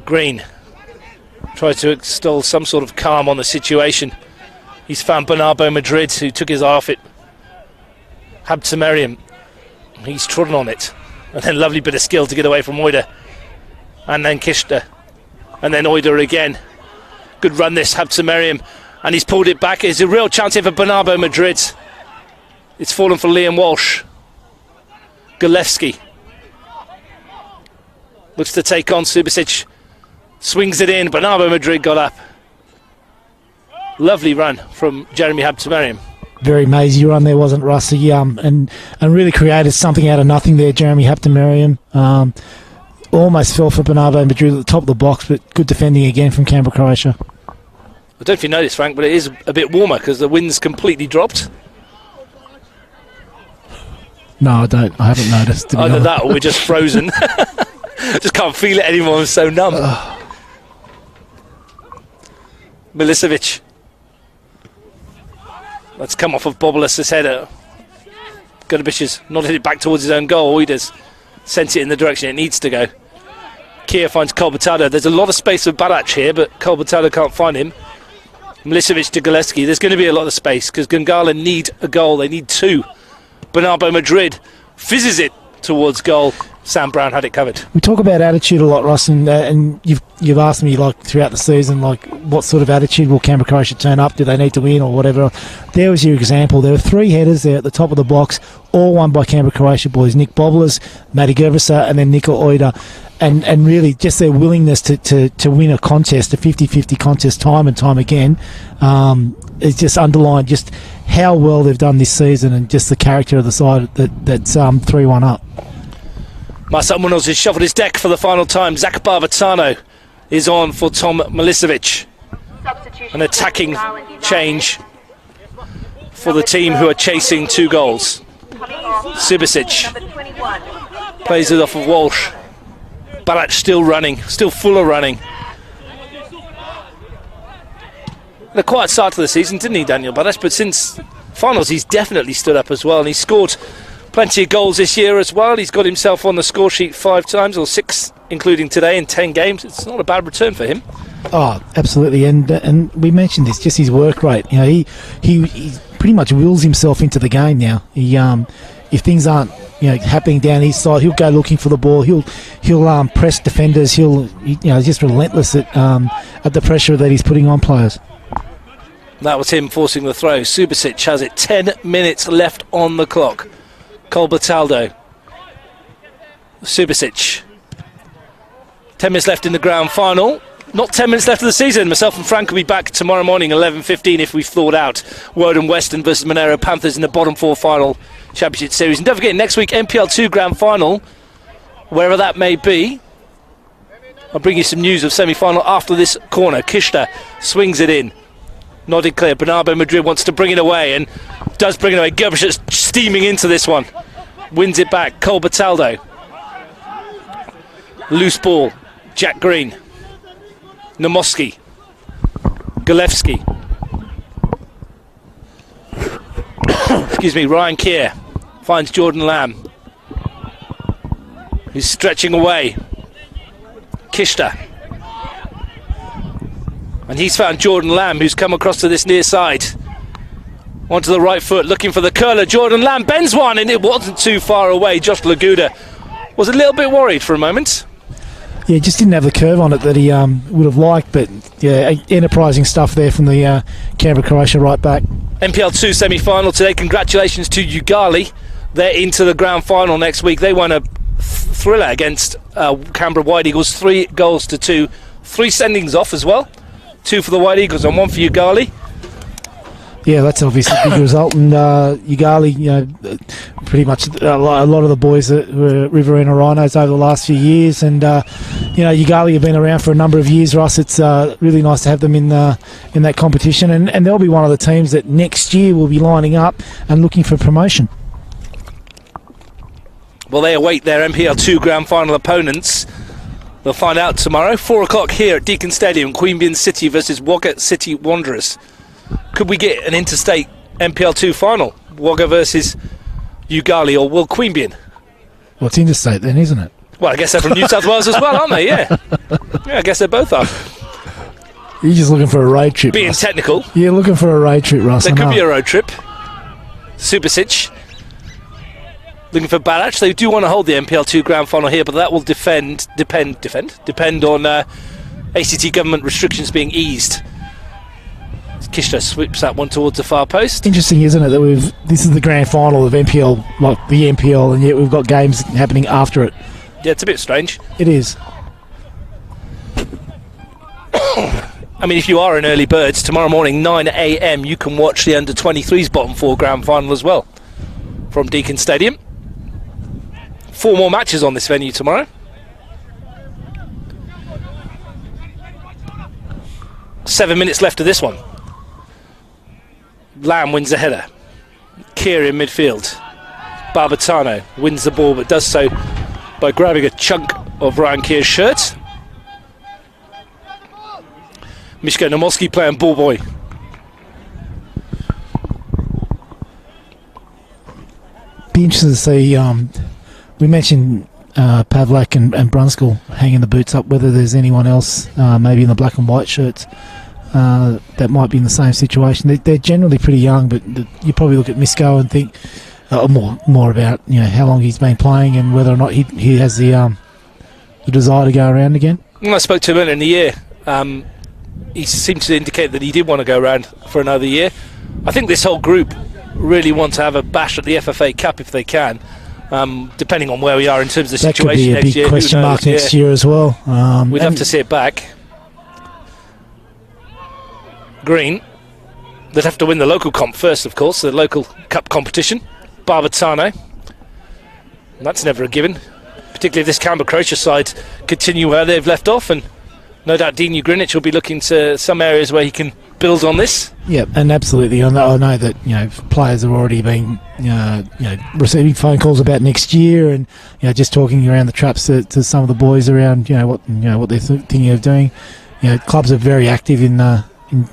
Green tries to extol some sort of calm on the situation. He's found Bernardo Madrid, who took his half it. Habtemariam, he's trodden on it. And then lovely bit of skill to get away from Oida. And then Kishta. And then Oida again. Good run this, Habtemariam. And he's pulled it back. It's a real chance here for Bernardo Madrid. It's fallen for Liam Walsh. Galevsky looks to take on Subasic. Swings it in. Bernardo Madrid got up. Lovely run from Jeremy Habtemariam. Very mazy run there, wasn't Rusty? And really created something out of nothing there, Jeremy Habtemariam. Almost fell for Bernardo Madrid at the top of the box, but good defending again from Canberra, Croatia. I don't know if you noticed, Frank, but it is a bit warmer because the wind's completely dropped. No, I don't. I haven't noticed. Either that or we're just frozen. Just can't feel it anymore. I'm so numb. Milicevic. Let's come off of Bobolas' header. Gudabich has nodded it back towards his own goal. All he does, sent it in the direction it needs to go. Kia finds Kolbatado. There's a lot of space for Barac here, but Kolbatado can't find him. Milicevic to Gillespie. There's going to be a lot of space because Gungahlin need a goal. They need two. Bernardo Madrid fizzes it towards goal. Sam Brown had it covered. We talk about attitude a lot, Ross, and you've asked me like throughout the season, like what sort of attitude will Canberra Croatia turn up? Do they need to win or whatever? There was your example. There were 3 headers there at the top of the box, all won by Canberra Croatia boys. Nick Bobolas, Matty Gervasa, and then Niko Oida. And really just their willingness to win a contest, a 50-50 contest time and time again, is just underlined just how well they've done this season and just the character of the side that's 3-1 up. Marcel Munoz has shuffled his deck for the final time. Zach Barbatano is on for Tom Milicevic. An attacking change for the team who are chasing 2 goals. Subasic plays it off of Walsh. Barac still running, still full of running. A quiet start to the season, didn't he, Daniel Barac? But since finals, he's definitely stood up as well, and he's scored plenty of goals this year as well. He's got himself on the score sheet 5 times, or 6, including today, in 10 games. It's not a bad return for him. Oh, absolutely, and we mentioned this, just his work rate. You know, he pretty much wills himself into the game now. He if things aren't happening down his side, he'll go looking for the ball. He'll press defenders. He's just relentless at the pressure that he's putting on players. That was him forcing the throw. Subasic has it. 10 minutes left on the clock. Kolbataldo. Subasic. 10 minutes left in the grand final. Not 10 minutes left of the season. Myself and Frank will be back tomorrow morning, 11:15, if we've thawed out. Woden Western versus Monero Panthers in the bottom 4 final championship series. And don't forget, next week, NPL2 grand final, wherever that may be. I'll bring you some news of semi-final after this corner. Kishta swings it in. Nodded clear. Bernardo Madrid wants to bring it away and does bring it away. Gerbish steaming into this one. Wins it back. Kolbataldo. Loose ball. Jack Green. Namoski. Galevsky. Excuse me. Ryan Keir finds Jordan Lamb. He's stretching away. Kishta. And he's found Jordan Lamb, who's come across to this near side. Onto the right foot, looking for the curler. Jordan Lamb bends one, and it wasn't too far away. Josh Laguda was a little bit worried for a moment. Yeah, just didn't have the curve on it that he would have liked, but yeah, enterprising stuff there from the Canberra Croatia right back. NPL2 semi-final today. Congratulations to Gungahlin. They're into the grand final next week. They won a thriller against Canberra White Eagles, 3-2. 3 sendings off as well. 2 for the White Eagles and 1 for Gungahlin. Yeah, that's obviously a big result. And Gungahlin, pretty much a lot of the boys that were Riverina Rhinos over the last few years. And, Gungahlin have been around for a number of years, Ross. It's really nice to have them in that competition. And they'll be one of the teams that next year will be lining up and looking for promotion. Well, they await their NPL2 grand final opponents. They'll find out tomorrow, 4 o'clock here at Deakin Stadium. Queanbeyan City versus Wagga City Wanderers. Could we get an interstate NPL2 final? Wagga versus Gungahlin, or will Queanbeyan? Well, it's interstate then, isn't it? Well, I guess they're from New South Wales as well, aren't they? Yeah. Yeah, I guess they both are. You're just looking for a road trip, Being Russ. technical. You're looking for a road trip, Russ. There could be a road trip. Subasic. Looking for Barac. They do want to hold the NPL2 grand final here, but that will depend on ACT government restrictions being eased. Kishta sweeps that one towards the far post. Interesting, isn't it, that this is the grand final of NPL, like the NPL, and yet we've got games happening after it. Yeah, it's a bit strange. It is. I mean, if you are an early bird, tomorrow morning, 9 a.m, you can watch the under-23s bottom 4 grand final as well from Deakin Stadium. 4 more matches on this venue tomorrow. 7 minutes left of this one. Lamb wins the header. Keir in midfield. Barbatano wins the ball, but does so by grabbing a chunk of Ryan Keir's shirt. Miško Namoski playing ball boy. Be interested to see. We mentioned Pavlak and Brunskill hanging the boots up. Whether there's anyone else, maybe in the black and white shirts, that might be in the same situation. They're generally pretty young, but you probably look at Miško and think more about how long he's been playing and whether or not he has the desire to go around again. When I spoke to him earlier in the year, he seemed to indicate that he did want to go around for another year. I think this whole group really want to have a bash at the FFA Cup if they can, depending on where we are in terms of the situation next year. That could be a big question mark next year as well. We'd have to see it back. Green, they'd have to win the local comp first, of course, the local cup competition. Barbatano, that's never a given, particularly if this Canberra Croatia side continue where they've left off, and no doubt Dean Greenwich will be looking to some areas where he can build on this. Yeah, and absolutely. I know that players have already been receiving phone calls about next year, and just talking around the traps to some of the boys around what they're thinking of doing. Clubs are very active in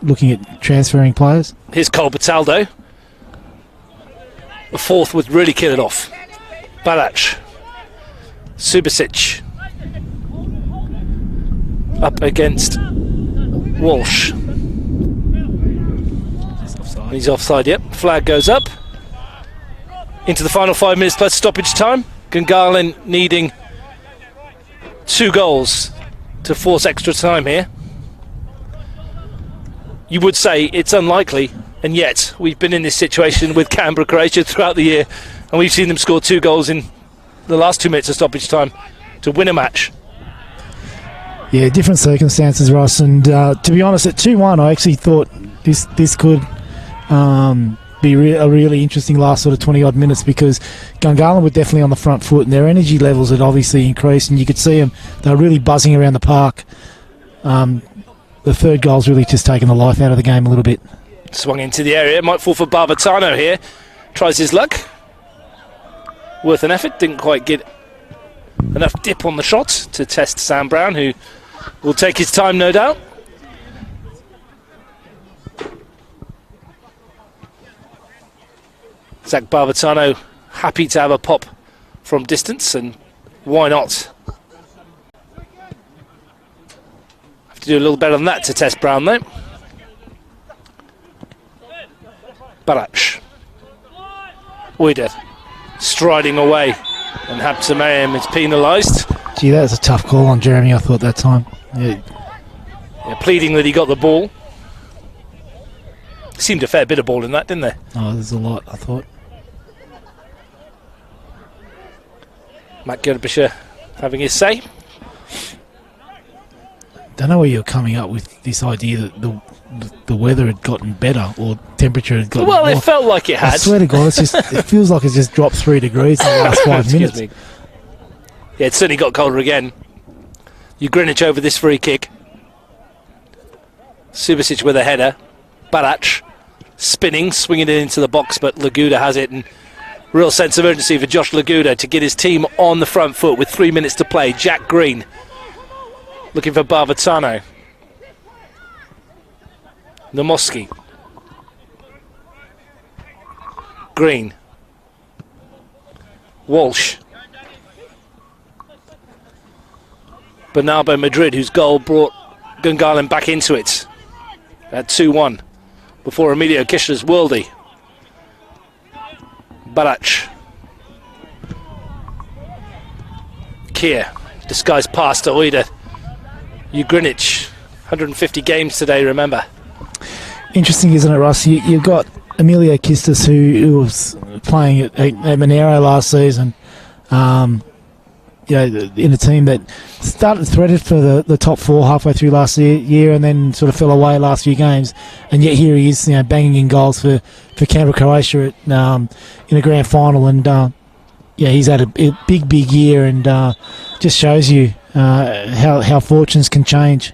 looking at transferring players. Here's Cole Bataldo. The fourth would really kill it off. Balac, Subasic up against Walsh. He's offside, yep. Flag goes up. Into the final 5 minutes plus stoppage time. Gungahlin needing 2 goals to force extra time here. You would say it's unlikely, and yet we've been in this situation with Canberra Croatia throughout the year, and we've seen them score 2 goals in the last 2 minutes of stoppage time to win a match. Yeah, different circumstances, Ross, and to be honest, at 2-1 I actually thought this could be a really interesting last sort of 20 odd minutes, because Gungahlin were definitely on the front foot and their energy levels had obviously increased, and you could see them, they were really buzzing around the park. The third goal's really just taken the life out of the game a little bit. Swung into the area, might fall for Barbatano here. Tries his luck. Worth an effort, didn't quite get enough dip on the shot to test Sam Brown, who will take his time, no doubt. Zach Barbatano happy to have a pop from distance, and why not? Have to do a little better than that to test Brown, though. Balac. Uida striding away, and Habsamayim is penalised. Gee, that was a tough call on Jeremy, I thought, that time. Yeah, pleading that he got the ball. Seemed a fair bit of ball in that, didn't there? Oh, there's a lot, I thought. Matt Gerbischer having his say. Don't know where you're coming up with this idea that the weather had gotten better, or temperature had gotten well, more. It felt like it had. I swear to God, it feels like it's just dropped 3 degrees in the last 5 minutes. Me. Yeah, it's certainly got colder again. You Greenwich over this free kick. Subasic with a header. Balac spinning, swinging it into the box, but Laguda has it, and real sense of urgency for Josh Laguda to get his team on the front foot with 3 minutes to play. Jack Green looking for Barbatano. Namoski. Green. Walsh. Bernardo Madrid, whose goal brought Gungahlin back into it at 2-1 before Emilio Kishler's worldie. Balac. Keir. Disguised pass to Uida. Greenwich. 150 games today, remember. Interesting, isn't it, Russ? You've got Emilio Kistis, who was playing at Monero last season. in a team that started threaded for the top four halfway through last year and then sort of fell away last few games, and yet here he is, banging in goals for Canberra, Croatia in a grand final, and he's had a big year, and just shows you how fortunes can change.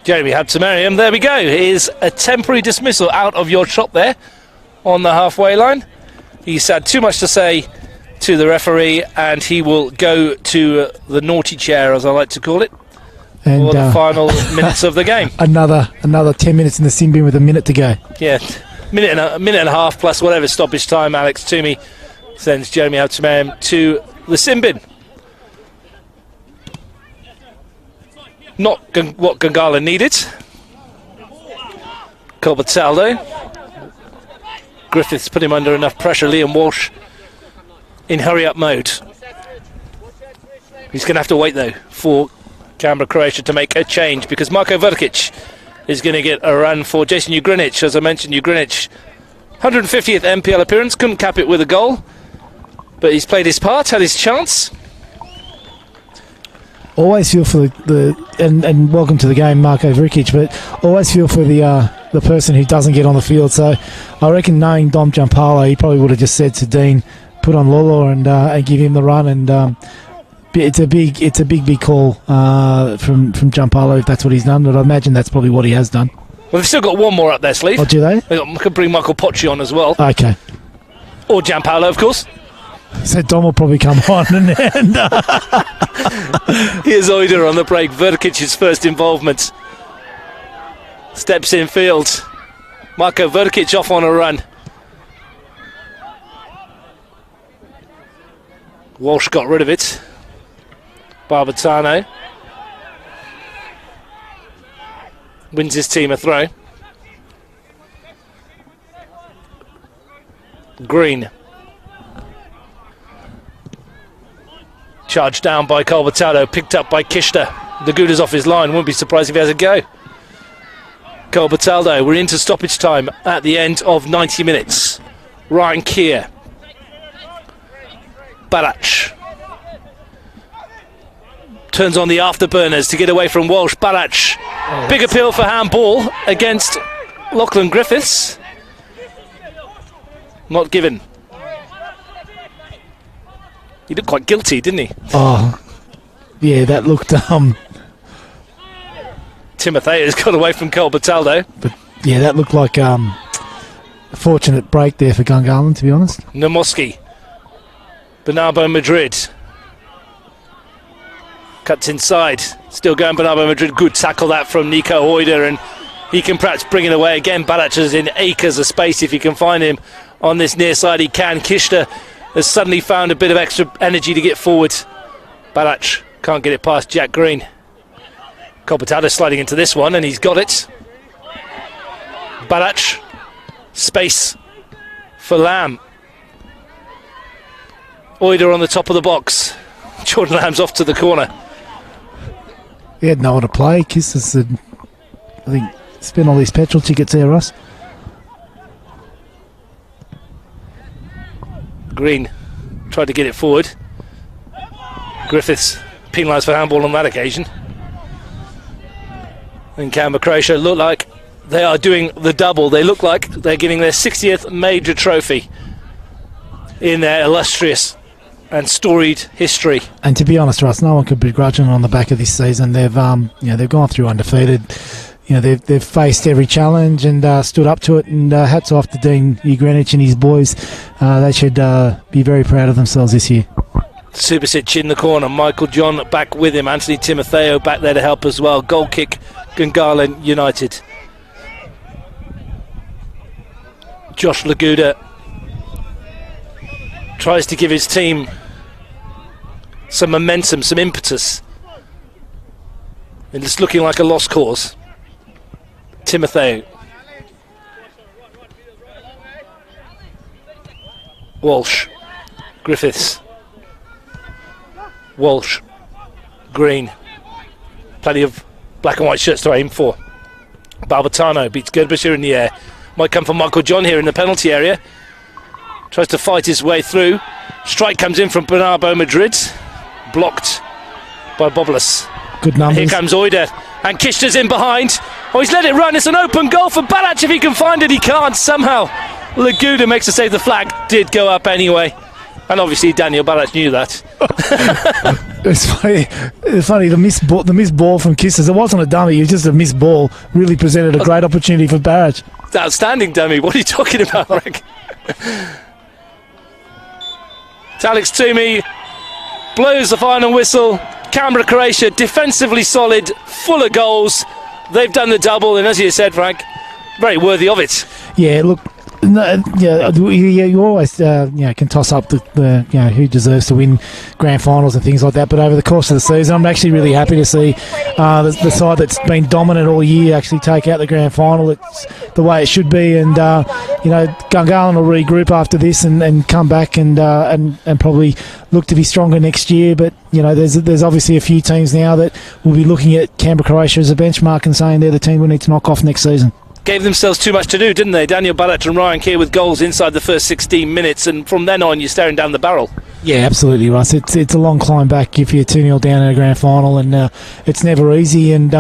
Jeremy Habtemariam, there we go. Here's a temporary dismissal out of your shop there on the halfway line. He's had too much to say to the referee, and he will go to the naughty chair, as I like to call it, and for the final minutes of the game. Another 10 minutes in the sin bin with a minute to go. Yeah, minute and a half plus whatever stoppage time Alex Toomey sends Jeremy Habtemariam to the sin bin. Not what Gungahlin needed. Colbertaldo. Griffiths put him under enough pressure. Liam Walsh in hurry-up mode. He's going to have to wait, though, for Canberra, Croatia to make a change, because Marko Vrkic is going to get a run for Jason Ugrinic. As I mentioned, Ugrinic, 150th NPL appearance, couldn't cap it with a goal, but he's played his part, had his chance. Always feel for and welcome to the game, Marko Vrkic, but always feel for the person who doesn't get on the field. So I reckon, knowing Dom Giampaolo, he probably would have just said to Dean, put on Lolo and give him the run. And it's a big call from Giampaolo if that's what he's done. But I imagine that's probably what he has done. Well, they've still got one more up their sleeve. Oh, do they? They could bring Michael Pocci on as well. Okay. Or Giampaolo, of course. So Dom will probably come on, and here's Oida on the break. Vrkic's first involvement. Steps in field. Marko Vrkic off on a run. Walsh got rid of it. Barbatano wins his team a throw. Green. Charged down by Colbertaldo, picked up by Kishta. The Gouda's off his line, wouldn't be surprised if he has a go. Colbertaldo, we're into stoppage time at the end of 90 minutes. Ryan Keir. Barach. Turns on the afterburners to get away from Walsh. Barach. Big appeal for handball against Lachlan Griffiths. Not given. He looked quite guilty, didn't he? Oh, yeah, that looked... Timotheus got away from Colbertaldo. But, yeah, that looked like a fortunate break there for Gungahlin, to be honest. Namoski. Bernardo Madrid. Cuts inside. Still going Bernardo Madrid. Good tackle that from Nico Oida, and he can perhaps bring it away again. Barach is in acres of space. If he can find him on this near side, he can. Kishta has suddenly found a bit of extra energy to get forward. Barach can't get it past Jack Green. Colbertaldo sliding into this one, and he's got it. Barach. Space for Lamb. Oida on the top of the box. Jordan Lamb's off to the corner. He had no one to play. Kiss has said, I think, spent all these petrol tickets there, Ross. Green tried to get it forward. Griffiths penalised for handball on that occasion. And Canberra, Croatia look like they are doing the double. They look like they're getting their 60th major trophy in their illustrious and storied history. And to be honest, Russ, no one could begrudge them on the back of this season. They've they've gone through undefeated. They've faced every challenge and stood up to it. And hats off to Dean Ugrinic and his boys. They should be very proud of themselves this year. Subasic in the corner. Michael John back with him. Anthony Timotheo back there to help as well. Goal kick, Gungahlin United. Josh Laguda tries to give his team some momentum, some impetus. And it's looking like a lost cause. Timotheo. Walsh. Griffiths. Walsh. Green. Plenty of black and white shirts to aim for. Barbatano beats Gerbisher in the air. Might come from Michael John here in the penalty area. Tries to fight his way through. Strike comes in from Bernardo Madrid. Blocked by Bobulus. Good numbers. Here comes Oida, and Kishta's in behind. Oh, he's let it run. It's an open goal for Balac. If he can find it, he can't. Somehow, Laguda makes a save. The flag did go up anyway. And obviously, Daniel Balac knew that. It's funny. It's funny. The missed ball from Kisters. It wasn't a dummy. It was just a missed ball. Really presented a great opportunity for Balac. It's outstanding dummy. What are you talking about, Rick? It's Alex Toomey blows the final whistle. Canberra, Croatia, defensively solid, full of goals. They've done the double, and as you said, Frank, very worthy of it. Yeah, look, you always can toss up the who deserves to win grand finals and things like that. But over the course of the season, I'm actually really happy to see the side that's been dominant all year actually take out the grand final. It's the way it should be, and Gungahlin will regroup after this and come back and probably look to be stronger next year. But there's obviously a few teams now that will be looking at Canberra, Croatia as a benchmark and saying they're the team we need to knock off next season. Gave themselves too much to do, didn't they? Daniel Balac and Ryan Keir with goals inside the first 16 minutes, and from then on you're staring down the barrel. Yeah, absolutely, Russ. It's a long climb back if you're 2-0 down in a grand final, and it's never easy. And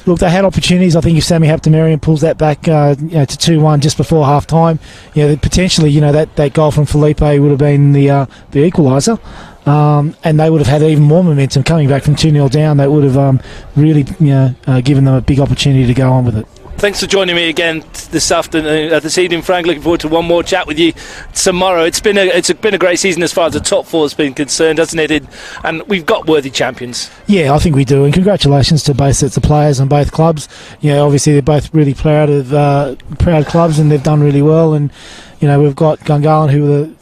look, they had opportunities. I think if Sammy Haptamarian pulls that back to 2-1 just before half time, potentially that goal from Felipe would have been the equaliser. And they would have had even more momentum coming back from 2-0 down. That would have really given them a big opportunity to go on with it. Thanks for joining me again this evening, Frank. Looking forward to one more chat with you tomorrow. It's been a great season as far as the top four has been concerned, hasn't it? And we've got worthy champions. Yeah, I think we do. And congratulations to both sets of players and both clubs. Obviously they're both really proud clubs, and they've done really well. And we've got Gungahlin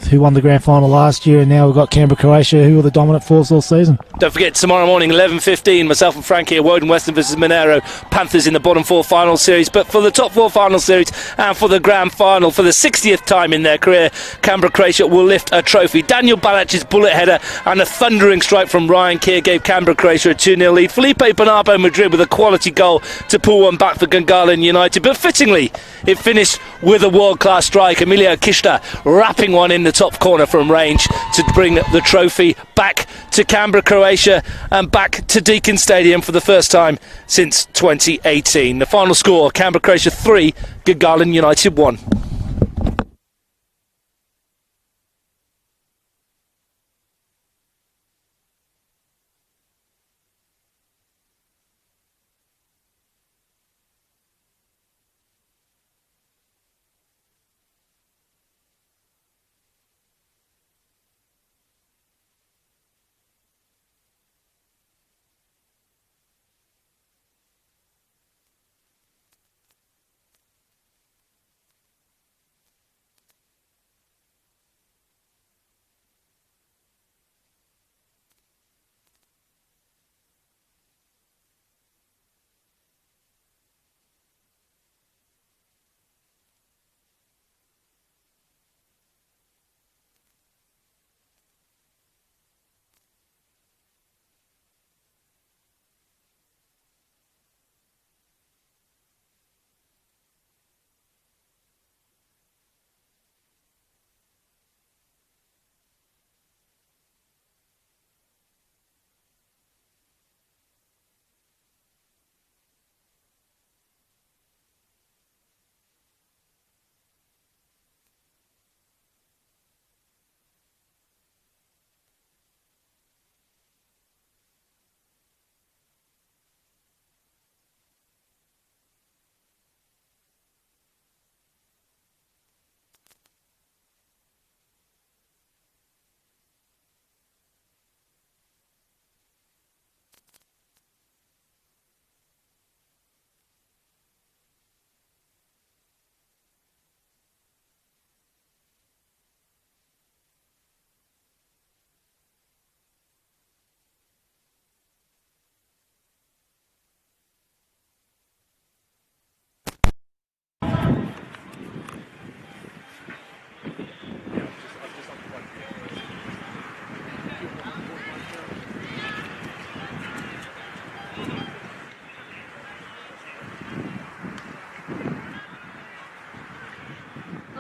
who won the grand final last year, and now we've got Canberra, Croatia, who were the dominant force all season. Don't forget, tomorrow morning, 11:15, myself and Frank here, Woden Western versus Monero, Panthers in the bottom four final series. But for the top four final series and for the grand final, for the 60th time in their career, Canberra, Croatia will lift a trophy. Daniel Balac's bullet header and a thundering strike from Ryan Keir gave Canberra, Croatia a 2-0 lead. Felipe Bernardo Madrid with a quality goal to pull one back for Gungahlin United. But fittingly, it finished with a world-class strike. Emilio Kishta wrapping one in the top corner from range to bring the trophy back to Canberra, Croatia, and back to Deakin Stadium for the first time since 2018. The final score, Canberra, Croatia 3, Gungahlin United 1.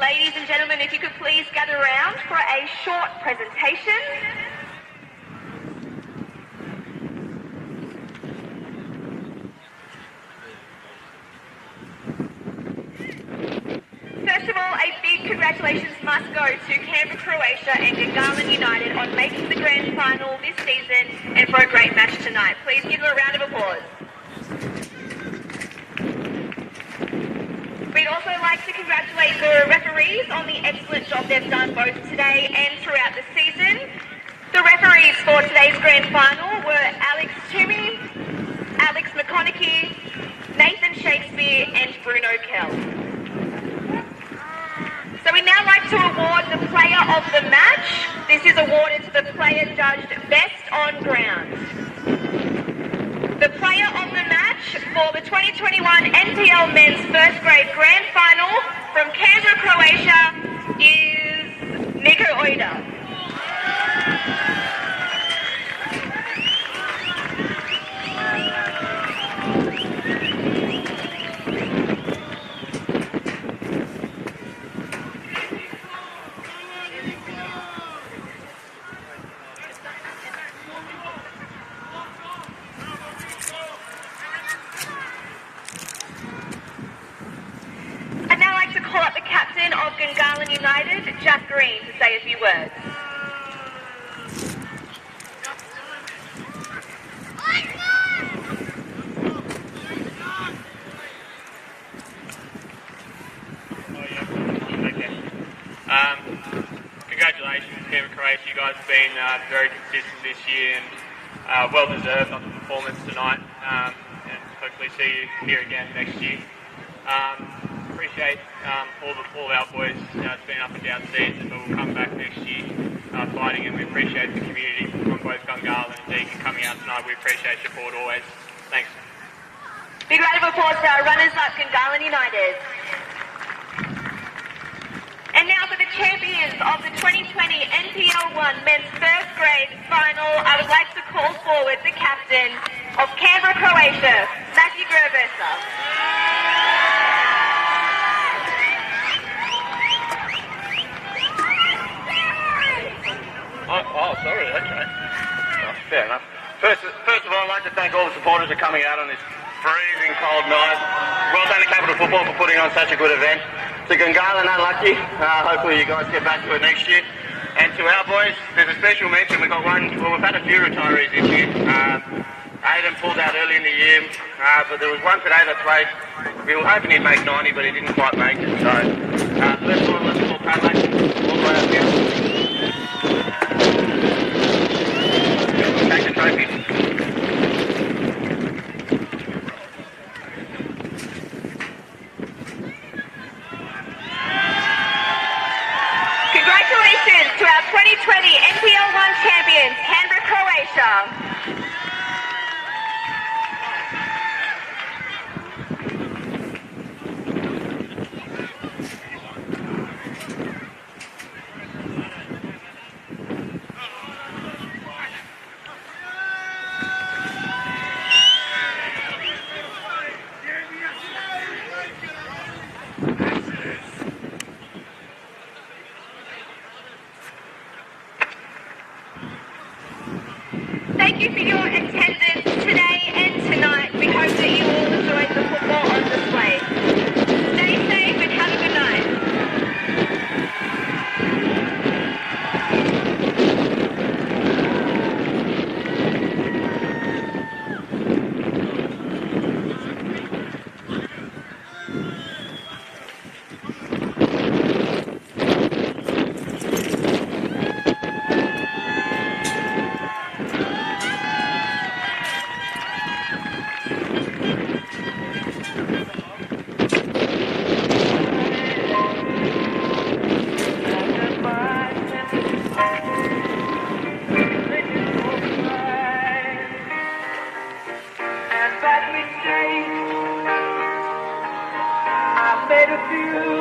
Ladies and gentlemen, if you could please gather round for a short presentation. First of all, a big congratulations must go to Canberra, Croatia and Gungahlin United on making the grand final this season and for a great match tonight. Please give them a round of applause. We'd also like to congratulate the referees on the excellent job they've done both today and throughout the season. The referees for today's grand final were Alex Toomey, Alex McConaughey, Nathan Shakespeare and Bruno Kell. So we'd now like to award the player of the match. This is awarded to the player judged best on ground. The player of the match for the 2021 NPL Men's First Grade Grand Final from Canberra, Croatia is Nico Oida. I'd now like to call up the captain of Gungahlin United, Jack Green, to say a few words. Congratulations, Canberra, Croatia. You guys have been very consistent this year and well deserved on the performance tonight. And hopefully see you here again next year. Appreciate all our boys. It's been up and down season, but we'll come back next year fighting, and we appreciate the community from both Gungahlin and Deakin coming out tonight. We appreciate your support always. Thanks. Big round of applause for our runners-up, Gungahlin United. And now for the champions of the 2020 NPL1 Men's First Grade Final, I would like to call forward the captain of Canberra, Croatia, Matthew Gervesa. Oh, sorry, okay. Oh, fair enough. First of all, I'd like to thank all the supporters for coming out on this freezing cold night. Well done to Capital Football for putting on such a good event. To Gungahlin, unlucky. Hopefully you guys get back to it next year. And to our boys, there's a special mention. We've had a few retirees this year. Aidan pulled out early in the year, but there was one today that played. We were hoping he'd make 90, but he didn't quite make it. So, let's call Padlock all the way up here. Take the trophy. Congratulations to our 2020 NPL1 champions, Canberra, Croatia. Thank you for your attendance today and tonight. We hope that you all enjoyed the football on display. Stay safe and have a good night. Made a few